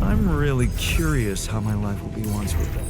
Speaker 1: I'm really curious how my life will be once we're done.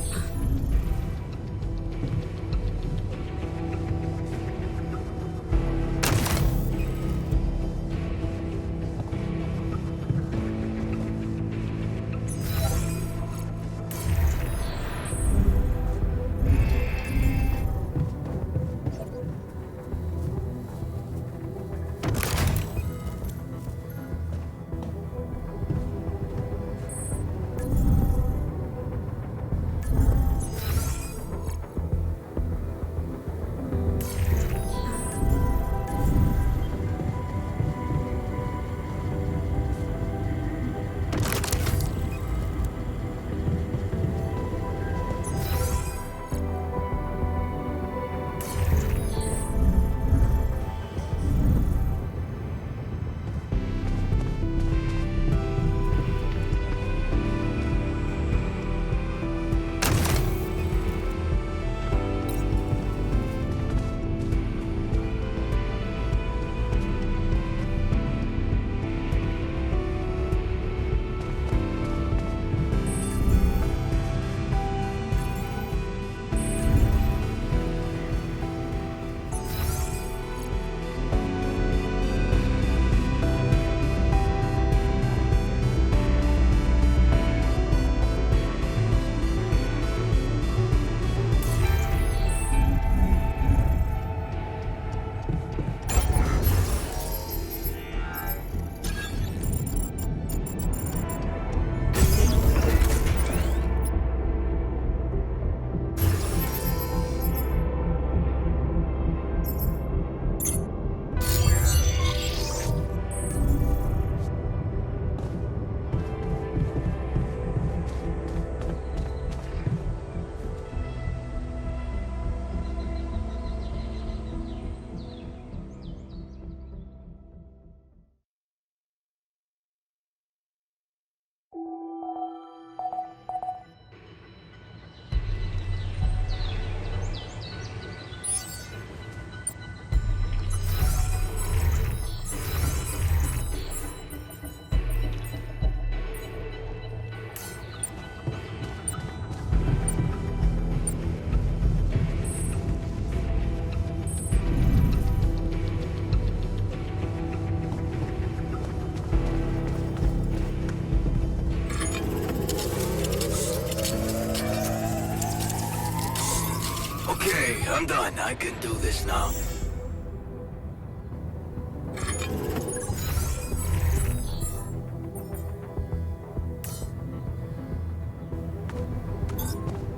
Speaker 3: done. I can do this now.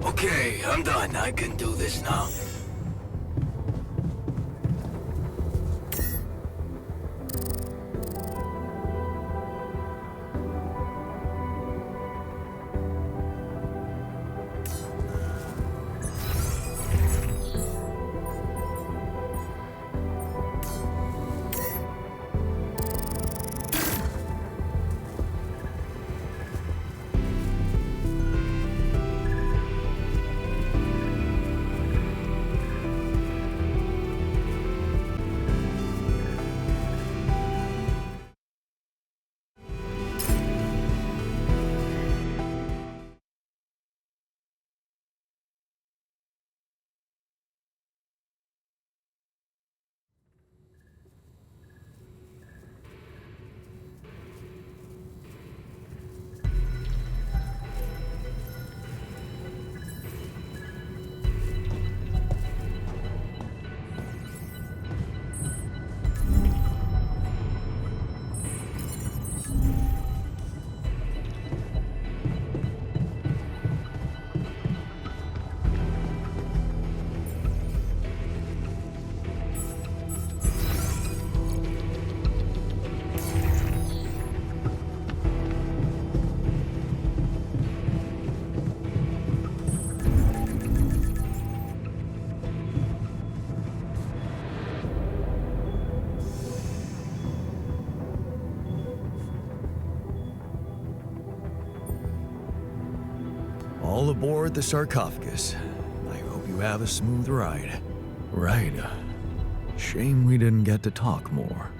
Speaker 3: Okay, I'm done. I can do this now.
Speaker 4: All aboard the sarcophagus. I hope you have a smooth ride. Right. Shame we didn't get to talk more.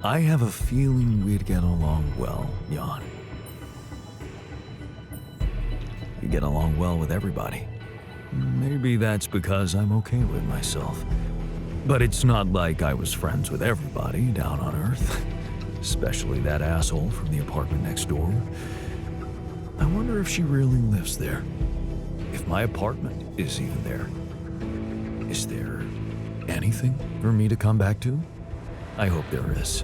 Speaker 4: I have a feeling we'd get along well, Jan. You get along well with everybody. Maybe that's because I'm okay with myself. But it's not like I was friends with everybody down on Earth. Especially that asshole from the apartment next door. I wonder if she really lives there. If my apartment is even there. Is there anything for me to come back to? I hope there is.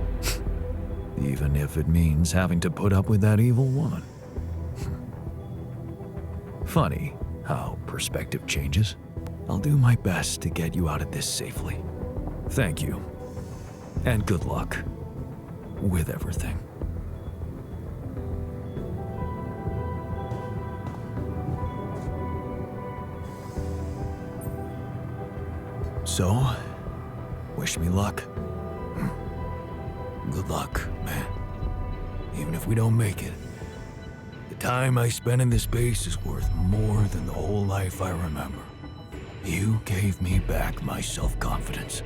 Speaker 4: Even if it means having to put up with that evil woman. Funny how perspective changes. I'll do my best to get you out of this safely. Thank you. And good luck with everything. So, wish me luck.
Speaker 6: Good luck, man. Even if we don't make it, the time I spent in this base is worth more than the whole life I remember. You gave me back my self-confidence.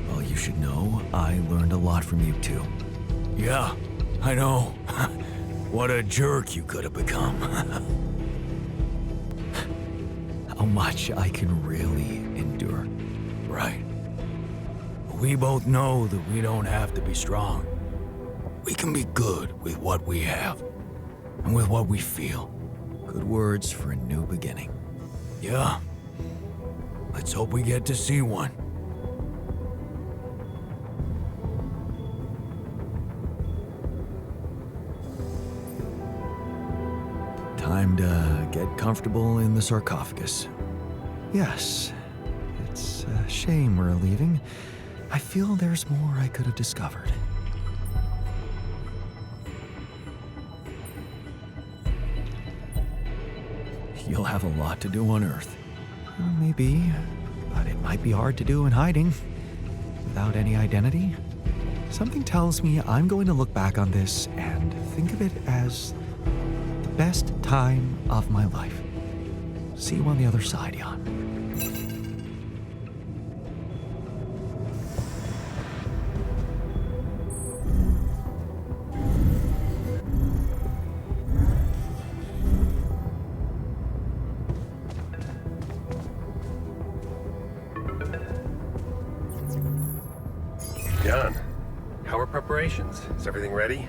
Speaker 4: Well, you should know I learned a lot from you too.
Speaker 6: Yeah, I know. What a jerk you could have become.
Speaker 4: How much I can really endure.
Speaker 6: Right. We both know that we don't have to be strong. We can be good with what we have. And with what we feel.
Speaker 4: Good words for a new beginning.
Speaker 6: Yeah. Let's hope we get to see one.
Speaker 4: Time to get comfortable in the sarcophagus. Yes, it's a shame we're leaving. I feel there's more I could have discovered. You'll have a lot to do on Earth. Maybe, but it might be hard to do in hiding. Without any identity. Something tells me I'm going to look back on this and think of it as the best time of my life. See you on the other side, Jan.
Speaker 9: Jan, how are preparations? Is everything ready?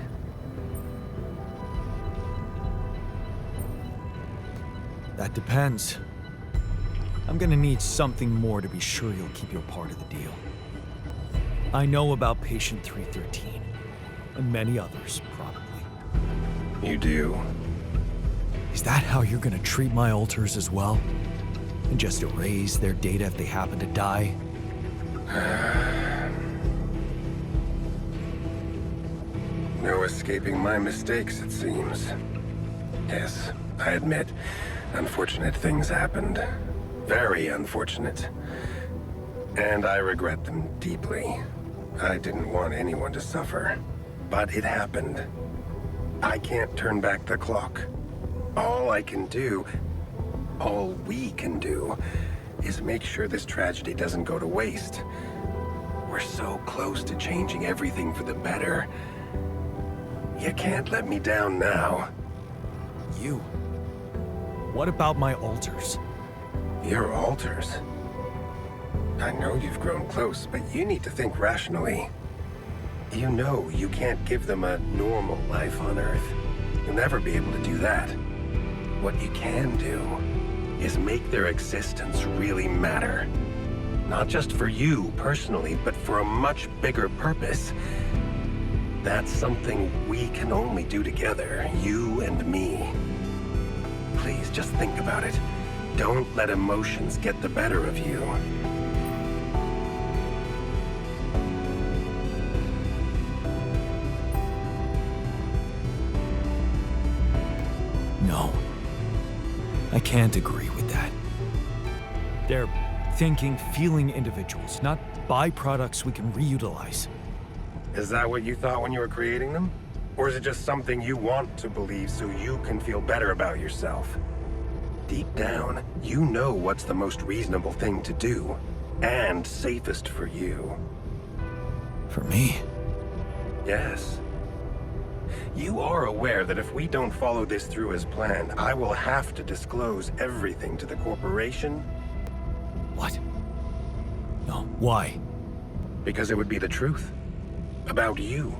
Speaker 4: That depends. I'm gonna need something more to be sure you'll keep your part of the deal. I know about Patient 313, and many others, probably.
Speaker 2: You do?
Speaker 4: Is that how you're gonna treat my alters as well? And just erase their data if they happen to die?
Speaker 2: No escaping my mistakes, it seems. Yes, I admit, unfortunate things happened. Very unfortunate. And I regret them deeply. I didn't want anyone to suffer. But it happened. I can't turn back the clock. All I can do, all we can do, is make sure this tragedy doesn't go to waste. We're so close to changing everything for the better. You can't let me down now.
Speaker 4: You? What about my alters?
Speaker 2: Your alters? I know you've grown close, but you need to think rationally. You know you can't give them a normal life on Earth. You'll never be able to do that. What you can do is make their existence really matter. Not just for you personally, but for a much bigger purpose. That's something we can only do together, you and me. Please, just think about it. Don't let emotions get the better of you.
Speaker 4: No. I can't agree with that. They're thinking, feeling individuals, not byproducts we can reutilize.
Speaker 2: Is that what you thought when you were creating them? Or is it just something you want to believe so you can feel better about yourself? Deep down, you know what's the most reasonable thing to do, and safest for you.
Speaker 4: For me?
Speaker 2: Yes. You are aware that if we don't follow this through as planned, I will have to disclose everything to the corporation?
Speaker 4: What? No, why?
Speaker 2: Because it would be the truth. About you.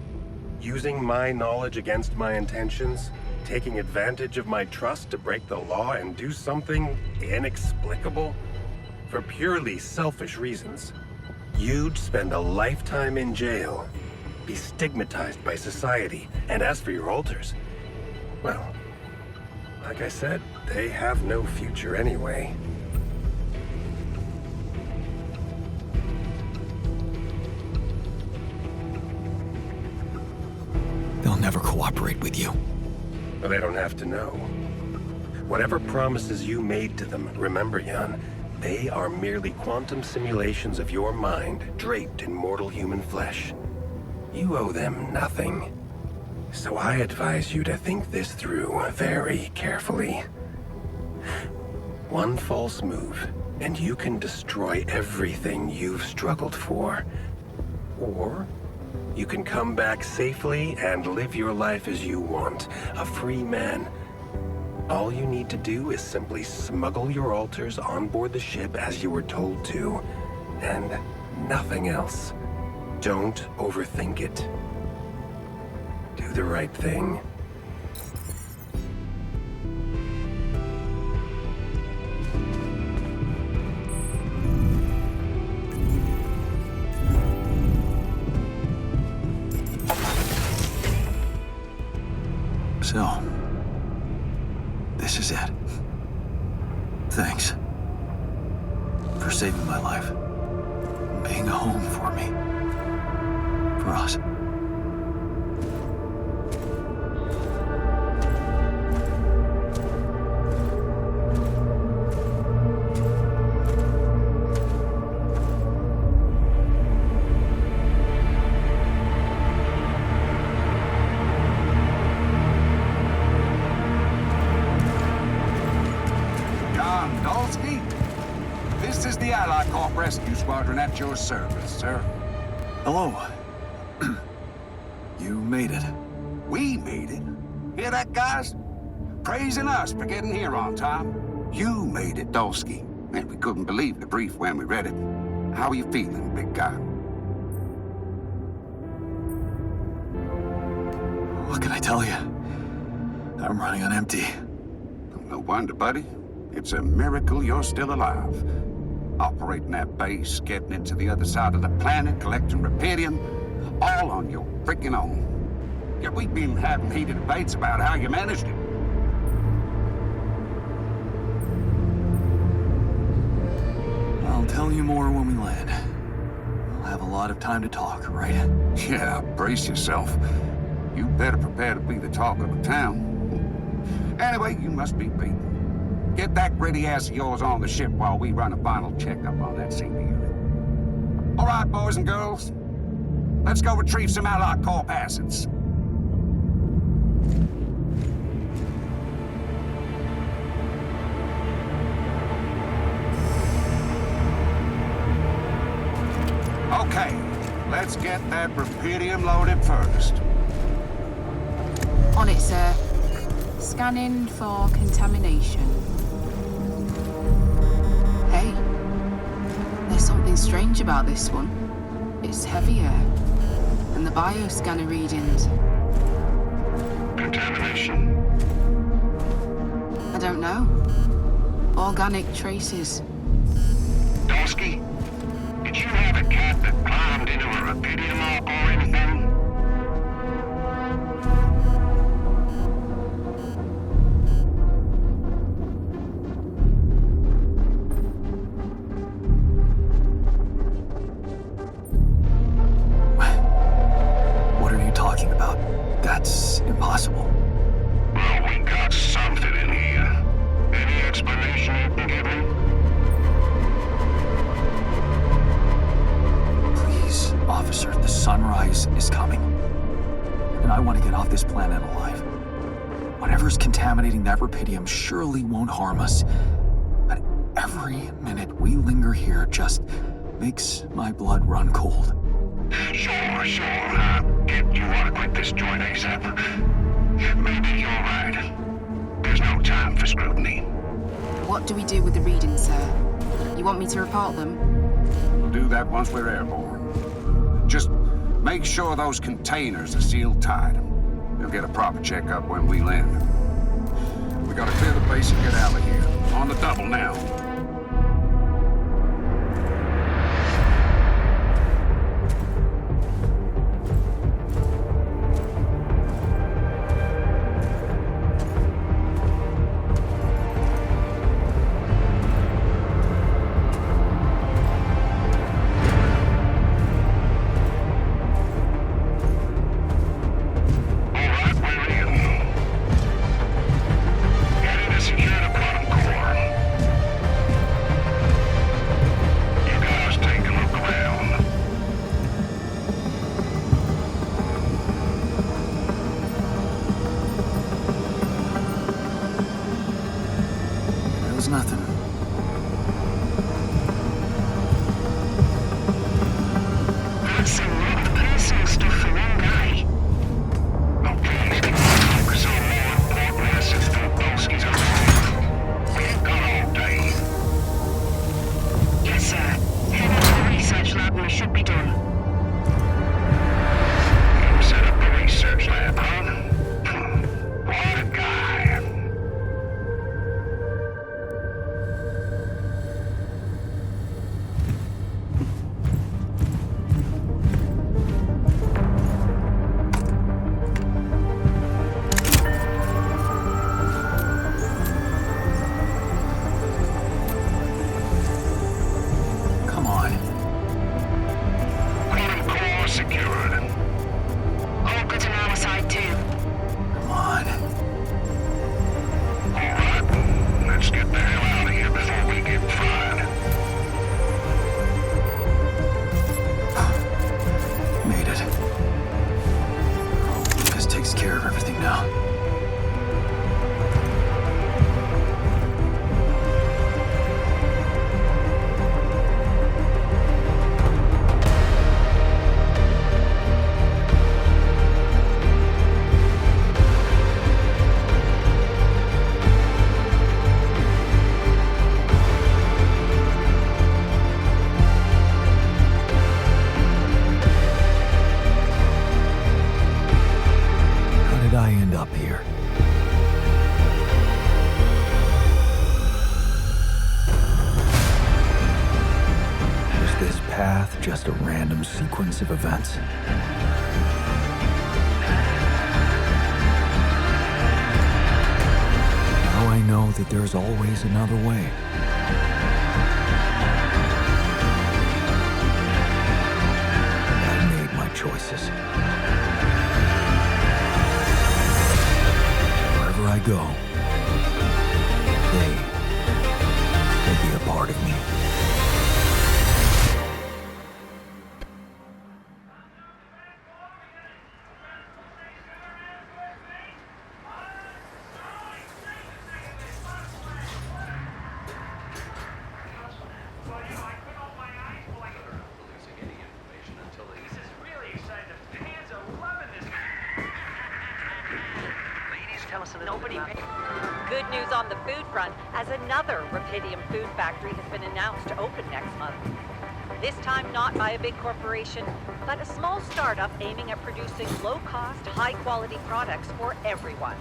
Speaker 2: Using my knowledge against my intentions, taking advantage of my trust to break the law and do something inexplicable for purely selfish reasons. You'd spend a lifetime in jail, be stigmatized by society, and as for your alters, well, like I said, they have no future anyway.
Speaker 4: They'll never cooperate with you.
Speaker 2: But they don't have to know. Whatever promises you made to them, remember, Jan, they are merely quantum simulations of your mind, draped in mortal human flesh. You owe them nothing. So I advise you to think this through very carefully. One false move, and you can destroy everything you've struggled for. Or you can come back safely and live your life as you want, a free man. All you need to do is simply smuggle your alters on board the ship as you were told to, and nothing else. Don't overthink it. Do the right thing.
Speaker 3: So, this is it. Thanks for saving my life, being a home for me, for us.
Speaker 9: Rescue Squadron at your service, sir.
Speaker 3: Hello. You made it.
Speaker 9: We made it. Hear that, guys? Praising us for getting here on time. You made it, Dolsky. And we couldn't believe the brief when we read it. How are you feeling, big guy?
Speaker 3: What can I tell you? I'm running on empty.
Speaker 9: No wonder, buddy. It's a miracle you're still alive. Operating that base, getting into the other side of the planet, collecting Rebelión, all on your freaking own. Yet we've been having heated debates about how you managed it.
Speaker 3: I'll tell you more when we land. We'll have a lot of time to talk, right?
Speaker 9: Yeah, brace yourself. You better prepare to be the talk of the town. Anyway, you must be beaten. Get that gritty ass of yours on the ship while we run a final checkup on that senior unit. All right, boys and girls. Let's go retrieve some Allied core passings. Okay, let's get that Rebelión loaded first.
Speaker 10: On it, sir. Scanning for contamination. Hey, there's something strange about this one. It's heavier than the bioscanner readings.
Speaker 9: Contamination?
Speaker 10: I don't know. Organic traces.
Speaker 9: Dosky, did you have a cat that climbed into a Rebelión lock or anything?
Speaker 3: What are you talking about? That's impossible.
Speaker 9: Well, we got something in here. Any explanation you can give me?
Speaker 3: Please, officer, the sunrise is coming. And I want to get off this planet alive. Whatever's contaminating that Rebelión surely won't harm us. But every minute we linger here just makes my blood run cold.
Speaker 9: Sure. You want to quit this joint ASAP? Maybe you're right. There's no time for scrutiny.
Speaker 10: What do we do with the readings, sir? You want me to report them?
Speaker 9: We'll do that once we're airborne. Just make sure those containers are sealed tight. You'll get a proper checkup when we land. We gotta clear the base and get out of here. On the double now.
Speaker 4: path, just a random sequence of events. Now I know that there's always another way. I made my choices. Wherever I go, they will be a part of me.
Speaker 11: Good news on the food front, as another Rebelión food factory has been announced to open next month. This time not by a big corporation, but a small startup aiming at producing low-cost, high-quality products for everyone.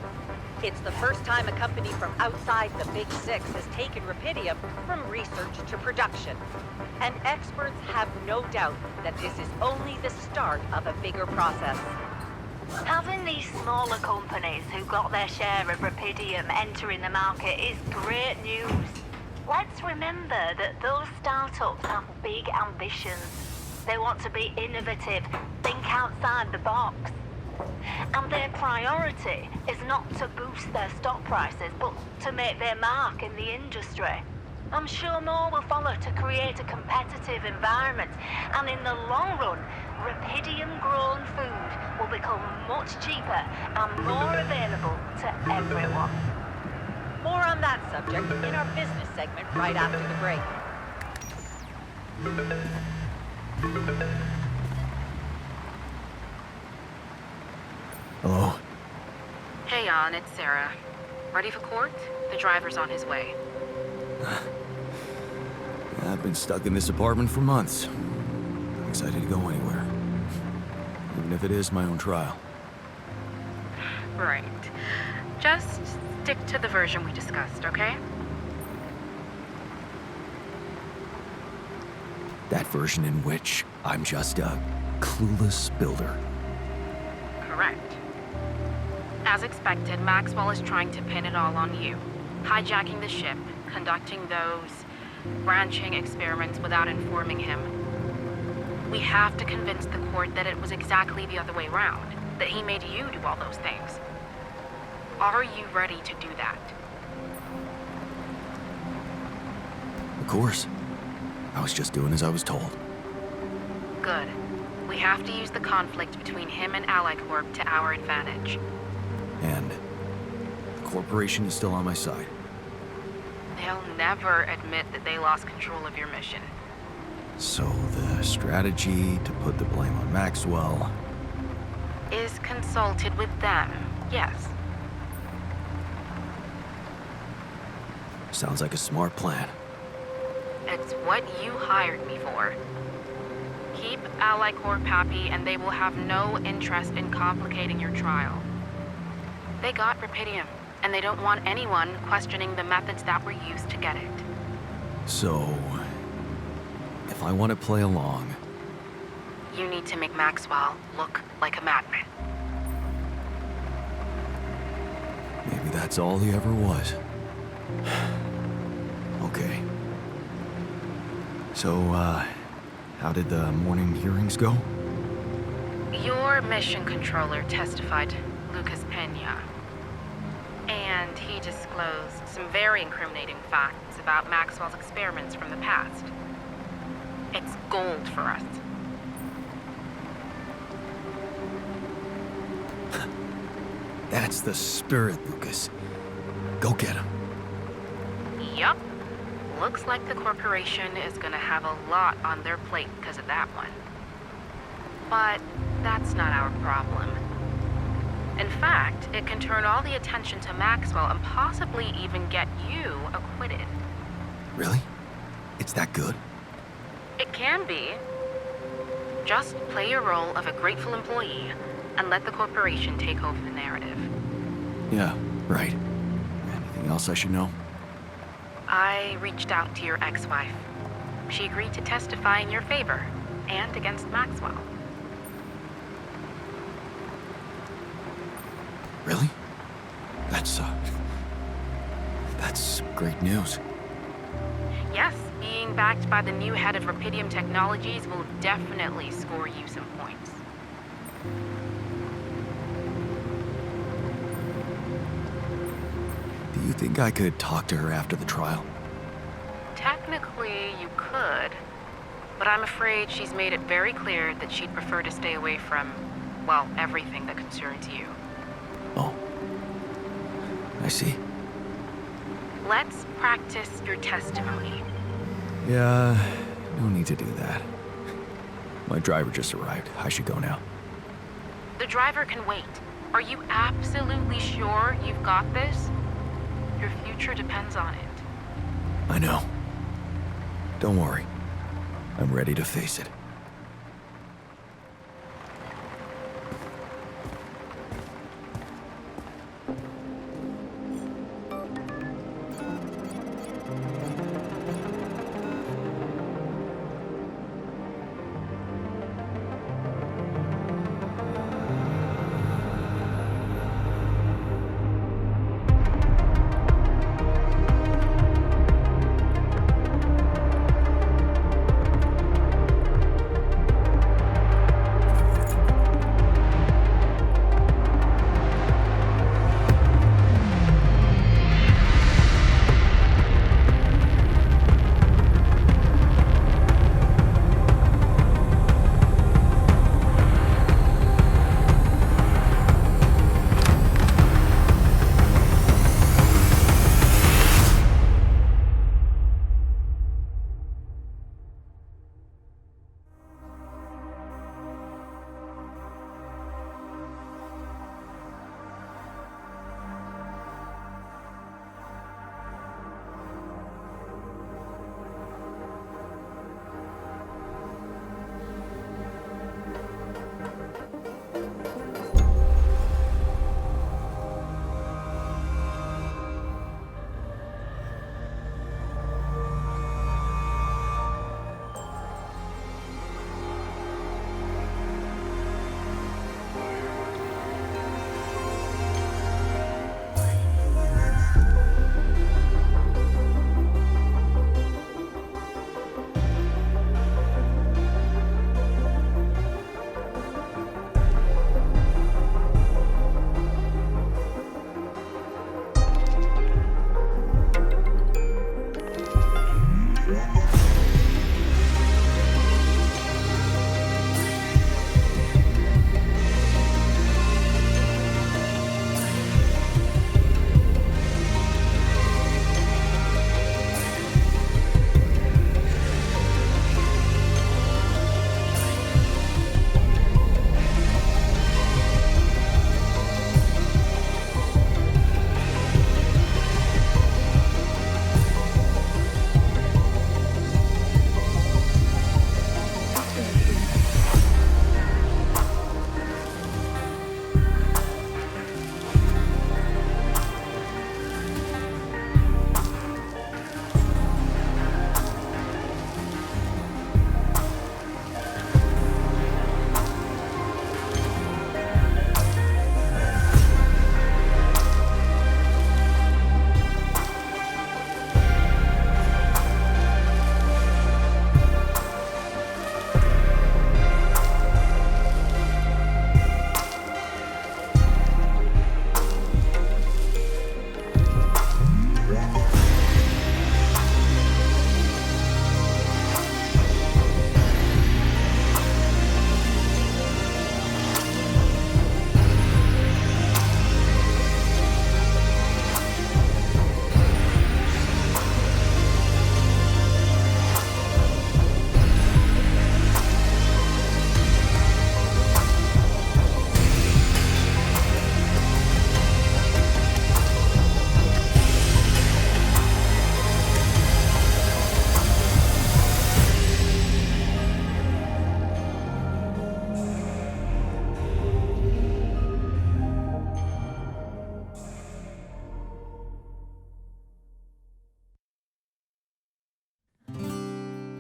Speaker 11: It's the first time a company from outside the Big Six has taken Rebelión from research to production. And experts have no doubt that this is only the start of a bigger process.
Speaker 12: Having these smaller companies who got their share of Rebelión entering the market is great news. Let's remember that those startups have big ambitions. They want to be innovative, think outside the box. And their priority is not to boost their stock prices, but to make their mark in the industry. I'm sure more will follow to create a competitive environment, and in the long run, Rebelión-grown food will become much cheaper and more available to everyone.
Speaker 11: More on that subject in our business segment right after the break.
Speaker 4: Hello?
Speaker 10: Hey, Jan, it's Sarah. Ready for court? The driver's on his way.
Speaker 4: I've been stuck in this apartment for months. I'm excited to go anywhere. Even if it is my own trial.
Speaker 10: Right. Just stick to the version we discussed, okay?
Speaker 4: That version in which I'm just a clueless builder.
Speaker 10: Correct. As expected, Maxwell is trying to pin it all on you. Hijacking the ship, conducting those branching experiments without informing him. We have to convince the court that it was exactly the other way around, that he made you do all those things. Are you ready to do that?
Speaker 4: Of course. I was just doing as I was told.
Speaker 10: Good. We have to use the conflict between him and AliCorp to our advantage.
Speaker 4: And the corporation is still on my side.
Speaker 10: They'll never admit that they lost control of your mission.
Speaker 4: So the strategy to put the blame on Maxwell
Speaker 10: Is consulted with them, yes.
Speaker 4: sounds like a smart plan.
Speaker 10: It's what you hired me for. Keep AliCorp happy and they will have no interest in complicating your trial. They got Rebelión, and they don't want anyone questioning the methods that were used to get it.
Speaker 4: So, if I want to play along...
Speaker 10: You need to make Maxwell look like a madman.
Speaker 4: Maybe that's all he ever was. Okay. So, how did the morning hearings go?
Speaker 10: Your mission controller testified, Lucas Peña. And he disclosed some very incriminating facts about Maxwell's experiments from the past. It's gold for us.
Speaker 4: That's the spirit, Lucas. Go get him.
Speaker 10: Yup. Looks like the corporation is gonna have a lot on their plate because of that one. But that's not our problem. In fact, it can turn all the attention to Maxwell and possibly even get you acquitted.
Speaker 4: Really? It's that good?
Speaker 10: It can be. Just play your role of a grateful employee and let the corporation take over the narrative.
Speaker 4: Yeah, right. Anything else I should know?
Speaker 10: I reached out to your ex-wife. She agreed to testify in your favor and against Maxwell.
Speaker 4: Really? That's great news.
Speaker 10: Yes, being backed by the new head of Rebelión Technologies will definitely score you some points.
Speaker 4: Do you think I could talk to her after the trial?
Speaker 10: Technically, you could, but I'm afraid she's made it very clear that she'd prefer to stay away from, well, everything that concerns you.
Speaker 4: Oh. I see.
Speaker 10: Let's practice your testimony.
Speaker 4: Yeah, no need to do that. My driver just arrived. I should go now.
Speaker 10: The driver can wait. Are you absolutely sure you've got this? Your future depends on it.
Speaker 4: I know. Don't worry. I'm ready to face it.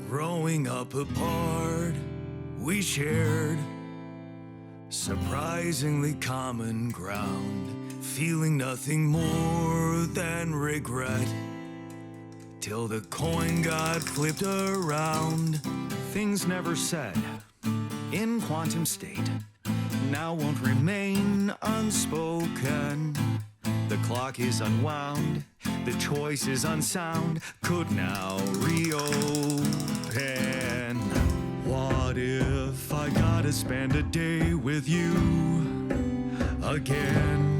Speaker 6: Growing up apart, we shared surprisingly common ground, feeling nothing more than regret. Till the coin got flipped around.
Speaker 1: Things never said in quantum state now won't remain unspoken. The clock is unwound, the choice is unsound, could now reopen. What if I gotta spend a day with you again?